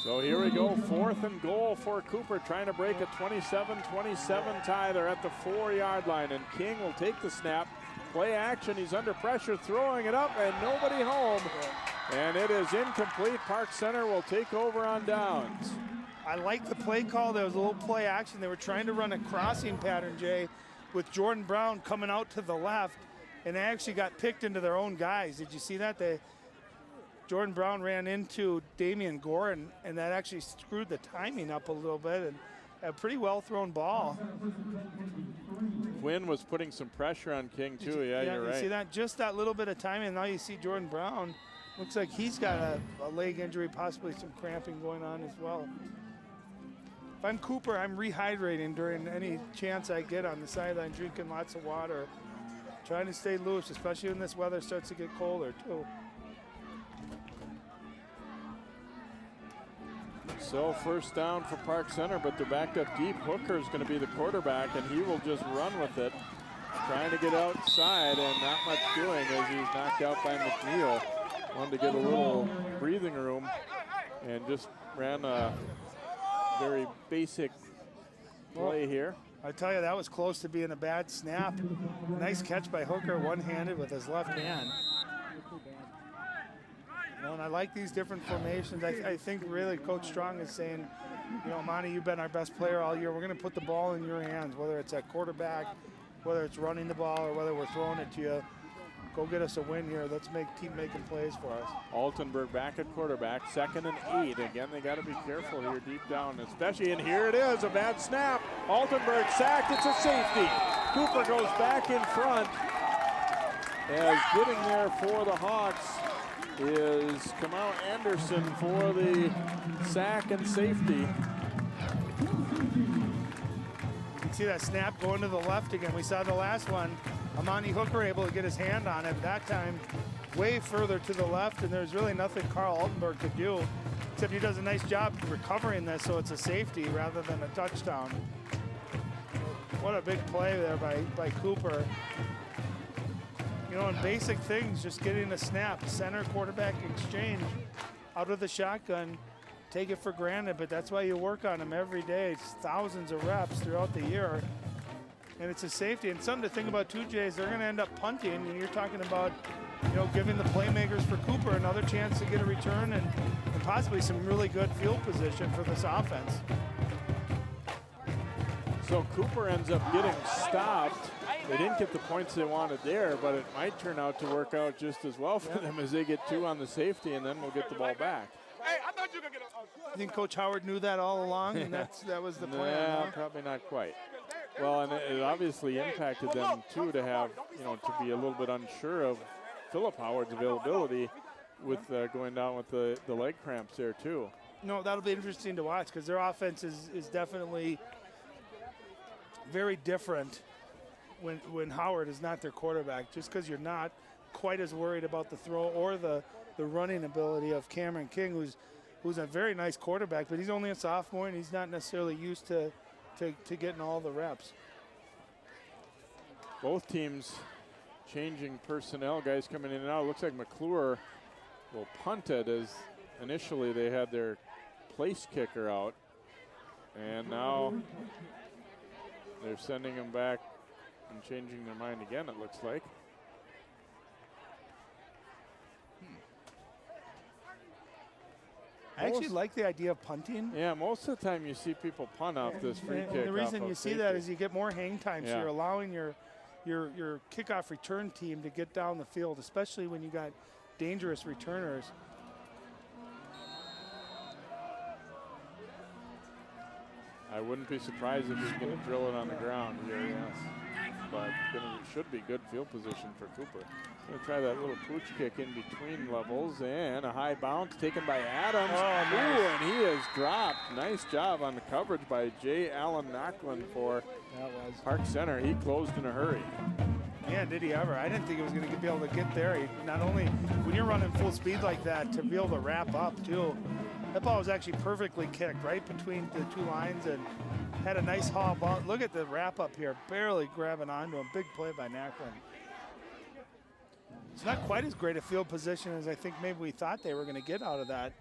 So here we go, 4th and goal for Cooper, trying to break a 27-27 tie. They're at the 4-yard line, and King will take the snap. Play action, he's under pressure, throwing it up, and nobody home. And it is incomplete. Park Center will take over on downs. I like the play call. There was a little play action. They were trying to run a crossing pattern, Jay, with Jordan Brown coming out to the left, and they actually got picked into their own guys. Did you see that? Jordan Brown ran into Damian Gore, and that actually screwed the timing up a little bit, and a pretty well thrown ball. Quinn was putting some pressure on King too. Yeah, you're right. You see that? Just that little bit of timing, and now you see Jordan Brown. Looks like he's got a leg injury, possibly some cramping going on as well. If I'm Cooper, I'm rehydrating during any chance I get on the sideline, drinking lots of water, trying to stay loose, especially when this weather starts to get colder too. So 1st down for Park Center, but they're backed up deep. Hooker is going to be the quarterback, and he will just run with it, trying to get outside, and not much doing as he's knocked out by McNeil. Wanted to get a little breathing room and just ran a very basic play here. I tell you, that was close to being a bad snap. Nice catch by Hooker, one-handed with his left hand. And I like these different formations. I think really Coach Strong is saying, Monty, you've been our best player all year. We're going to put the ball in your hands, whether it's at quarterback, whether it's running the ball, or whether we're throwing it to you. Go get us a win here. Let's keep making plays for us. Altenberg back at quarterback, 2nd and 8. Again, they got to be careful here deep down, especially, and here it is, a bad snap. Altenberg sacked, it's a safety. Cooper goes back in front, as getting there for the Hawks is Kamau Anderson for the sack and safety. You can see that snap going to the left again. We saw the last one. Amani Hooker able to get his hand on it. That time way further to the left, and there's really nothing Carl Altenberg could do, except he does a nice job recovering this, so it's a safety rather than a touchdown. What a big play there by Cooper. In basic things, just getting a snap, center quarterback exchange out of the shotgun, take it for granted, but that's why you work on them every day. It's thousands of reps throughout the year. And it's a safety. And something to think about too, Jay, is they're going to end up punting, and you're talking about, giving the playmakers for Cooper another chance to get a return and possibly some really good field position for this offense. So Cooper ends up getting stopped. They didn't get the points they wanted there, but it might turn out to work out just as well for them as they get 2 on the safety, and then we'll get the ball back. Hey, I thought you were going to get a... You think Coach Howard knew that all along, and that was the plan? Yeah, huh? probably not quite. Well, and it obviously impacted them, too, to have, to be a little bit unsure of Philip Howard's availability with going down with the leg cramps there, too. No, that'll be interesting to watch because their offense is definitely very different when Howard is not their quarterback, just because you're not quite as worried about the throw or the running ability of Cameron King, who's a very nice quarterback, but he's only a sophomore and he's not necessarily used to getting all the reps. Both teams changing personnel, guys coming in and out. It looks like McClure will punt it, as initially they had their place kicker out, and now they're sending him back and changing their mind again, it looks like. I actually like the idea of punting. Yeah, most of the time you see people punt off this free kick. And the reason you see that is you get more hang time, so Yeah. you're allowing your kickoff return team to get down the field, especially when you got dangerous returners. I wouldn't be surprised if he's going to drill it on the ground here, yes. But should be good field position for Cooper. Going to try that little pooch kick in between levels, and a high bounce taken by Adams. Oh, nice. Ooh, and he is dropped. Nice job on the coverage by J. Allen Knocklin for Park Center. He closed in a hurry. Man, did he ever. I didn't think he was going to be able to get there. He, not only when you're running full speed like that, to be able to wrap up too. That ball was actually perfectly kicked right between the two lines and had a nice haul ball. Look at the wrap up here, barely grabbing onto him. Big play by Knacklin. It's not quite as great a field position as I think maybe we thought they were going to get out of that.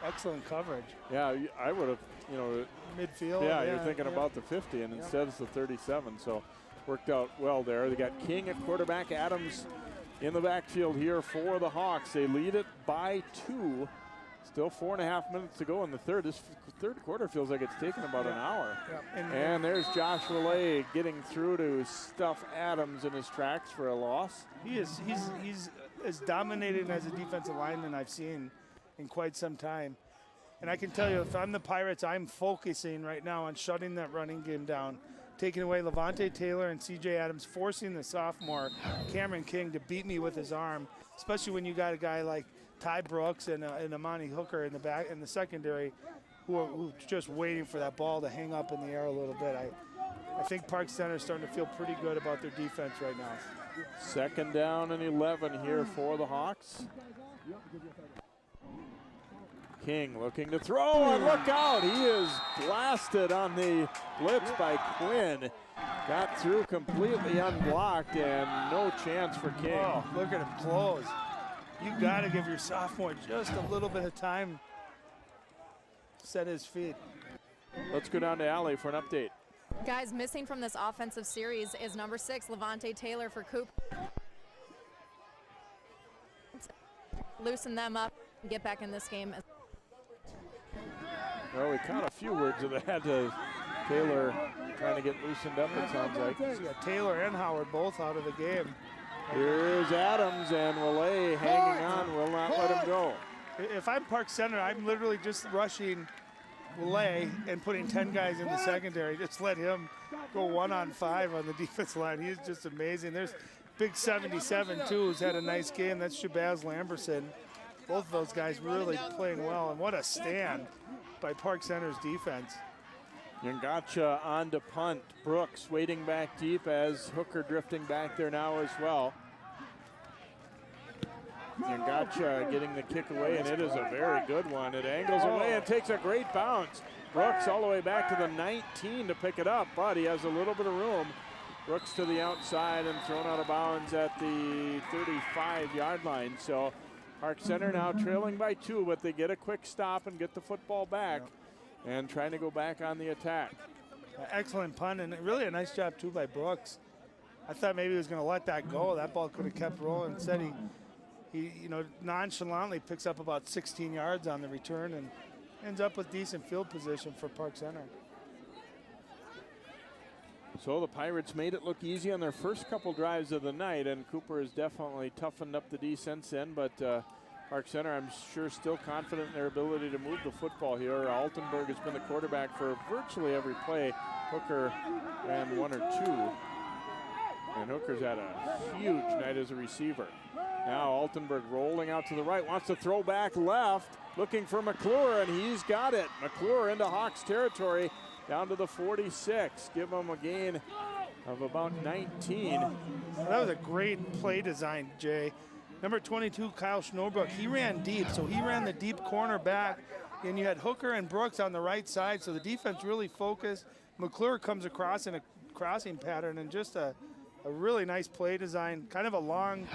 Excellent coverage. Yeah, I would have, midfield. Yeah, you're thinking about the 50, and instead it's the 37. So worked out well there. They got King at quarterback, Adams in the backfield here for the Hawks. They lead it by 2. Still 4.5 minutes to go in the third. This third quarter feels like it's taken about an hour. And there's Josh Relay getting through to stuff Adams in his tracks for a loss. He's as dominating as a defensive lineman I've seen in quite some time. And I can tell you, if I'm the Pirates, I'm focusing right now on shutting that running game down, taking away Levante Taylor and C.J. Adams, forcing the sophomore Cameron King to beat me with his arm, especially when you got a guy like Ty Brooks and Amani Hooker in the back in the secondary, who are just waiting for that ball to hang up in the air a little bit. I think Park Center is starting to feel pretty good about their defense right now. Second down and 11 here for the Hawks. King looking to throw, and look out! He is blasted on the blitz by Quinn. Got through completely unblocked, and no chance for King. Oh, look at him close. You got to give your sophomore just a little bit of time to set his feet. Let's go down to Allie for an update. Guys, missing from this offensive series is number 6, Levante Taylor for Coop. Loosen them up and get back in this game. Well, we caught a few words of that. Taylor trying to get loosened up, it sounds like. Yeah, Taylor and Howard both out of the game. Here's Adams, and Relay hanging on, will not let him go. If I'm Park Center, I'm literally just rushing Relay and putting 10 guys in the secondary. Just let him go 1-on-5 on the defensive line. He's just amazing. There's big 77 too, who's had a nice game. That's Shabazz Lamberson. Both of those guys really playing well, and what a stand by Park Center's defense. Yangacha on to punt. Brooks waiting back deep as Hooker drifting back there now as well. Yangacha getting the kick away, and it is a very good one. It angles away and takes a great bounce. Brooks all the way back to the 19 to pick it up, but he has a little bit of room. Brooks to the outside and thrown out of bounds at the 35-yard line. So Park Center now trailing by 2, but they get a quick stop and get the football back. And trying to go back on the attack. Excellent punt, and really a nice job too by Brooks. I thought maybe he was going to let that go. That ball could have kept rolling. Instead, he nonchalantly picks up about 16 yards on the return and ends up with decent field position for Park Center. So the Pirates made it look easy on their first couple drives of the night, and Cooper has definitely toughened up the D since then, but Park Center, I'm sure, still confident in their ability to move the football here. Altenberg has been the quarterback for virtually every play. Hooker ran 1 or 2. And Hooker's had a huge night as a receiver. Now Altenberg rolling out to the right, wants to throw back left, looking for McClure, and he's got it. McClure into Hawks territory, down to the 46. Give him a gain of about 19. Well, that was a great play design, Jay. Number 22, Kyle Schnobrook, he ran deep, so he ran the deep corner back, and you had Hooker and Brooks on the right side, so the defense really focused. McClure comes across in a crossing pattern, and just a really nice play design, kind of a long,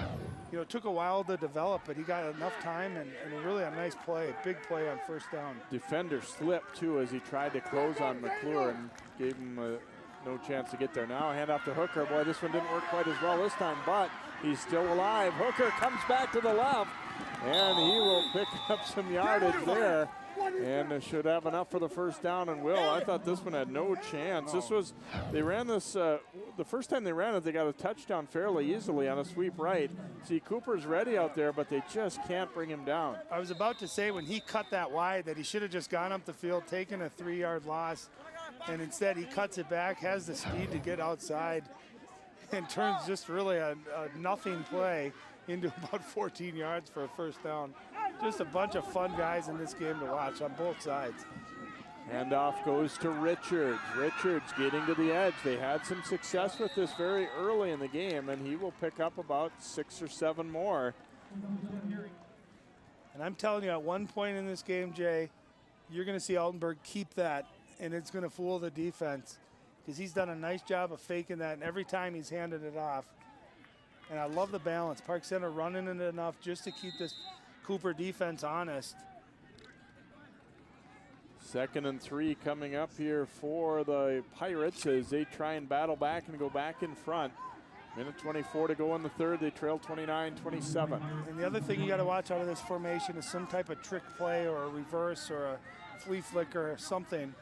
took a while to develop, but he got enough time and really a nice play, big play on first down. Defender slipped too as he tried to close on McClure and gave him no chance to get there. Now hand off to Hooker. Boy, this one didn't work quite as well this time, but he's still alive. Hooker comes back to the left, and he will pick up some yardage there. And should have enough for the first down, and will. I thought this one had no chance. This was, they ran this, the first time they ran it, they got a touchdown fairly easily on a sweep right. See, Cooper's ready out there, but they just can't bring him down. I was about to say when he cut that wide that he should have just gone up the field, taken a 3-yard loss, and instead he cuts it back, has the speed to get outside, and turns just really a nothing play into about 14 yards for a first down. Just a bunch of fun guys in this game to watch on both sides. Handoff goes to Richards. Richards getting to the edge. They had some success with this very early in the game, and he will pick up about 6 or 7 more. And I'm telling you, at one point in this game, Jay, you're going to see Altenberg keep that, and it's going to fool the defense because he's done a nice job of faking that, and every time he's handed it off. And I love the balance. Park Center running it enough just to keep this Cooper defense honest. 2nd and 3 coming up here for the Pirates as they try and battle back and go back in front. Minute 24 to go in the third. They trail 29-27. And the other thing you got to watch out of this formation is some type of trick play or a reverse or a flea flicker or something.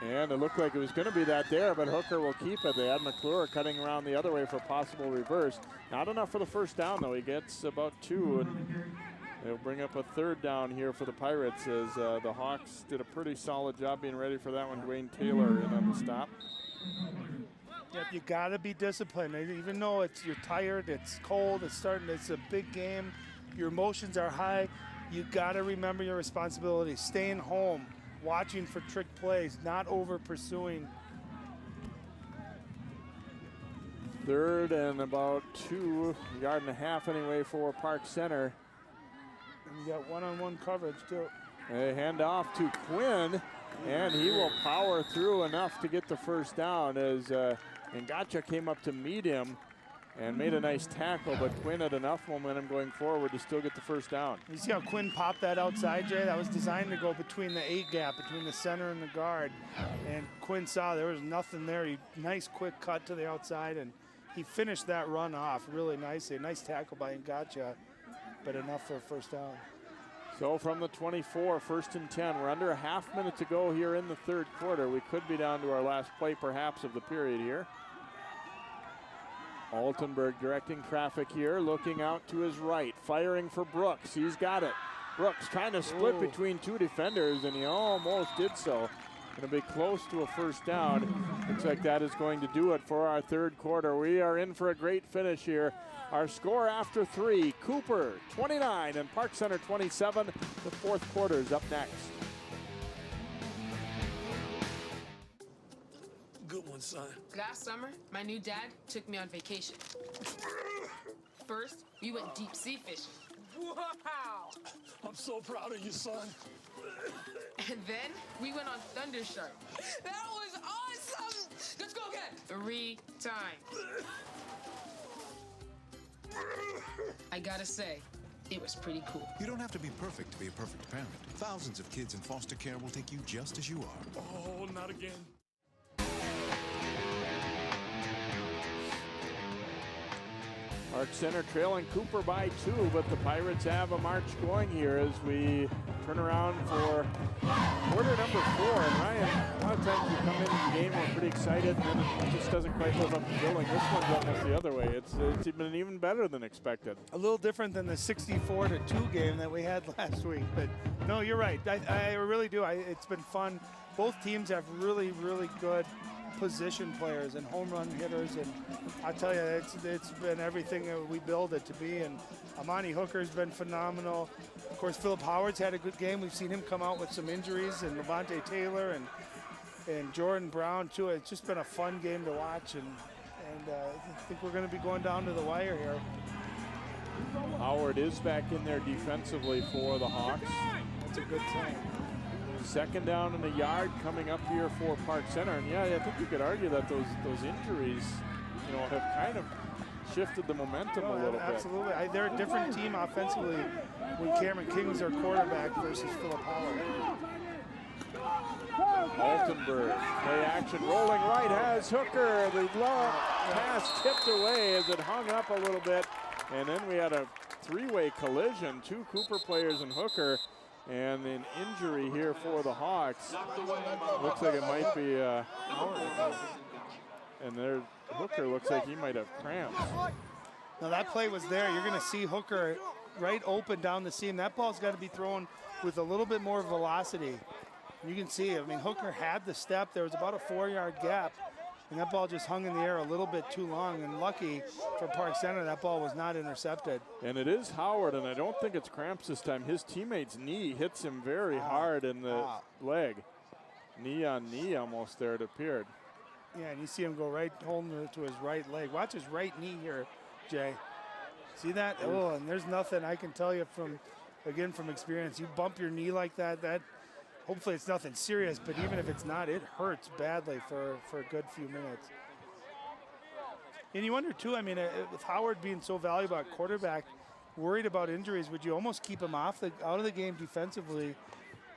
And it looked like it was going to be that there, but Hooker will keep it. They had McClure cutting around the other way for a possible reverse. Not enough for the first down, though. He gets about 2, and they'll bring up a 3rd down here for the Pirates as the Hawks did a pretty solid job being ready for that one. Dwayne Taylor in on the stop. Yep, you got to be disciplined. Even though you're tired, it's cold, it's a big game, your emotions are high, you got to remember your responsibility. Staying home, watching for trick plays, not over pursuing. 3rd and about 2 yard and a half anyway for Park Center. And you got one-on-one coverage too. A handoff to Quinn, and he will power through enough to get the first down as Ngacha came up to meet him and made a nice tackle, but Quinn had enough momentum going forward to still get the first down. You see how Quinn popped that outside, Jay? That was designed to go between the 8 gap, between the center and the guard. And Quinn saw there was nothing there. Nice quick cut to the outside, and he finished that run off really nicely. Nice tackle by Ngacha, but enough for a first down. So from the 24, 1st and 10. We're under a half minute to go here in the 3rd quarter. We could be down to our last play perhaps of the period here. Altenberg directing traffic here, looking out to his right, firing for Brooks. He's got it. Brooks trying to split between 2 defenders, and he almost did so. Going to be close to a first down. Looks like that is going to do it for our 3rd quarter. We are in for a great finish here. Our score after 3, Cooper 29 and Park Center 27. The 4th quarter is up next. Good one, son. Last summer, my new dad took me on vacation. First, we went deep sea fishing. Wow! I'm so proud of you, son. And then we went on Thunder Shark. That was awesome! Let's go again. 3 times. I gotta say, it was pretty cool. You don't have to be perfect to be a perfect parent. Thousands of kids in foster care will take you just as you are. Oh, not again. Park Center trailing Cooper by 2, but the Pirates have a march going here as we turn around for quarter number 4. And Ryan, a lot of times you come into the game, we're pretty excited, and then it just doesn't quite live up to billing. This one's almost the other way. It's been even better than expected. A little different than the 64-2 game that we had last week, but no, you're right. I really do. It's been fun. Both teams have really, really good position players and home run hitters, and I tell you, it's been everything that we build it to be. And Amani Hooker's been phenomenal. Of course, Philip Howard's had a good game. We've seen him come out with some injuries, and Levante Taylor and Jordan Brown too. It's just been a fun game to watch, and I think we're going to be going down to the wire here. Howard is back in there defensively for the Hawks. That's a good sign. Second down in the yard coming up here for Park Center. And yeah, I think you could argue that those injuries, you know, have kind of shifted the momentum a little bit. Absolutely. They're a different team offensively when Cameron King's their quarterback versus Philip Howard. Altenberg, play action, rolling right, has Hooker. The long pass tipped away as it hung up a little bit. And then we had a three-way collision, two Cooper players and Hooker. And an injury here for the Hawks. Looks like it might be, and there, Hooker looks like he might have cramps. Now that play was there. You're going to see Hooker right open down the seam. That ball's got to be thrown with a little bit more velocity. You can see, I mean, Hooker had the step. There was about a 4-yard gap, and that ball just hung in the air a little bit too long. And lucky for Park Center, that ball was not intercepted. And it is Howard, and I don't think it's cramps this time. His teammate's knee hits him very hard in the leg. Knee on knee almost there, it appeared. Yeah, and you see him go right, holding it to his right leg. Watch his right knee here, Jay. See that? Oh, and there's nothing I can tell you from experience. You bump your knee like that, hopefully it's nothing serious, but even if it's not, it hurts badly for a good few minutes. And you wonder too, I mean, with Howard being so valuable at quarterback, worried about injuries, would you almost keep him out of the game defensively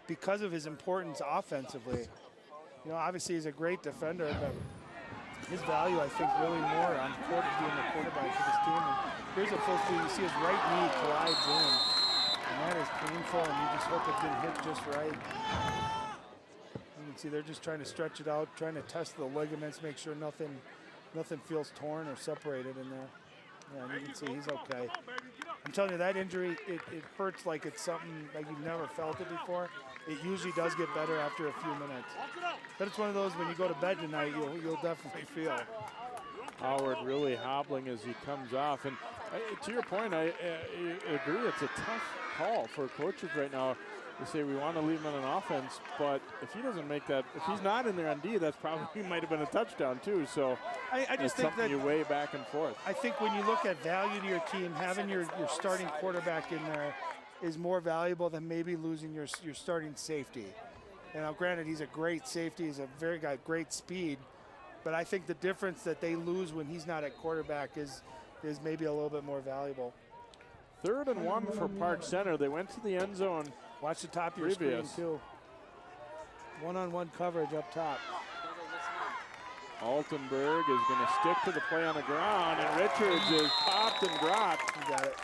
because of his importance offensively? You know, obviously he's a great defender, but his value, I think, really more on being the quarterback for this team. And here's a full view. You see his right knee collides in. And that is painful, and you just hope it didn't hit just right. You can see they're just trying to stretch it out, trying to test the ligaments, make sure nothing feels torn or separated in there. Yeah, and you can see he's okay. I'm telling you, that injury, it hurts like it's something like you've never felt it before. It usually does get better after a few minutes. But it's one of those when you go to bed tonight, you'll definitely feel. Howard really hobbling as he comes off. And to your point, I agree, it's a tough call for coaches right now. They say we want to leave him on an offense, but if he doesn't make that, if he's not in there on D, that's probably might have been a touchdown too. So I just think that you weigh back and forth. I think when you look at value to your team, having your starting quarterback in there is more valuable than maybe losing your starting safety. And now, granted, he's a great safety. He's got great speed, but I think the difference that they lose when he's not at quarterback is maybe a little bit more valuable. 3rd and 1 for Park Center. They went to the end zone. Watch the top of your screen, too. One-on-one coverage up top. Altenberg is going to stick to the play on the ground, and Richards is popped and dropped. You got it.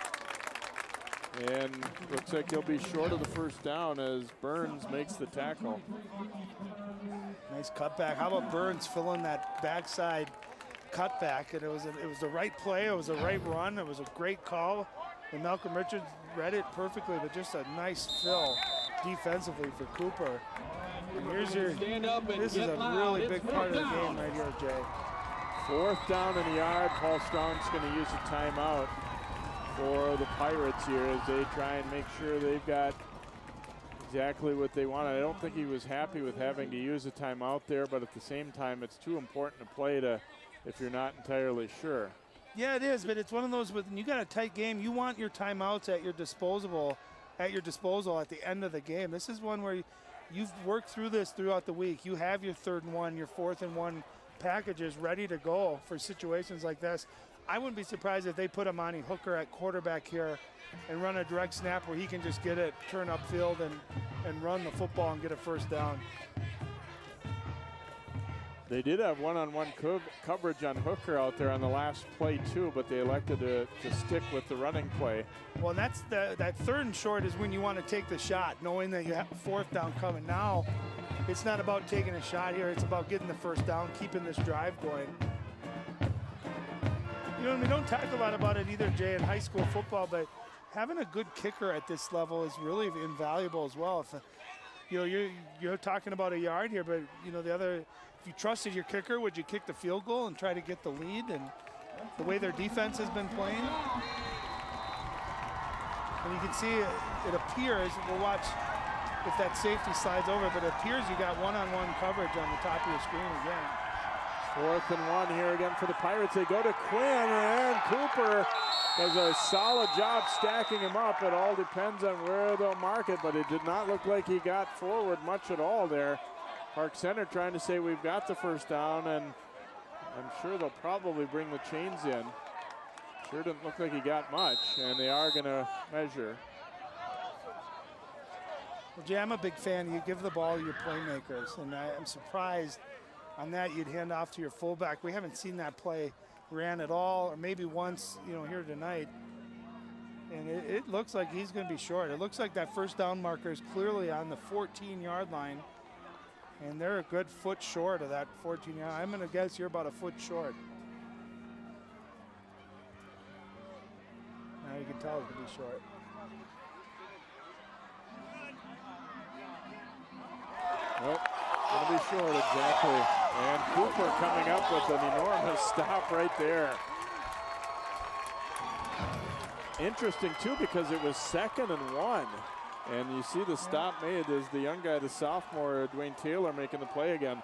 And looks like he'll be short of the first down as Burns makes the tackle. Nice cutback. How about Burns filling that backside cutback? And it was the right play. It was the right run. It was a great call. And Malcolm Richards read it perfectly, but just a nice fill defensively for Cooper. And here's this is a really big part of the game right here, Jay. 4th down in the yard. Paul Strong's going to use a timeout for the Pirates here as they try and make sure they've got exactly what they wanted. I don't think he was happy with having to use a timeout there, but at the same time, it's too important to play if you're not entirely sure. Yeah, it is, but it's one of those when you got a tight game, you want your timeouts at your disposal at the end of the game. This is one where you've worked through this throughout the week. You have your 3rd and 1, your 4th and 1 packages ready to go for situations like this. I wouldn't be surprised if they put Amani Hooker at quarterback here and run a direct snap where he can just get it, turn upfield, and run the football and get a first down. They did have one-on-one coverage on Hooker out there on the last play too, but they elected to stick with the running play. Well, that's that 3rd and short is when you want to take the shot, knowing that you have a 4th down coming. Now, it's not about taking a shot here. It's about getting the first down, keeping this drive going. You know, we don't talk a lot about it either, Jay, in high school football, but having a good kicker at this level is really invaluable as well. you know, you're talking about a yard here, but you know, if you trusted your kicker, would you kick the field goal and try to get the lead? And the way their defense has been playing, and you can see it appears, we'll watch if that safety slides over, but it appears you got one-on-one coverage on the top of your screen again. 4th and 1 here again for the Pirates. They go to Quinn, and Cooper does a solid job stacking him up. It all depends on where they'll mark it, but it did not look like he got forward much at all there. Park Center trying to say we've got the first down, and I'm sure they'll probably bring the chains in. Sure didn't look like he got much, and they are going to measure. Well, Jay, I'm a big fan. You give the ball to your playmakers, and I'm surprised on that you'd hand off to your fullback. We haven't seen that play ran at all, or maybe once, you know, here tonight. And it looks like he's going to be short. It looks like that first down marker is clearly on the 14-yard line, and they're a good foot short of that 14-yard. I'm going to guess you're about a foot short. Now you can tell it's going to be short. Nope, going to be short, exactly. And Cooper coming up with an enormous stop right there. Interesting, too, because it was 2nd and 1. And you see the stop made is the young guy, the sophomore, Dwayne Taylor, making the play again.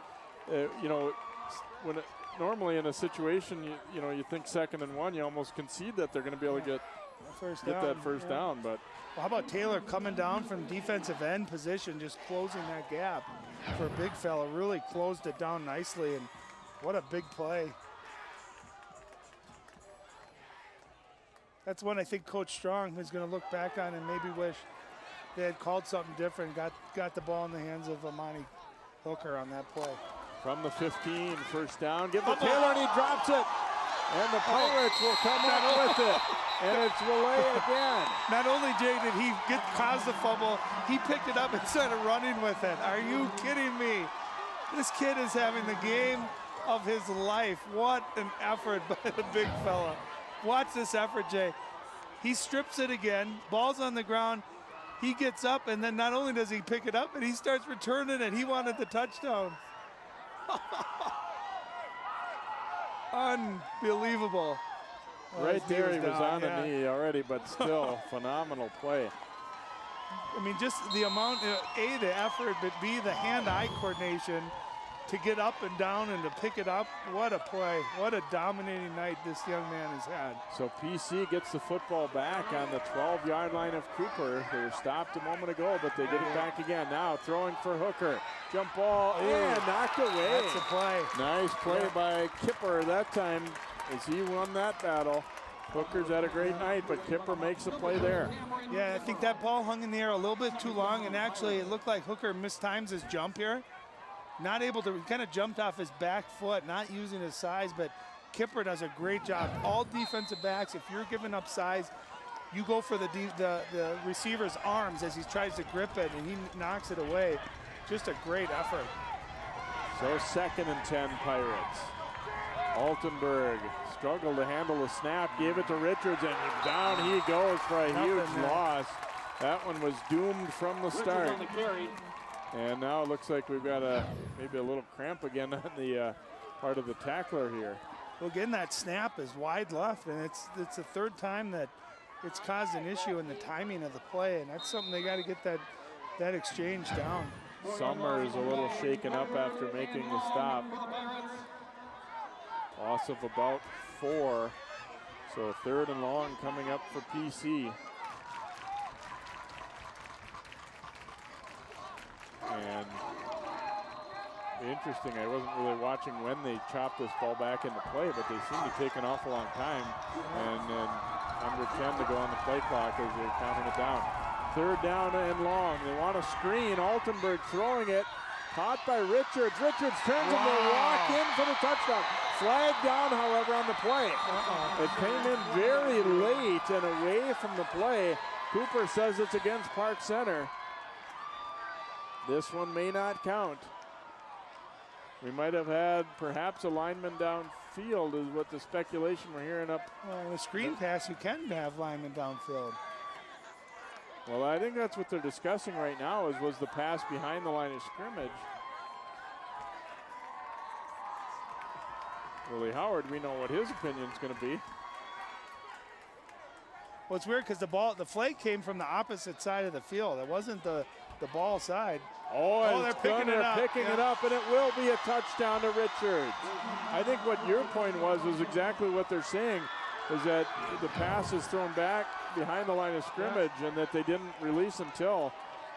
You know, when normally in a situation, you know, you think 2nd and 1, you almost concede that they're going to be able to get that first down. But well, how about Taylor coming down from defensive end position, just closing that gap for a big fella, really closed it down nicely, and what a big play. That's one I think Coach Strong is going to look back on and maybe wish they had called something different, got the ball in the hands of Amani Hooker on that play. From the 15, first down, give it to Taylor, and he drops it. And the Pirates will come up with it. And it's relay again. Not only, Jay, did he cause the fumble, he picked it up and started running with it. Are you kidding me? This kid is having the game of his life. What an effort by the big fella. Watch this effort, Jay. He strips it again, ball's on the ground. He gets up, and then not only does he pick it up, but he starts returning it. He wanted the touchdown. Unbelievable. Right there, he was on a knee already, but still phenomenal play. I mean, just the amount, A, the effort, but B, the hand-eye coordination to get up and down and to pick it up. What a play. What a dominating night this young man has had. So PC gets the football back on the 12-yard line of Cooper. They were stopped a moment ago, but they get it back again. Now throwing for Hooker. Jump ball and knocked away. That's a play. Nice play by Kipper that time as he won that battle. Hooker's had a great night, but Kipper makes a play there. Yeah, I think that ball hung in the air a little bit too long, and actually it looked like Hooker mistimes his jump here. Not able to, he kind of jumped off his back foot, not using his size, but Kipper does a great job. All defensive backs, if you're giving up size, you go for the receiver's arms as he tries to grip it, and he knocks it away. Just a great effort. So 2nd and 10 Pirates. Altenberg struggled to handle the snap, gave it to Richards, and down he goes for a huge loss. That one was doomed from the start. And now it looks like we've got maybe a little cramp again on the part of the tackler here. Well, again, that snap is wide left, and it's the third time that it's caused an issue in the timing of the play, and that's something they got to get that exchange down. Summer is a little shaken up after making the stop. Loss of about 4. So 3rd and long coming up for PC. And interesting, I wasn't really watching when they chopped this ball back into play, but they seem to take an awful long time. And then under 10 to go on the play clock as they're counting it down. 3rd down and long. They want a screen. Altenberg throwing it. Caught by Richards. Richards turns and they walk in for the touchdown. Flag down, however, on the play. It came in very late and away from the play. Cooper says it's against Park Center. This one may not count. We might have had perhaps a lineman downfield is what the speculation we're hearing up. Well, in a screen pass, you can have linemen downfield. Well, I think that's what they're discussing right now was the pass behind the line of scrimmage. Willie Howard, we know what his opinion's going to be. Well, it's weird because the flag came from the opposite side of the field. It wasn't the ball side. Oh, they're it's picking done. it They're up. picking it up, and it will be a touchdown to Richards. I think what your point was exactly what they're saying, is that the pass is thrown back behind the line of scrimmage and that they didn't release until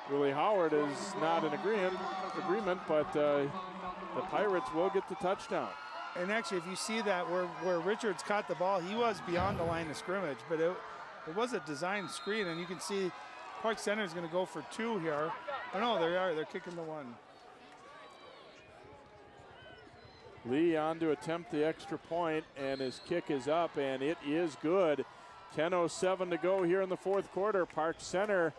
Willie Howard is not in agreement, but the Pirates will get the touchdown. And actually, if you see that where Richards caught the ball, he was beyond the line of scrimmage, but it was a designed screen, and you can see Park Center is going to go for 2 here. Oh no, they're kicking the 1. Lee on to attempt the extra point, and his kick is up, and it is good. 10:07 to go here in the 4th quarter. Park Center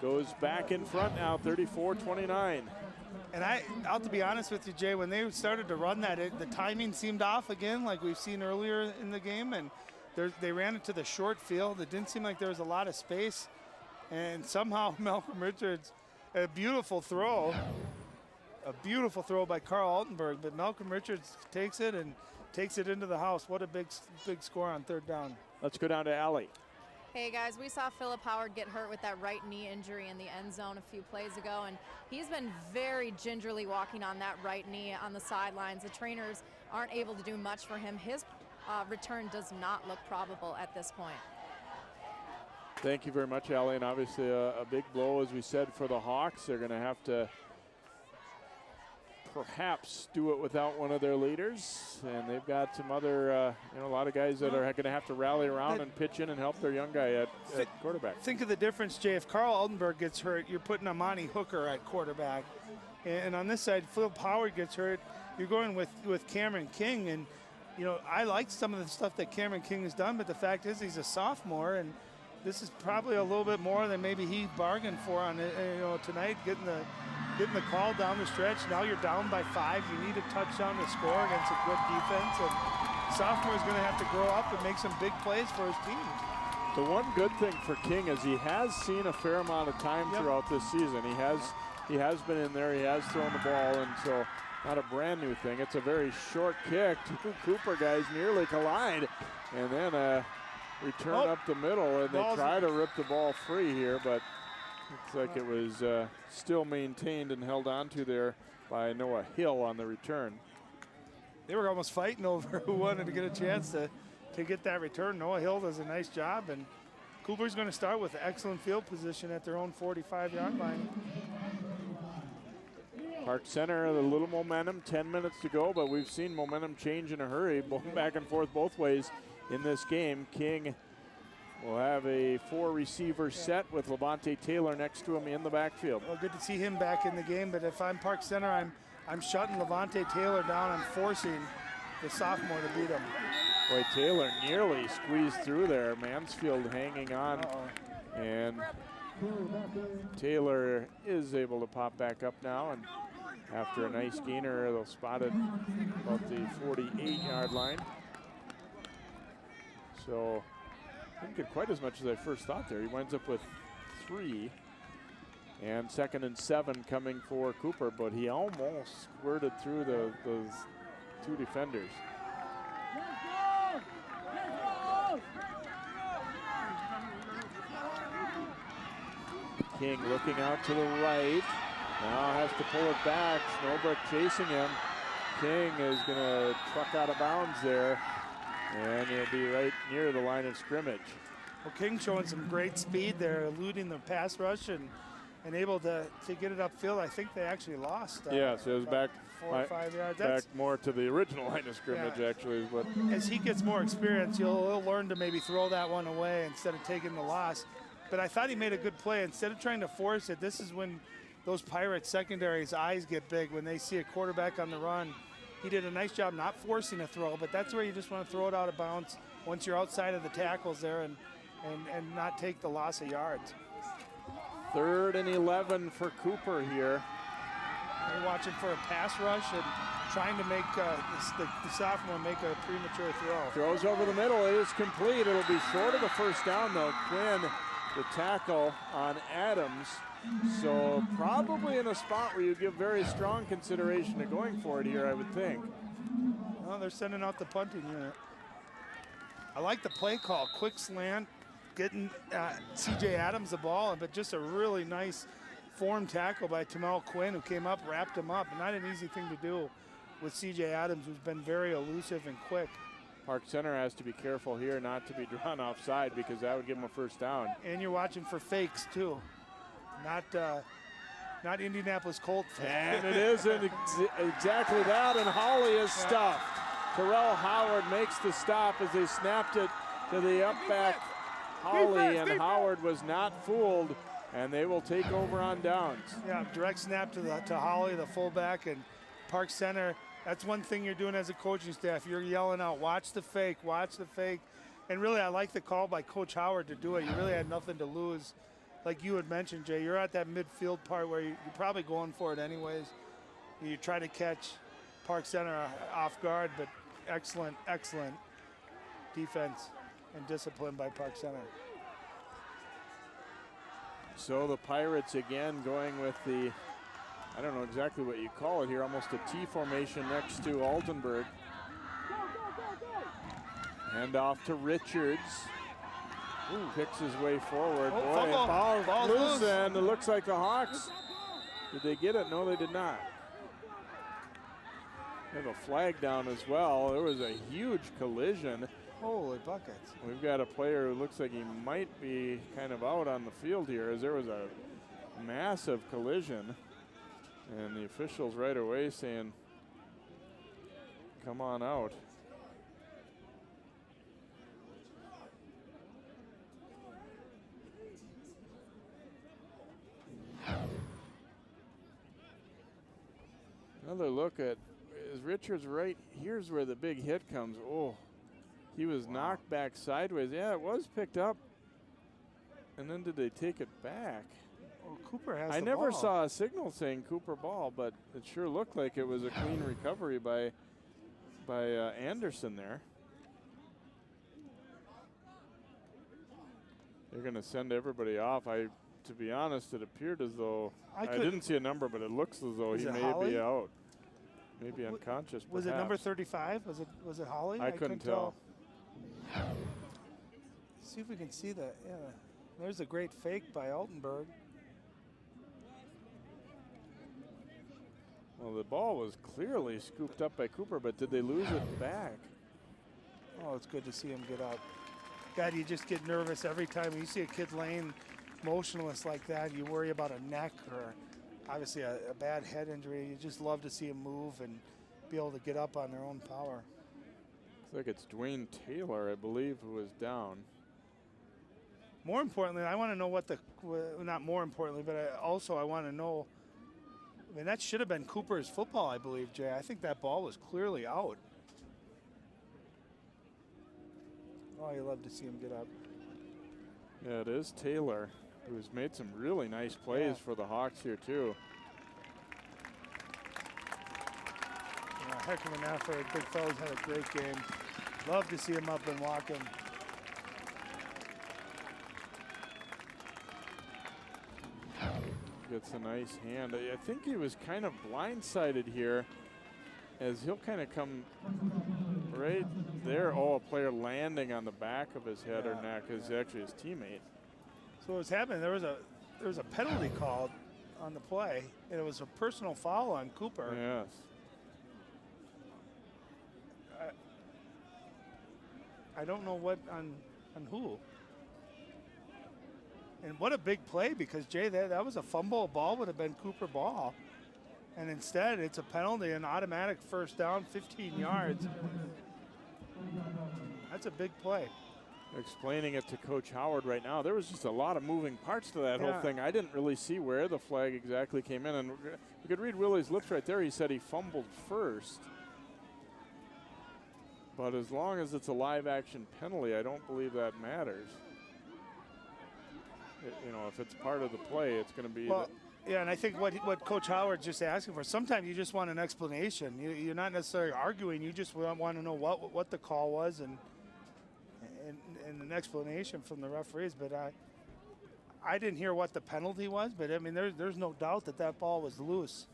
goes back in front now, 34-29. And I'll to be honest with you, Jay, when they started to run that, the timing seemed off again, like we've seen earlier in the game, and they ran it to the short field. It didn't seem like there was a lot of space, and somehow Malcolm Richards, a beautiful throw by Carl Altenberg, but Malcolm Richards takes it into the house. What a big score on 3rd down. Let's go down to Allie. Hey guys, we saw Philip Howard get hurt with that right knee injury in the end zone a few plays ago, and he's been very gingerly walking on that right knee on the sidelines. The trainers aren't able to do much for him. His return does not look probable at this point. Thank you very much, Allie, and obviously a big blow, as we said, for the Hawks. They're going to have to perhaps do it without one of their leaders, and they've got some other, a lot of guys that are going to have to rally around and pitch in and help their young guy at quarterback. Think of the difference, Jay. If Carl Altenberg gets hurt, you're putting Amani Hooker at quarterback, and on this side, Philip Howard gets hurt, you're going with Cameron King, and I like some of the stuff that Cameron King has done, but the fact is he's a sophomore, and this is probably a little bit more than maybe he bargained for on it, tonight, getting the call down the stretch. Now you're down by 5. You need a touchdown to score against a good defense. And sophomore is going to have to grow up and make some big plays for his team. The one good thing for King is he has seen a fair amount of time throughout this season. He has been in there. He has thrown the ball, and so not a brand new thing. It's a very short kick. 2 Cooper guys nearly collide, and then a return up the middle, and they try to rip the ball free here, but looks like it was still maintained and held onto there by Noah Hill on the return. They were almost fighting over who wanted to get a chance to get that return. Noah Hill does a nice job, and Cooper's going to start with excellent field position at their own 45-yard line. Park Center, a little momentum, 10 minutes to go, but we've seen momentum change in a hurry, back and forth both ways in this game. King will have a 4-receiver set with Levante Taylor next to him in the backfield. Well, good to see him back in the game, but if I'm Park Center, I'm shutting Levante Taylor down. I'm forcing the sophomore to beat him. Boy, Taylor nearly squeezed through there. Mansfield hanging on. And Taylor is able to pop back up now, and after a nice gainer, they'll spot it about the 48-yard line. So didn't get quite as much as I first thought there. He winds up with 3. And 2nd and 7 coming for Cooper, but he almost squirted through those 2 defenders. King looking out to the right. Now has to pull it back. Snowbrook chasing him. King is going to truck out of bounds there, and he'll be right near the line of scrimmage. Well, King showing some great speed there, eluding the pass rush and able to get it upfield. I think they actually lost. Yeah, so it was back 4 or 5 yards. Back more to the original line of scrimmage, actually. But as he gets more experience, he'll learn to maybe throw that one away instead of taking the loss. But I thought he made a good play. Instead of trying to force it, this is when those Pirates secondaries' eyes get big when they see a quarterback on the run. He did a nice job not forcing a throw, but that's where you just want to throw it out of bounds once you're outside of the tackles there and not take the loss of yards. 3rd and 11 for Cooper here. They're watching for a pass rush and trying to make the sophomore make a premature throw. Throws over the middle. It is complete. It'll be short of the first down, though. Quinn the tackle on Adams. So probably in a spot where you give very strong consideration to going for it here, I would think. Well, they're sending out the punting unit. I like the play call, quick slant, getting C.J. Adams the ball, but just a really nice form tackle by Tamel Quinn, who came up, wrapped him up. Not an easy thing to do with C.J. Adams, who's been very elusive and quick. Park Center has to be careful here not to be drawn offside because that would give them a first down. And you're watching for fakes too, not Indianapolis Colt fakes. And it isn't exactly that, and Holly is stuffed. Terrell Howard makes the stop as they snapped it to the up back Holly, and Howard was not fooled, and they will take over on downs. Yeah, direct snap to Holly, the fullback, and Park Center. That's one thing you're doing as a coaching staff. You're yelling out, watch the fake, watch the fake. And really, I like the call by Coach Howard to do it. You really had nothing to lose. Like you had mentioned, Jay, you're at that midfield part where you're probably going for it anyways. You try to catch Park Center off guard, but excellent, excellent defense and discipline by Park Center. So the Pirates again going with the, I don't know exactly what you call it here, almost a T formation next to Altenburg. Hand off to Richards. Ooh, picks his way forward. Boy, ball loose, and it looks like the Hawks. Did they get it? No, they did not. They have a flag down as well. There was a huge collision. Holy buckets. We've got a player who looks like he might be kind of out on the field here, as there was a massive collision. And the officials right away saying, come on out. Another look at, is Richards right? Here's where the big hit comes. Oh, he was knocked back sideways. Yeah, it was picked up. And then did they take it back? Well, Cooper has I the never ball. saw a signal saying Cooper ball, but it sure looked like it was a clean recovery by Anderson there. They're going to send everybody off. To be honest, it appeared as though I didn't see a number, but it looks as though he may be out, maybe unconscious. Was it number 35? Was it Holly? I couldn't tell. See if we can see that. Yeah, there's a great fake by Altenburg. Well, the ball was clearly scooped up by Cooper, but did they lose it back? Oh, it's good to see him get up. God, you just get nervous every time you see a kid laying motionless like that. You worry about a neck or obviously a bad head injury. You just love to see them move and be able to get up on their own power. Looks like it's Dwayne Taylor, I believe, who is down. More importantly, I want to know what not more importantly, but I want to know, I mean, that should have been Cooper's football, I believe, Jay. I think that ball was clearly out. Oh, you love to see him get up. Yeah, it is Taylor, who's made some really nice plays for the Hawks here, too. Yeah, heck of an effort. Big fella's had a great game. Love to see him up and walking. Gets a nice hand. I think he was kind of blindsided here, as he'll kind of come right there. Oh, a player landing on the back of his head or neck is actually his teammate. So what's happening? There was a penalty called on the play, and it was a personal foul on Cooper. Yes. I don't know what on who. And what a big play, because Jay, that was a fumble. Ball would have been Cooper ball. And instead, it's a penalty, an automatic first down, 15 yards. That's a big play. Explaining it to Coach Howard right now, there was just a lot of moving parts to that whole thing. I didn't really see where the flag exactly came in. And you could read Willie's lips right there. He said he fumbled first. But as long as it's a live action penalty, I don't believe that matters. You know, if it's part of the play, it's going to be. Well, yeah, and I think what Coach Howard's just asking for, sometimes you just want an explanation. You're not necessarily arguing. You just want to know what the call was and an explanation from the referees. But I didn't hear what the penalty was, but I mean, there's no doubt that that ball was loose.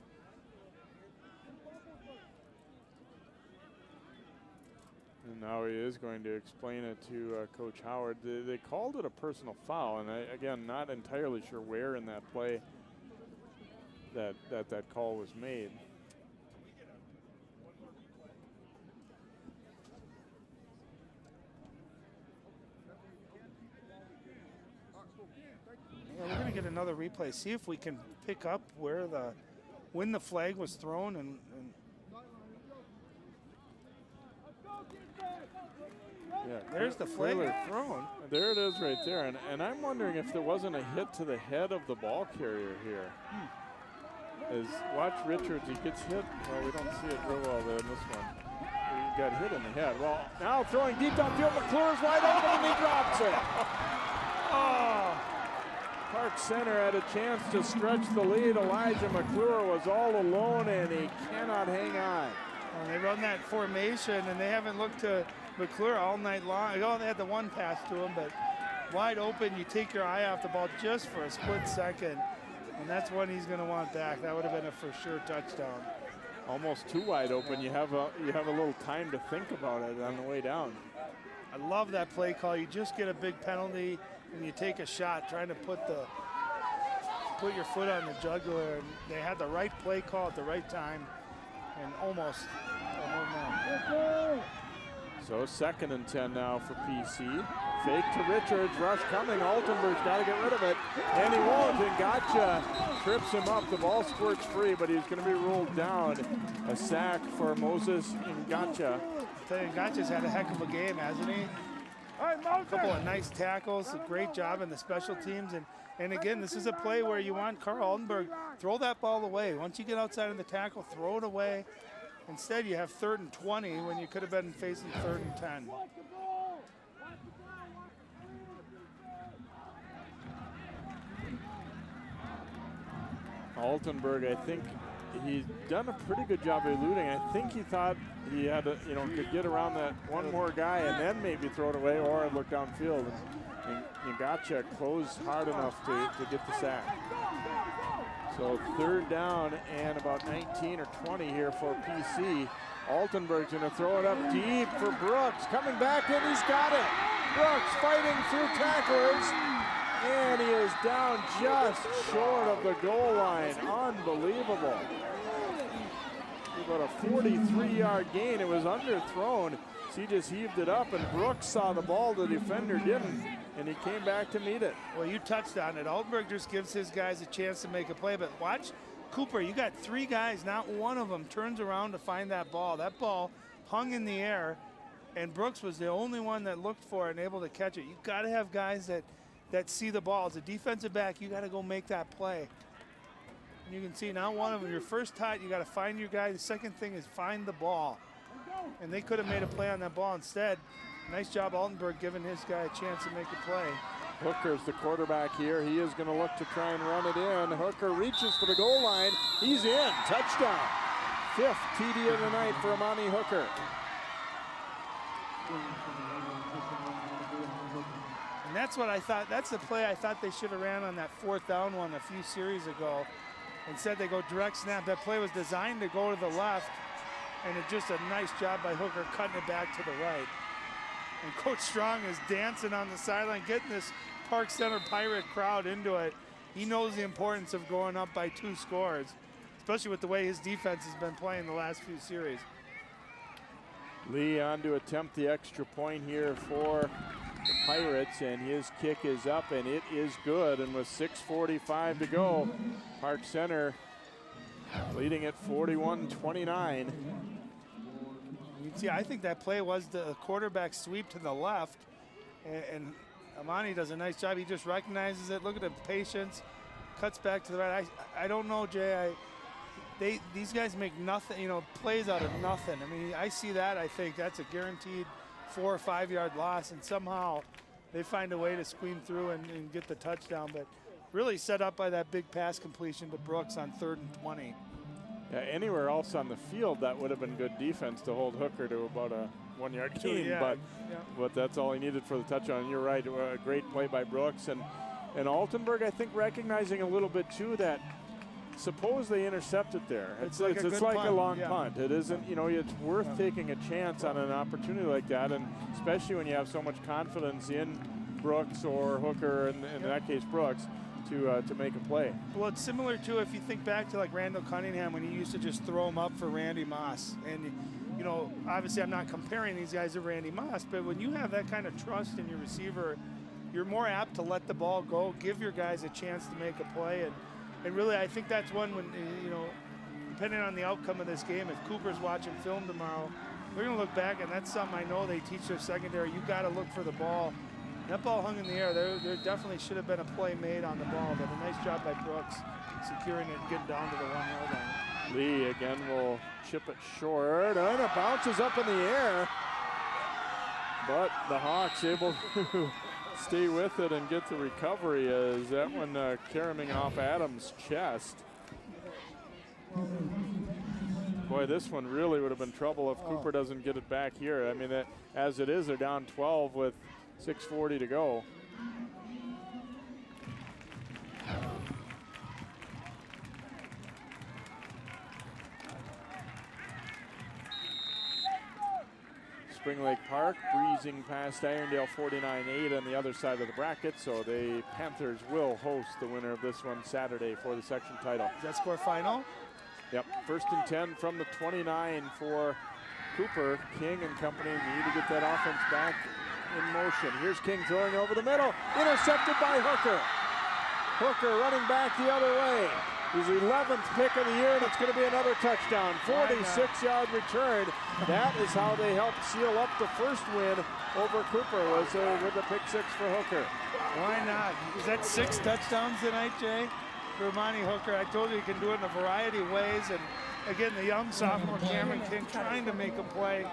And now he is going to explain it to Coach Howard. They called it a personal foul, and again, not entirely sure where in that play that call was made. Yeah, we're going to get another replay. See if we can pick up when the flag was thrown and yeah, there's the flag thrown. There it is right there. And I'm wondering if there wasn't a hit to the head of the ball carrier here. Watch Richards, he gets hit. Well, we don't see it real well there in this one. He got hit in the head. Well, now throwing deep downfield, McClure's wide open and he drops it. Oh! Park Center had a chance to stretch the lead. Elijah McClure was all alone and he cannot hang on. Well, they run that formation and they haven't looked to McClure all night long. Oh, they had the one pass to him, but wide open, you take your eye off the ball just for a split second, and that's what he's going to want back. That would have been a for sure touchdown. Almost too wide open. You have a little time to think about it on the way down. I love that play call. You just get a big penalty and you take a shot trying to put your foot on the jugular. And they had the right play call at the right time and almost a home run. So 2nd and 10 now for PC. Fake to Richards, rush coming. Altenberg's got to get rid of it, and he won't. And Gotcha trips him up. The ball squirts free, but he's going to be ruled down. A sack for Moses Gotcha. Gotcha's had a heck of a game, hasn't he? A couple of nice tackles, a great job in the special teams. And again, this is a play where you want Carl Altenberg, throw that ball away. Once you get outside of the tackle, throw it away. Instead, you have 3rd and 20 when you could have been facing 3rd and 10. Altenberg, I think he's done a pretty good job eluding. I think he thought he had to, could get around that one more guy and then maybe throw it away or look downfield. And Gotcha closed hard enough to get the sack. So 3rd down and about 19 or 20 here for PC. Altenberg's going to throw it up deep for Brooks. Coming back in, he's got it. Brooks fighting through tacklers. And he is down just short of the goal line. Unbelievable. About a 43-yard gain. It was underthrown. So he just heaved it up, and Brooks saw the ball. The defender didn't, and he came back to meet it. Well, you touched on it. Altenberg just gives his guys a chance to make a play, but watch Cooper. You got 3 guys. Not one of them turns around to find that ball. That ball hung in the air, and Brooks was the only one that looked for it and able to catch it. You got to have guys that see the ball. As a defensive back, you got to go make that play. And you can see now one of them, your first tight, you got to find your guy. The second thing is find the ball. And they could have made a play on that ball instead. Nice job, Altenberg, giving his guy a chance to make a play. Hooker's the quarterback here. He is going to look to try and run it in. Hooker reaches for the goal line. He's in. Touchdown. 5th TD of the night for Amani Hooker. And that's what I thought. That's the play I thought they should have ran on that 4th down one a few series ago. Instead, they go direct snap. That play was designed to go to the left, and it's just a nice job by Hooker cutting it back to the right. And Coach Strong is dancing on the sideline, getting this Park Center Pirate crowd into it. He knows the importance of going up by 2 scores, especially with the way his defense has been playing the last few series. Lee on to attempt the extra point here for the Pirates, and his kick is up, and it is good. And with 6:45 to go, Park Center leading at 41-29. See, I think that play was the quarterback sweep to the left, and Amani does a nice job. He just recognizes it. Look at the patience, cuts back to the right. I don't know, Jay. These guys make nothing, plays out of nothing. I mean, I see that. I think that's a guaranteed 4 or 5 yard loss, and somehow they find a way to squeam through and get the touchdown. But really set up by that big pass completion to Brooks on 3rd and 20. Yeah, anywhere else on the field, that would have been good defense to hold Hooker to about a 1 yard gain, but that's all he needed for the touchdown. You're right, a great play by Brooks. And And Altenburg, I think, recognizing a little bit too that suppose they intercept it there. It's like a long punt. It isn't, you know, it's worth taking a chance on an opportunity like that, and especially when you have so much confidence in Brooks or Hooker, in that case Brooks, to make a play. Well, it's similar to if you think back to like Randall Cunningham when he used to just throw him up for Randy Moss. And, you know, obviously I'm not comparing these guys to Randy Moss, but when you have that kind of trust in your receiver, you're more apt to let the ball go, give your guys a chance to make a play. And really, I think that's one when, you know, depending on the outcome of this game, if Cooper's watching film tomorrow, they're going to look back, and that's something I know they teach their secondary. You got to look for the ball. That ball hung in the air. There definitely should have been a play made on the ball, but a nice job by Brooks securing it and getting down to the 1 yard line. Lee again will chip it short, and it bounces up in the air. But the Hawks able to stay with it and get the recovery as that one caroming off Adams' chest. Boy, this one really would have been trouble if Cooper doesn't get it back here. I mean, as it is, they're down 12 with 6:40 to go. Spring Lake Park breezing past Irondale 49-8 on the other side of the bracket, so the Panthers will host the winner of this one Saturday for the section title. Is that score final? Yep, 1st and 10 from the 29 for Cooper. King and company need to get that offense back in motion. Here's King throwing over the middle, intercepted by Hooker. Hooker running back the other way. His 11th pick of the year, and it's going to be another touchdown. 46-yard return. That is how they helped seal up the first win over Cooper, was with a pick 6 for Hooker. Why not? Is that 6 touchdowns tonight, Jay, for Monty Hooker? I told you he can do it in a variety of ways. And again, the young sophomore Cameron King trying to make a play.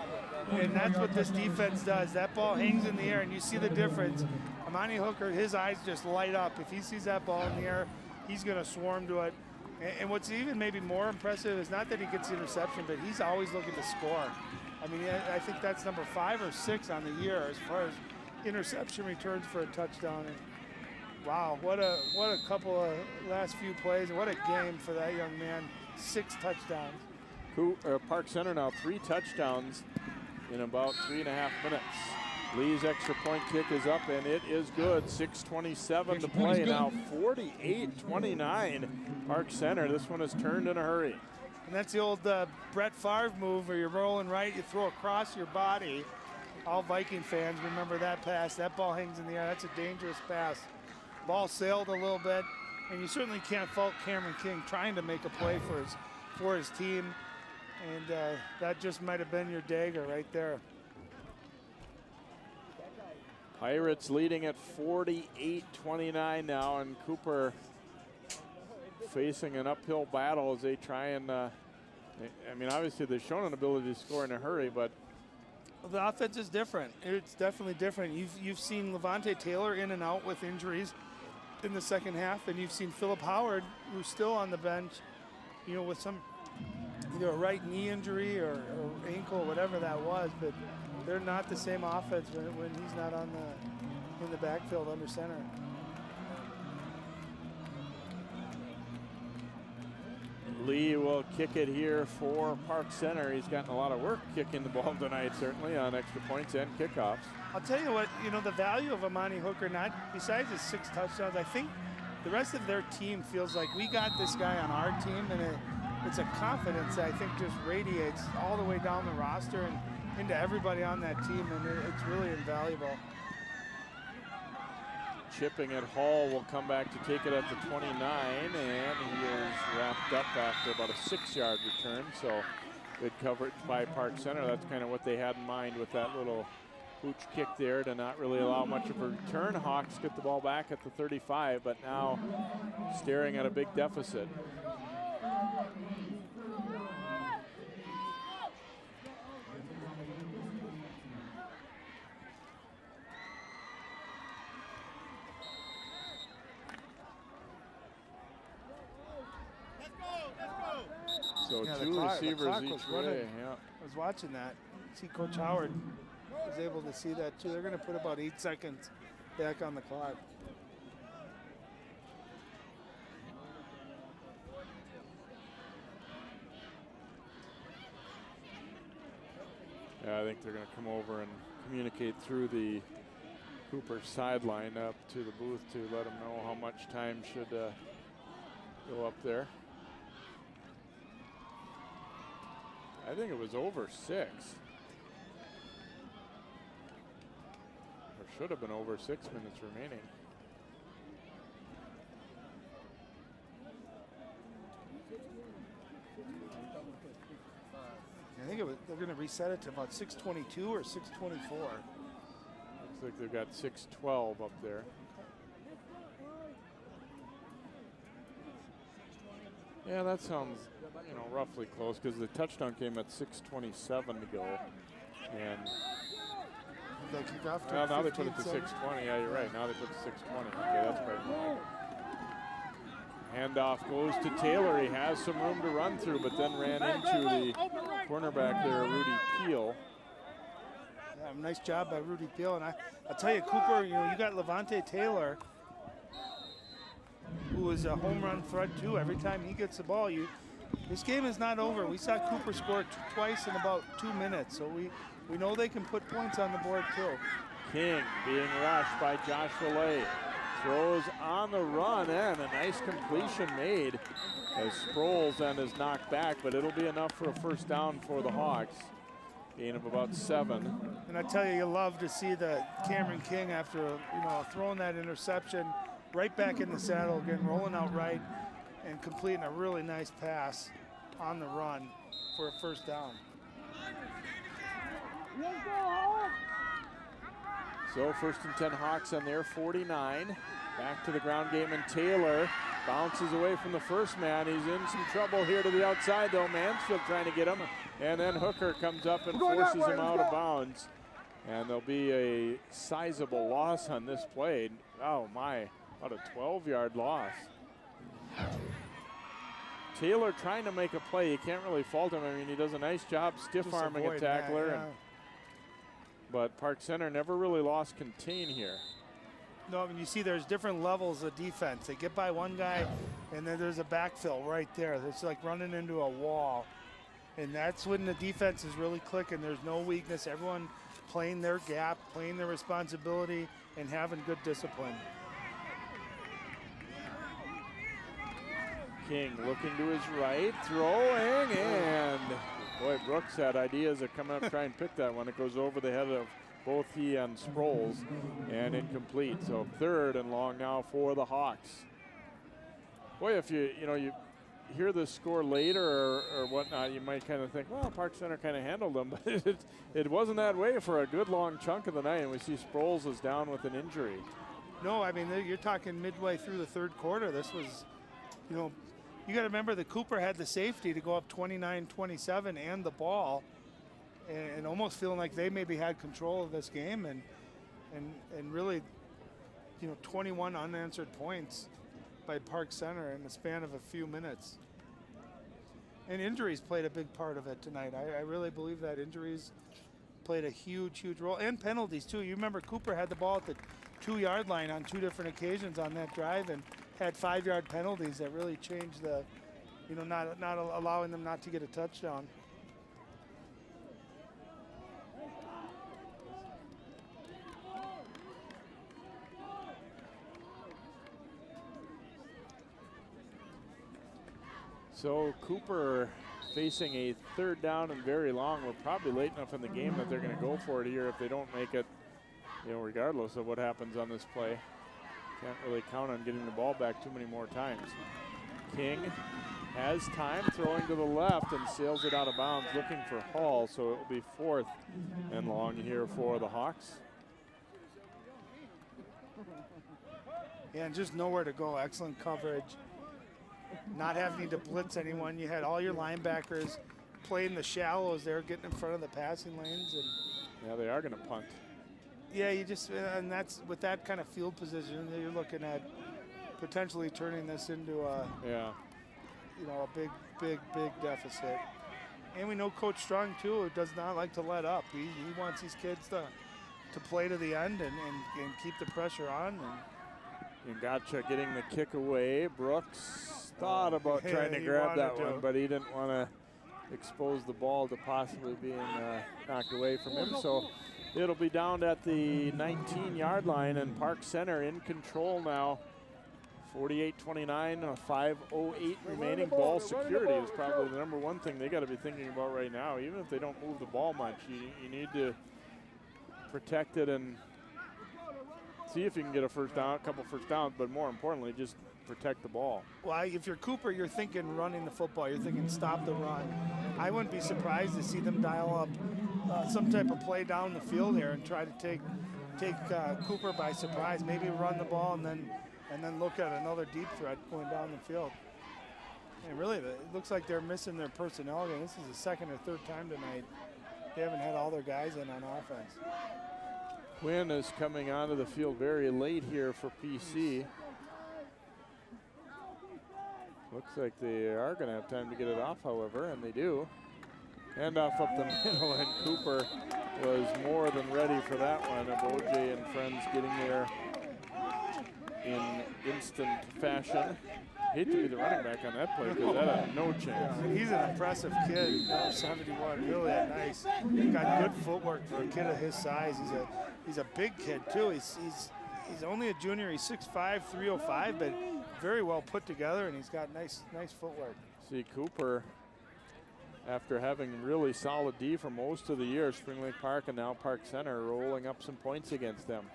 And that's what this defense does. That ball hangs in the air, and you see the difference. Monty Hooker, his eyes just light up. If he sees that ball in the air, he's going to swarm to it. And what's even maybe more impressive is not that he gets the interception, but he's always looking to score. I mean, I think that's number 5 or 6 on the year as far as interception returns for a touchdown. And wow, what a couple of last few plays, and what a game for that young man. 6 touchdowns. Park Center now 3 touchdowns in about 3.5 minutes. Lee's extra point kick is up, and it is good. 6:27 to play now. 48-29 Park Center. This one is turned in a hurry. And that's the old Brett Favre move where you're rolling right, you throw across your body. All Viking fans remember that pass. That ball hangs in the air. That's a dangerous pass. Ball sailed a little bit, and you certainly can't fault Cameron King trying to make a play for his team. And that just might have been your dagger right there. Pirates leading at 48-29 now, and Cooper facing an uphill battle as they try and, I mean, obviously they've shown an ability to score in a hurry, but the offense is different. It's definitely different. You've seen Levante Taylor in and out with injuries in the second half, and you've seen Philip Howard, who's still on the bench, you know, with some either a right knee injury or ankle, whatever that was, but they're not the same offense when he's not in the backfield under center. Lee will kick it here for Park Center. He's gotten a lot of work kicking the ball tonight, certainly on extra points and kickoffs. I'll tell you what, you know, the value of Amani Hooker, not besides his 6 touchdowns, I think the rest of their team feels like we got this guy on our team, and it's a confidence that I think just radiates all the way down the roster and into everybody on that team, and it's really invaluable. Chipping at Hall will come back to take it at the 29, and he is wrapped up after about a 6-yard return, so good coverage by Park Center. That's kind of what they had in mind with that little pooch kick there, to not really allow much of a return. Hawks get the ball back at the 35, but now staring at a big deficit. So yeah, 2 receivers each way. Yeah. I was watching that. See, Coach Howard was able to see that too. They're going to put about 8 seconds back on the clock. Yeah, I think they're going to come over and communicate through the Cooper sideline up to the booth to let them know how much time should go up there. I think it was over 6. Or should have been over 6 minutes remaining. I think they're going to reset it to about 6:22 or 6:24. Looks like they've got 6:12 up there. Yeah, that sounds, you know, roughly close because the touchdown came at 6:27 to go, and now they put it to 6:20. Yeah, you're right. Now they put it to 6:20. Okay, that's right. Handoff goes to Taylor. He has some room to run through, but then ran into the cornerback there, Rudy Peel. Yeah, nice job by Rudy Peel. And I'll tell you, Cooper, you know, you got Levante Taylor, who is a home run threat too. Every time he gets the ball, this game is not over. We saw Cooper score twice in about 2 minutes, so we know they can put points on the board too. King being rushed by Joshua Lay. Throws on the run and a nice completion made as Sproles then is knocked back, but it'll be enough for a first down for the Hawks. Gain of about 7. And I tell you love to see the Cameron King after throwing that interception, right back in the saddle again, rolling out right and completing a really nice pass on the run for a first down. So 1st and 10 Hawks on their 49. Back to the ground game, and Taylor bounces away from the first man. He's in some trouble here to the outside though. Mansfield trying to get him, and then Hooker comes up and forces him out of bounds. And there'll be a sizable loss on this play. Oh my, about a 12-yard loss. Taylor trying to make a play. You can't really fault him. I mean, he does a nice job stiff-arming a tackler. That, yeah. But Park Center never really lost contain here. No, I mean, you see there's different levels of defense. They get by one guy, and then there's a backfill right there. It's like running into a wall. And that's when the defense is really clicking. There's no weakness. Everyone playing their gap, playing their responsibility, and having good discipline. King looking to his right, throwing, and boy, Brooks had ideas of coming up trying to pick that one. It goes over the head of both he and Sproles and incomplete. So 3rd and long now for the Hawks. Boy, if you hear the score later or whatnot, you might kind of think, well, Park Center kind of handled them, but it wasn't that way for a good long chunk of the night. And we see Sproles is down with an injury. No, I mean, you're talking midway through the 3rd quarter. This was, you got to remember that Cooper had the safety to go up 29-27 and the ball, and almost feeling like they maybe had control of this game, and really, 21 unanswered points by Park Center in the span of a few minutes. And injuries played a big part of it tonight. I really believe that injuries played a huge role, and penalties too. You remember Cooper had the ball at the 2-yard line on 2 different occasions on that drive, and had 5-yard penalties that really changed the, not allowing them not to get a touchdown. So Cooper facing a 3rd down and very long. We're probably late enough in the game that they're going to go for it here if they don't make it, regardless of what happens on this play. Can't really count on getting the ball back too many more times. King has time, throwing to the left and sails it out of bounds, looking for Hall, so it will be 4th and long here for the Hawks. Yeah, and just nowhere to go. Excellent coverage. Not having to blitz anyone. You had all your linebackers playing the shallows there, getting in front of the passing lanes. And yeah, they are going to punt. Yeah, and that's with that kind of field position, you're looking at potentially turning this into a big deficit. And we know Coach Strong too does not like to let up. He wants these kids to play to the end and keep the pressure on. And Gotcha getting the kick away. Brooks thought about trying to grab that one, but he didn't want to expose the ball to possibly being knocked away from him. So it'll be down at the 19-yard line, and Park Center in control now. 48-29, 5:08 remaining. Ball security is probably the number one thing they got to be thinking about right now. Even if they don't move the ball much, you need to protect it and see if you can get a first down, a couple first downs, but more importantly, just protect the ball. Well, if you're Cooper, you're thinking running the football. You're thinking stop the run. I wouldn't be surprised to see them dial up some type of play down the field here and try to take Cooper by surprise. Maybe run the ball and then look at another deep threat going down the field. And really, it looks like they're missing their personnel again. This is the second or third time tonight they haven't had all their guys in on offense. Quinn is coming onto the field very late here for PC. Looks like they are going to have time to get it off, however, and they do. Hand off up the middle, and Cooper was more than ready for that one. OJ and friends getting there in instant fashion. Hate to be the running back on that play because that had no chance. Yeah, he's an impressive kid, 71, really nice. Got good footwork for a kid of his size. He's a big kid too. He's only a junior. He's 6'5", 305, but very well put together, and he's got nice footwork. See Cooper, after having really solid D for most of the year, Spring Lake Park and now Park Center rolling up some points against them.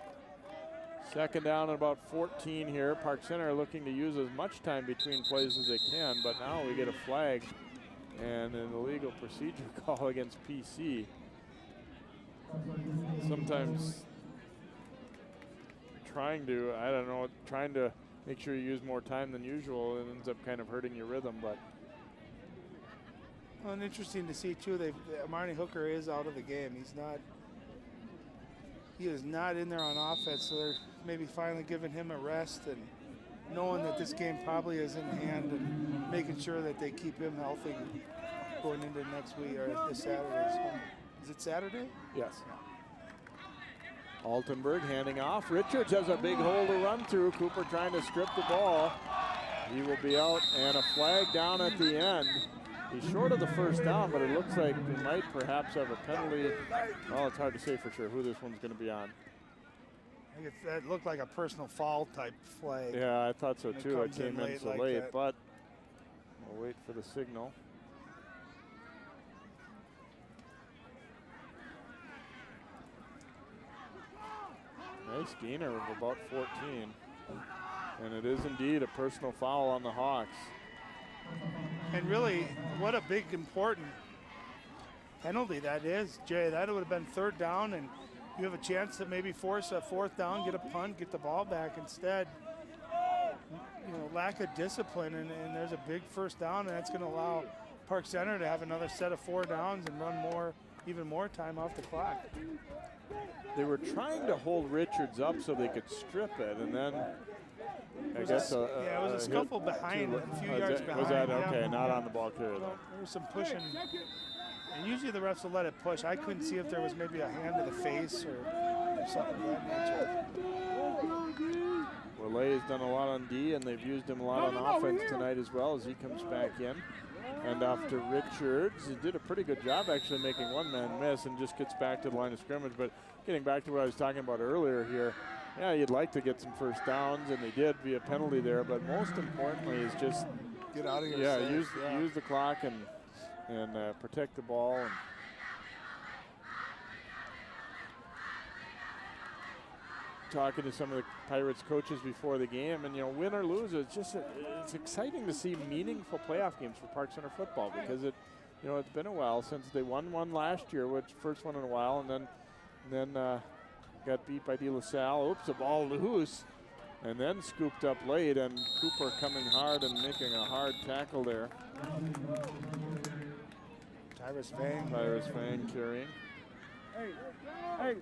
Second down and about 14 here. Park Center looking to use as much time between plays as they can, but now we get a flag and an illegal procedure call against PC. Sometimes trying to make sure you use more time than usual, it ends up kind of hurting your rhythm, but. Well, and interesting to see too, Marnie Hooker is out of the game. He is not in there on offense, so they're maybe finally giving him a rest and knowing that this game probably is in hand and making sure that they keep him healthy going into next week or this Saturday. Is it Saturday? Yes. Altenberg handing off. Richards has a big hole to run through. Cooper trying to strip the ball. He will be out, and a flag down at the end. He's short of the first down, but it looks like we might perhaps have a penalty. Well, it's hard to say for sure who this one's going to be on. I think that looked like a personal foul type flag. Yeah, I thought so too. It came in so late, that. But we'll wait for the signal. Nice gainer of about 14. And it is indeed a personal foul on the Hawks. And really, what a big, important penalty that is, Jay. That would have been third down, and you have a chance to maybe force a fourth down, get a punt, get the ball back. Instead, lack of discipline, and there's a big first down, and that's going to allow Park Center to have another set of 4 downs and run even more time off the clock. They were trying to hold Richards up so they could strip it, and then I guess it was a scuffle behind, a few yards behind. Was that okay? Not on the ball carrier. Well, there was some pushing, and usually the refs will let it push. I couldn't see if there was maybe a hand to the face or something of that nature. Relay has done a lot on D, and they've used him a lot on offense tonight as well as he comes back in. And off to Richards. He did a pretty good job actually making one man miss and just gets back to the line of scrimmage. But getting back to what I was talking about earlier here, yeah, you'd like to get some first downs, and they did via penalty there. But most importantly is just get out of here. Yeah, use the clock and protect the ball. And talking to some of the Pirates coaches before the game, and win or lose, it's exciting to see meaningful playoff games for Park Center football because it's been a while since they won one last year, which first one in a while, and then got beat by De La Salle. Oops, a ball loose, and then scooped up late, and Cooper coming hard and making a hard tackle there. Tyrus Fang carrying. Hey.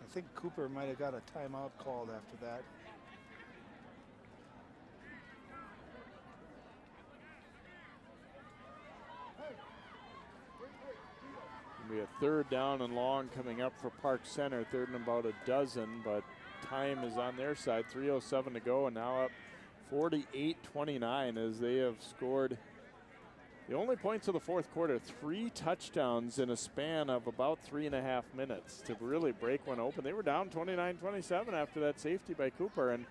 I think Cooper might have got a timeout called after that. It'll be a third down and long coming up for Park Center, third and about a dozen, but time is on their side. 3:07 to go, and now up 48-29 as they have scored the only points of the fourth quarter, 3 touchdowns in a span of about 3.5 minutes to really break one open. They were down 29-27 after that safety by Cooper, and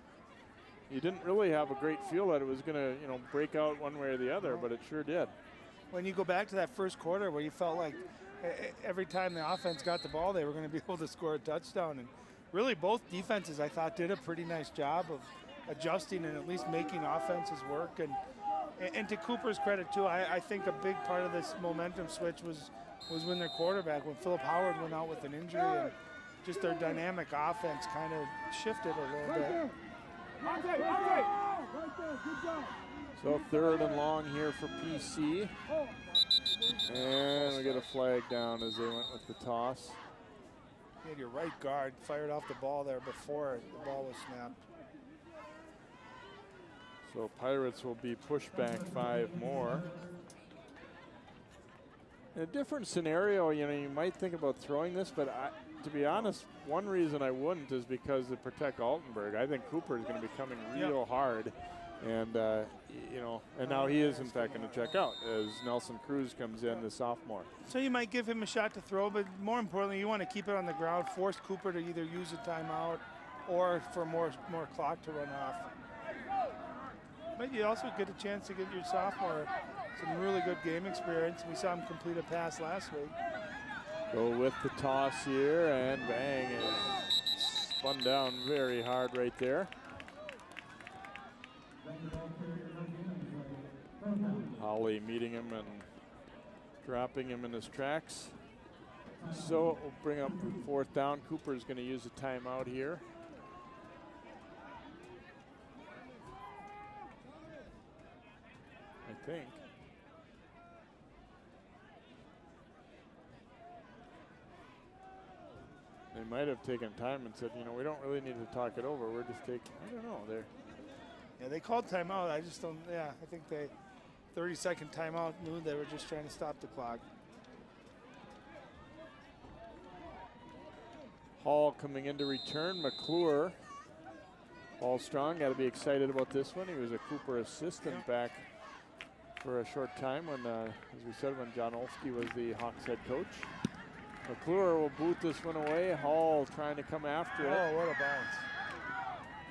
you didn't really have a great feel that it was going to, break out one way or the other, but it sure did. When you go back to that first quarter where you felt like every time the offense got the ball, they were going to be able to score a touchdown, and really both defenses, I thought, did a pretty nice job of adjusting and at least making offenses work. And to Cooper's credit, too, I think a big part of this momentum switch was when their quarterback, when Philip Howard went out with an injury, and just their dynamic offense kind of shifted a little bit. So 3rd and long here for PC. And we get a flag down as they went with the toss. You had your right guard fired off the ball there before the ball was snapped. So Pirates will be pushed back 5 more. In a different scenario, you might think about throwing this, but to be honest, one reason I wouldn't is because to protect Altenberg. I think Cooper is going to be coming real hard. And, and now he is, in fact, going to check out as Nelson Cruz comes in, the sophomore. So you might give him a shot to throw, but more importantly, you want to keep it on the ground, force Cooper to either use a timeout or for more clock to run off. But you also get a chance to get your sophomore some really good game experience. We saw him complete a pass last week. Go with the toss here, and bang, it spun down very hard right there. Holly meeting him and dropping him in his tracks. So it will bring up 4th down. Cooper is going to use a timeout here. I think. They might have taken time and said, we don't really need to talk it over. We're just taking, I don't know, they're. Yeah, they called timeout. I just don't, I think they, 30-second timeout, knew they were just trying to stop the clock. Hall coming in to return. McClure. Paul Strong, got to be excited about this one. He was a Cooper assistant back for a short time when, as we said, when John Olfsky was the Hawks head coach. McClure will boot this one away. Hall trying to come after it. Oh, what a bounce.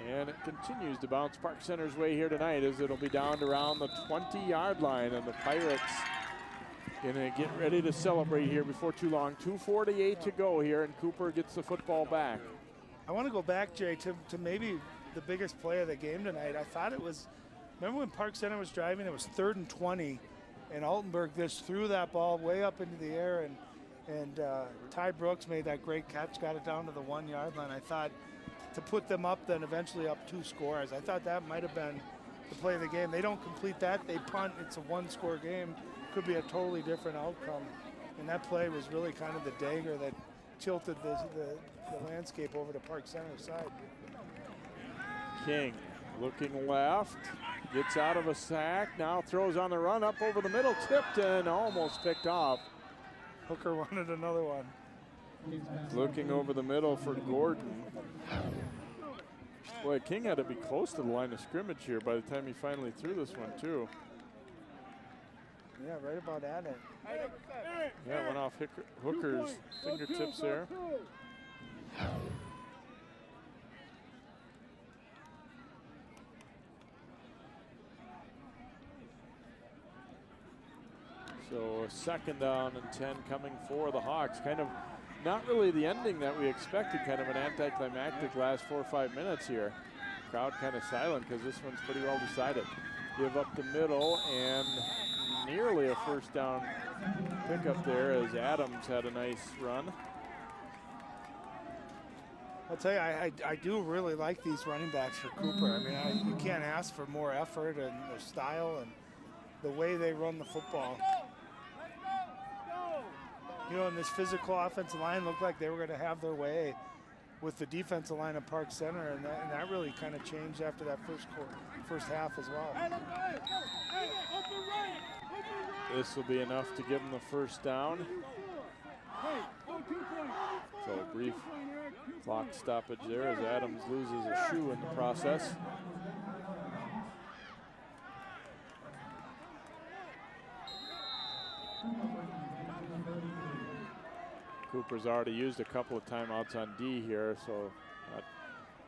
And it continues to bounce Park Center's way here tonight as it'll be down to around the 20-yard line, and the Pirates gonna get ready to celebrate here before too long. 2:48 to go here, and Cooper gets the football back. I want to go back, Jay, to maybe the biggest play of the game tonight. I thought it was, remember when Park Center was driving, it was 3rd and 20, and Altenberg just threw that ball way up into the air, and Ty Brooks made that great catch, got it down to the 1-yard line. I thought, to put them up, then eventually up 2 scores. I thought that might have been the play of the game. They don't complete that, they punt, it's a 1-score game. Could be a totally different outcome. And that play was really kind of the dagger that tilted the landscape over to Park Center's side. King looking left, gets out of a sack, now throws on the run, up over the middle, tipped and almost picked off. Hooker wanted another one. Looking over the middle for Gordon. Boy, King had to be close to the line of scrimmage here by the time he finally threw this one, too. Yeah, right about at it. Yeah, went off Hooker's fingertips there. So 2nd down and 10 coming for the Hawks. Kind of not really the ending that we expected, kind of an anticlimactic last 4 or 5 minutes here. Crowd kind of silent because this one's pretty well decided. Give up the middle and nearly a 1st down pickup there as Adams had a nice run. I'll tell you, I do really like these running backs for Cooper. I mean, you can't ask for more effort and their style and the way they run the football. You know, and this physical offensive line looked like they were going to have their way with the defensive line of Park Center, and that really kind of changed after that first half as well. This will be enough to give them the 1st down. So brief clock stoppage there as Adams loses a shoe in the process. Cooper's already used a couple of timeouts on D here, so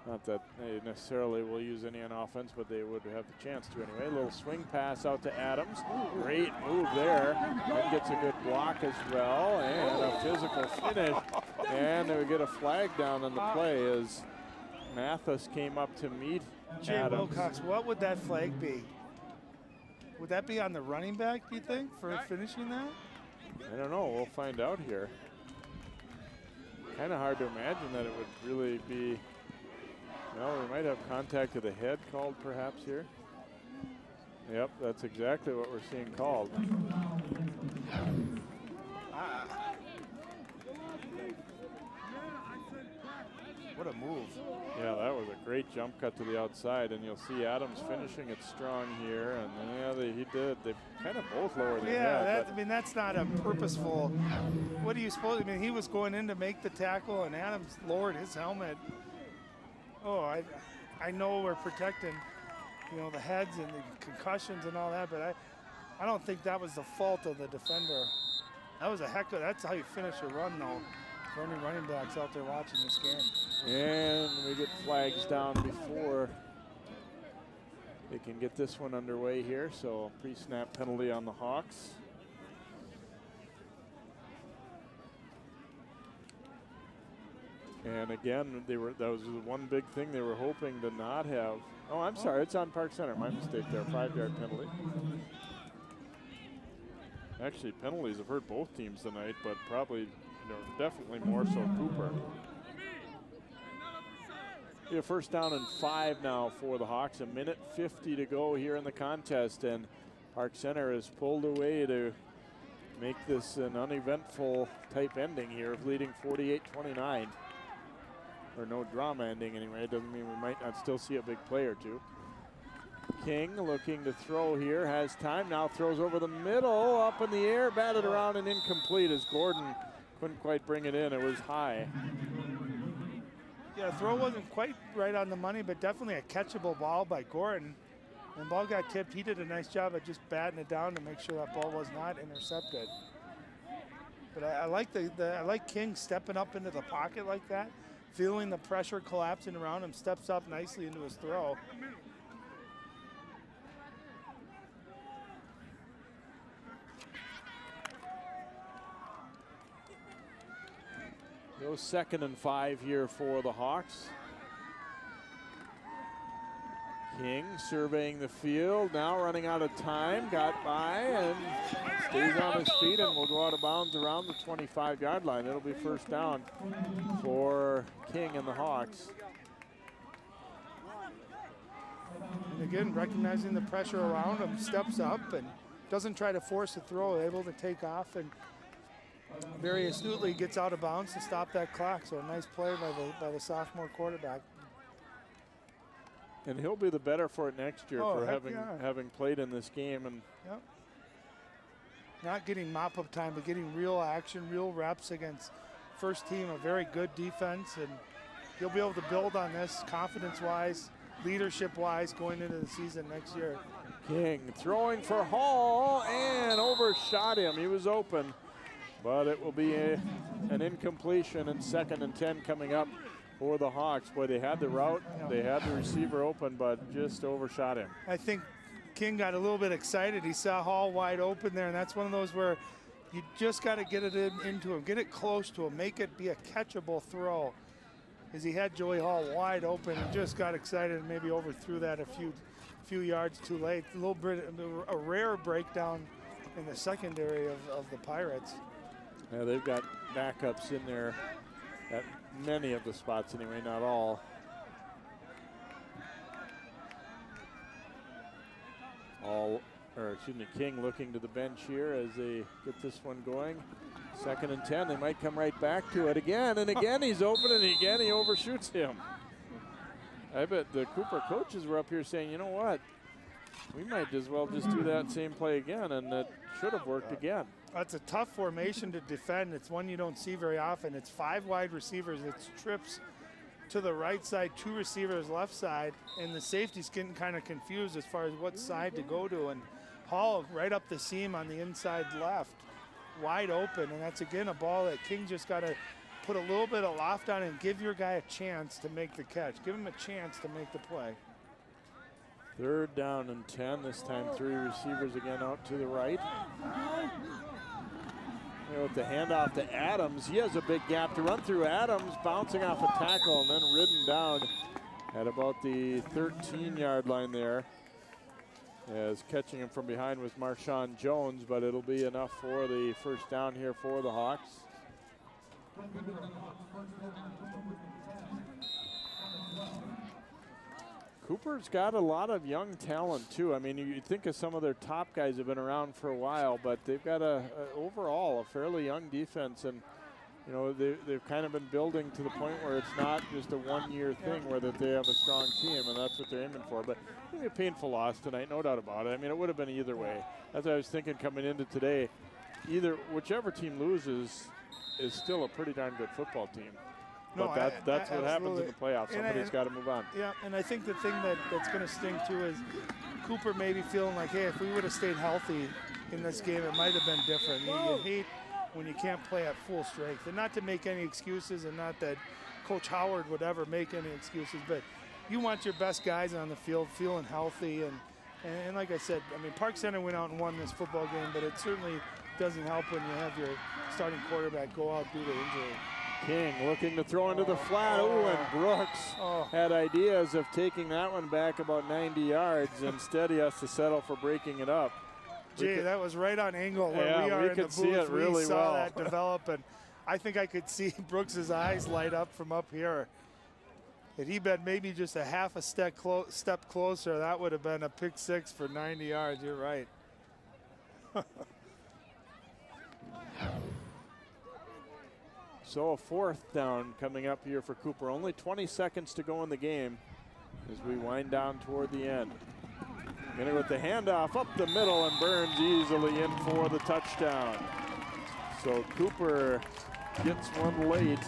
not that they necessarily will use any on offense, but they would have the chance to anyway. A little swing pass out to Adams. Great move there. And gets a good block as well, and a physical finish. And they would get a flag down on the play as Mathis came up to meet Jay Adams. Wilcox, what would that flag be? Would that be on the running back, do you think, for finishing that? I don't know. We'll find out here. Kind of hard to imagine that it would really be. Well, we might have contact to the head called perhaps here. Yep, that's exactly what we're seeing called. What a move. Yeah, that was a great jump cut to the outside, and you'll see Adams finishing it strong here. And yeah, he did. They kind of both lowered their head. I mean, that's not a purposeful. What do you suppose? I mean, he was going in to make the tackle, and Adams lowered his helmet. Oh, I know we're protecting, you know, the heads and the concussions and all that, but I don't think that was the fault of the defender. That was a heck of, that's how you finish a run, though, for any running backs out there watching this game. And we get flags down before they can get this one underway here, so pre-snap penalty on the Hawks. And again, that was the one big thing they were hoping to not have. Oh, I'm sorry, it's on Park Center. My mistake there, 5-yard penalty. Actually, penalties have hurt both teams tonight, but probably, definitely more so Cooper. Yeah, first down and 5 now for the Hawks. 1:50 to go here in the contest, and Park Center is pulled away to make this an uneventful type ending here of leading 48-29. Or no drama ending anyway. It doesn't mean we might not still see a big play or two. King looking to throw here, has time now, throws over the middle, up in the air, batted around and incomplete as Gordon couldn't quite bring it in. It was high. Yeah, throw wasn't quite right on the money, but definitely a catchable ball by Gordon. When the ball got tipped, he did a nice job of just batting it down to make sure that ball was not intercepted. But I like I like King stepping up into the pocket like that. Feeling the pressure collapsing around him, steps up nicely into his throw. Goes 2nd and 5 here for the Hawks. King surveying the field, now running out of time, got by and stays on his feet and will go out of bounds around the 25-yard line. It'll be first down for King and the Hawks. And again, recognizing the pressure around him, steps up and doesn't try to force a throw, able to take off and very astutely gets out of bounds to stop that clock. So a nice play by the sophomore quarterback. And he'll be the better for it next year for having played in this game. And yep. Not getting mop-up time, but getting real action, real reps against first team, a very good defense. And he'll be able to build on this confidence-wise, leadership-wise going into the season next year. King throwing for Hall and overshot him. He was open, but it will be an incompletion and 2nd and 10 coming up for the Hawks. Boy, they had the route, they had the receiver open, but just overshot him. I think King got a little bit excited. He saw Hall wide open there, and that's one of those where you just got to get it into him, get it close to him, make it be a catchable throw. As he had Joey Hall wide open and just got excited and maybe overthrew that a few yards too late. A little bit, a rare breakdown in the secondary of the Pirates. Yeah, they've got backups in there at many of the spots anyway, not all. King looking to the bench here as they get this one going. 2nd and 10, they might come right back to it again, and again he's open, and again he overshoots him. I bet the Cooper coaches were up here saying, you know what, we might as well just do that same play again, and it should have worked again. That's a tough formation to defend. It's one you don't see very often. It's 5 wide receivers. It's trips to the right side, 2 receivers left side, and the safety's getting kind of confused as far as what side to go to. And Hall right up the seam on the inside left. wide open, and that's again a ball that King just got to put a little bit of loft on and give your guy a chance to make the catch. Give him a chance to make the play. 3rd down and 10. This time 3 receivers again out to the right. With the handoff to Adams, he has a big gap to run through. Adams bouncing off a tackle and then ridden down at about the 13-yard line there. As catching him from behind was Marshawn Jones, but it'll be enough for the first down here for the Hawks. Cooper's got a lot of young talent too. I mean, you think of some of their top guys have been around for a while, but they've got overall a fairly young defense, and you know they've kind of been building to the point where it's not just a one-year thing where that they have a strong team, and that's what they're aiming for. But it'll be a painful loss tonight, no doubt about it. I mean, it would have been either way. As I was thinking coming into today, whichever team loses is still a pretty darn good football team. No, but that's what happens in the playoffs. Somebody's got to move on. Yeah, and I think the thing that's going to sting too is Cooper maybe feeling like, hey, if we would have stayed healthy in this game, it might have been different. You hate when you can't play at full strength. And not to make any excuses, and not that Coach Howard would ever make any excuses, but you want your best guys on the field feeling healthy. And like I said, I mean, Park Center went out and won this football game, but it certainly doesn't help when you have your starting quarterback go out due to injury. King looking to throw into the flat. Oh, and Brooks had ideas of taking that one back about 90 yards. Instead, he has to settle for breaking it up. Gee, that was right on angle where we are in the booth. See it really we saw well. that develop, and I think I could see Brooks's eyes light up from up here. Had he been maybe just a half a step closer, that would have been a pick 6 for 90 yards. You're right. So a 4th down coming up here for Cooper. Only 20 seconds to go in the game as we wind down toward the end. Gonna go with the handoff up the middle, and Burns easily in for the touchdown. So Cooper gets one late.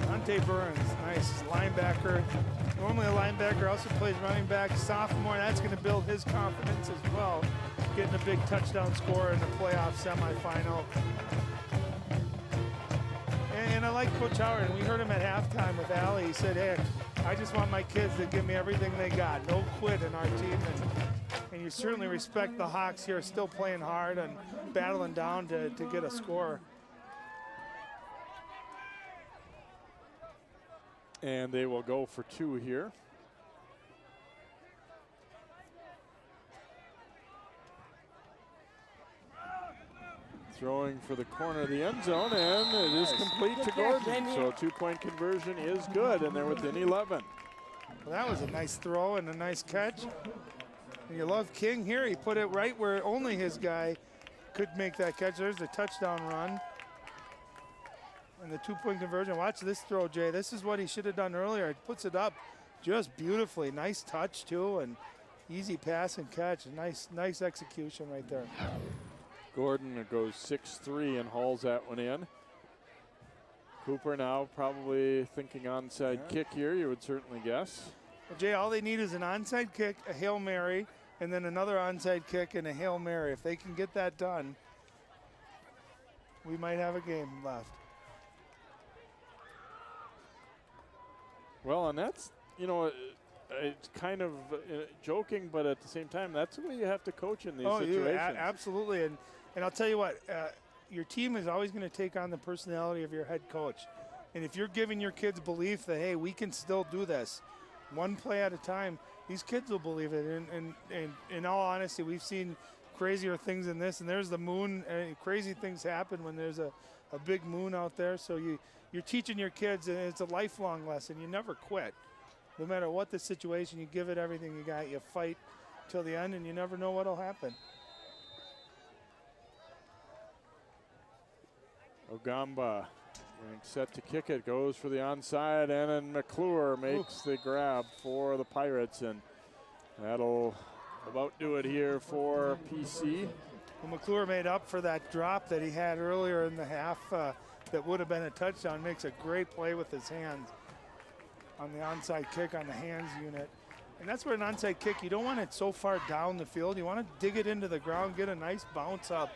Dante Burns, nice linebacker. Normally a linebacker also plays running back. Sophomore, that's going to build his confidence as well. Getting a big touchdown score in the playoff semifinal. And I like Coach Howard, and we heard him at halftime with Allie. He said, hey, I just want my kids to give me everything they got. No quit in our team. And you certainly respect the Hawks here, still playing hard and battling down to get a score. And they will go for 2 here. Throwing for the corner of the end zone, and it is complete to Gordon. So a 2-point conversion is good, and they're within 11. Well, that was a nice throw and a nice catch. And you love King here. He put it right where only his guy could make that catch. There's the touchdown run. And the 2-point conversion. Watch this throw, Jay. This is what he should have done earlier. He puts it up just beautifully. Nice touch, too, and easy pass and catch. Nice execution right there. Gordon goes 6'3" and hauls that one in. Cooper now probably thinking onside kick here, you would certainly guess. Well, Jay, all they need is an onside kick, a Hail Mary, and then another onside kick and a Hail Mary. If they can get that done, we might have a game left. Well, and that's, you know, it's kind of joking, but at the same time, that's the way you have to coach in these situations. Absolutely. And I'll tell you what, your team is always going to take on the personality of your head coach. And if you're giving your kids belief that, hey, we can still do this, one play at a time, these kids will believe it. And in all honesty, we've seen crazier things than this. And there's the moon. And crazy things happen when there's a big moon out there. So you're teaching your kids, and it's a lifelong lesson. You never quit. No matter what the situation, you give it everything you got. You fight till the end, and you never know what will happen. Ogamba getting set to kick it, goes for the onside, and then McClure makes the grab for the Pirates, and that'll about do it here for PC. Well, McClure made up for that drop that he had earlier in the half that would have been a touchdown. Makes a great play with his hands on the onside kick on the hands unit. And that's where an onside kick, you don't want it so far down the field. You want to dig it into the ground, get a nice bounce up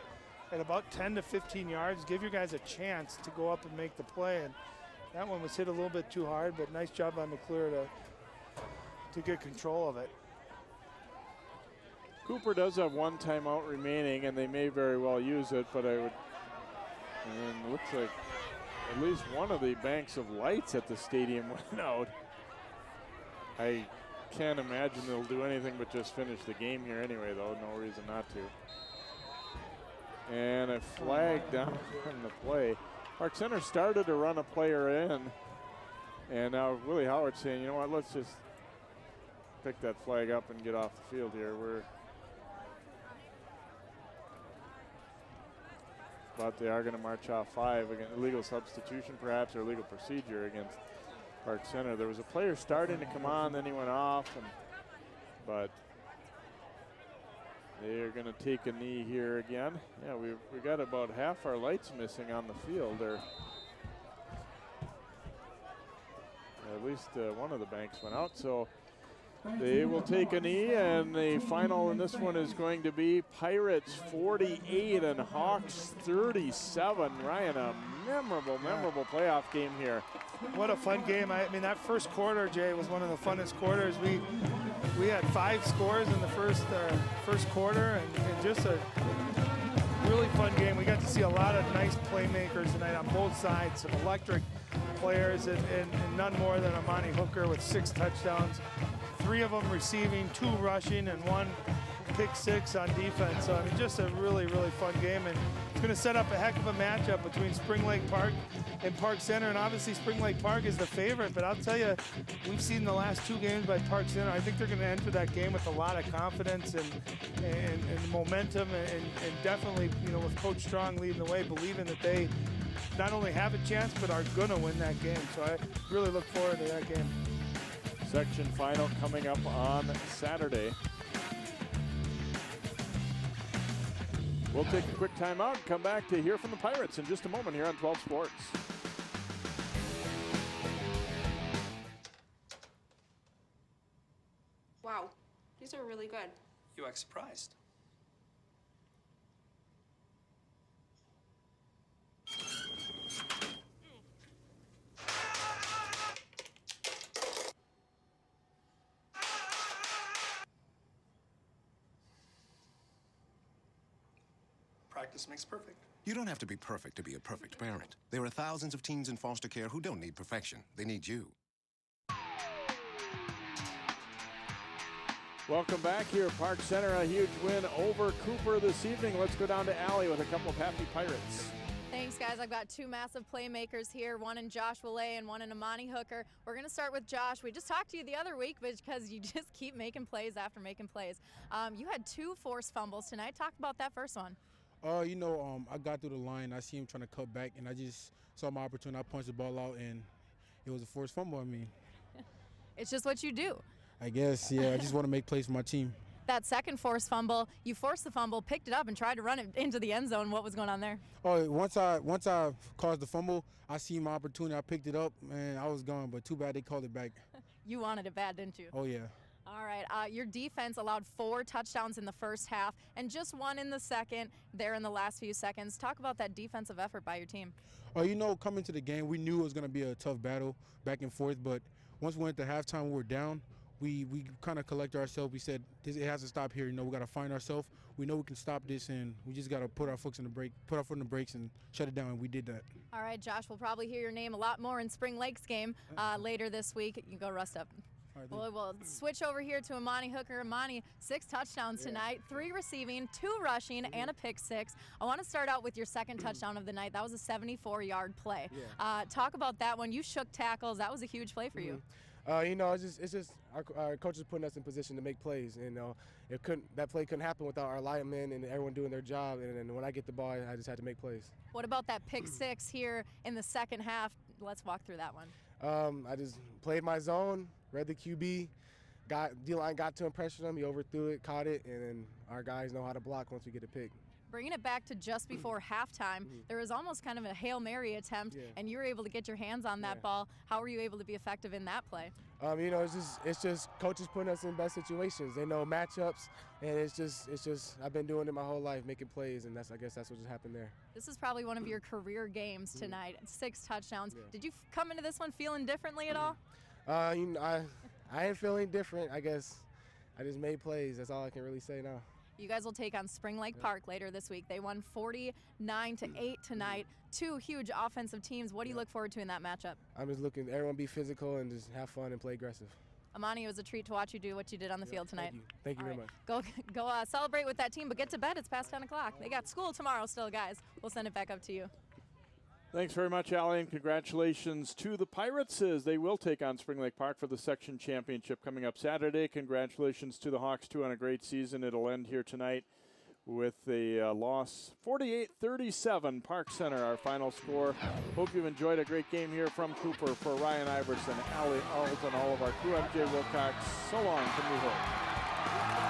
at about 10 to 15 yards, give your guys a chance to go up and make the play. And that one was hit a little bit too hard, but nice job by McClure to get control of it. Cooper does have one timeout remaining, and they may very well use it, but and it looks like at least one of the banks of lights at the stadium went out. I can't imagine they'll do anything but just finish the game here anyway, though. No reason not to. And a flag down on the play. Park Center started to run a player in, and now Willie Howard's saying, you know what, let's just pick that flag up and get off the field here. But they are going to march off 5 against illegal substitution, perhaps, or illegal procedure against Park Center. There was a player starting to come on, then he went off, but they are going to take a knee here again. Yeah, we got about half our lights missing on the field, or at least one of the banks went out. So they will take a knee, and the final in this one is going to be Pirates 48 and Hawks 37. Ryan, a memorable playoff game here. What a fun game. I mean, that first quarter, Jay, was one of the funnest quarters. We had 5 scores in the first quarter, and just a really fun game. We got to see a lot of nice playmakers tonight on both sides, some electric players, and none more than Amani Hooker with 6 touchdowns. 3 of them receiving, 2 rushing, and 1 pick 6 on defense. So I mean, just a really fun game, and it's going to set up a heck of a matchup between Spring Lake Park and Park Center. And obviously Spring Lake Park is the favorite, but I'll tell you, we've seen the last 2 games by Park Center. I think they're going to enter that game with a lot of confidence and momentum, and definitely, you know, with Coach Strong leading the way, believing that they not only have a chance but are going to win that game. So I really look forward to that game. Section final coming up on Saturday. We'll take a quick timeout and come back to hear from the Pirates in just a moment here on 12 Sports. Wow, these are really good. You act surprised. Practice makes perfect. You don't have to be perfect to be a perfect parent. There are thousands of teens in foster care who don't need perfection. They need you. Welcome back here at Park Center. A huge win over Cooper this evening. Let's go down to Allie with a couple of happy Pirates. Thanks, guys. I've got 2 massive playmakers here, one in Josh Willay and one in Amani Hooker. We're going to start with Josh. We just talked to you the other week because you just keep making plays after making plays. You had 2 forced fumbles tonight. Talk about that first one. You know, I got through the line. I see him trying to cut back, and I just saw my opportunity. I punched the ball out, and it was a forced fumble. I mean, it's just what you do. I guess, yeah. I just want to make plays for my team. That second forced fumble, you forced the fumble, picked it up, and tried to run it into the end zone. What was going on there? Oh, once I caused the fumble, I see my opportunity. I picked it up, and I was gone. But too bad they called it back. You wanted it bad, didn't you? Oh, yeah. All right, your defense allowed 4 touchdowns in the first half and just 1 in the second there in the last few seconds. Talk about that defensive effort by your team. You know, coming to the game, we knew it was going to be a tough battle back and forth, but once we went to halftime, we were down. We kind of collected ourselves. We said, it has to stop here. You know, we got to find ourselves. We know we can stop this, and we just got to put our foot in the brakes and shut it down, and we did that. All right, Josh, we'll probably hear your name a lot more in Spring Lake's game later this week. You go rest up. Well, we'll switch over here to Amani Hooker. Amani, 6 touchdowns tonight, 3 receiving, 2 rushing, and a pick 6. I want to start out with your second touchdown of the night. That was a 74-yard play. Talk about that one. You shook tackles. That was a huge play for you. You know, it's just our coaches putting us in position to make plays. And that play couldn't happen without our linemen and everyone doing their job. And when I get the ball, I just had to make plays. What about that pick 6 here in the second half? Let's walk through that one. I just played my zone, read the QB, D-line got to impression him. He overthrew it, caught it, and then our guys know how to block once we get a pick. Bringing it back to just before halftime, there was almost kind of a Hail Mary attempt, and you were able to get your hands on that ball. How were you able to be effective in that play? You know, it's just coaches putting us in best situations. They know matchups, and it's just I've been doing it my whole life, making plays, and I guess that's what just happened there. This is probably one of your career games tonight. 6 touchdowns. Did you come into this one feeling differently at all? You know, I ain't feeling different. I guess I just made plays. That's all I can really say now. You guys will take on Spring Lake Park later this week. They won 49-8 tonight. 2 huge offensive teams. What do you look forward to in that matchup? I'm just looking everyone be physical and just have fun and play aggressive. Amani, it was a treat to watch you do what you did on the field tonight. Thank you very much. Go celebrate with that team, but get to bed. It's past 10 o'clock. They got school tomorrow still, guys. We'll send it back up to you. Thanks very much, Allie, and congratulations to the Pirates as they will take on Spring Lake Park for the section championship coming up Saturday. Congratulations to the Hawks, too, on a great season. It'll end here tonight with a loss 48-37, Park Center, our final score. Hope you've enjoyed a great game here from Cooper. For Ryan Iverson, Allie Arlt, and all of our crew, I'm Jay Wilcox. So long from New Hope.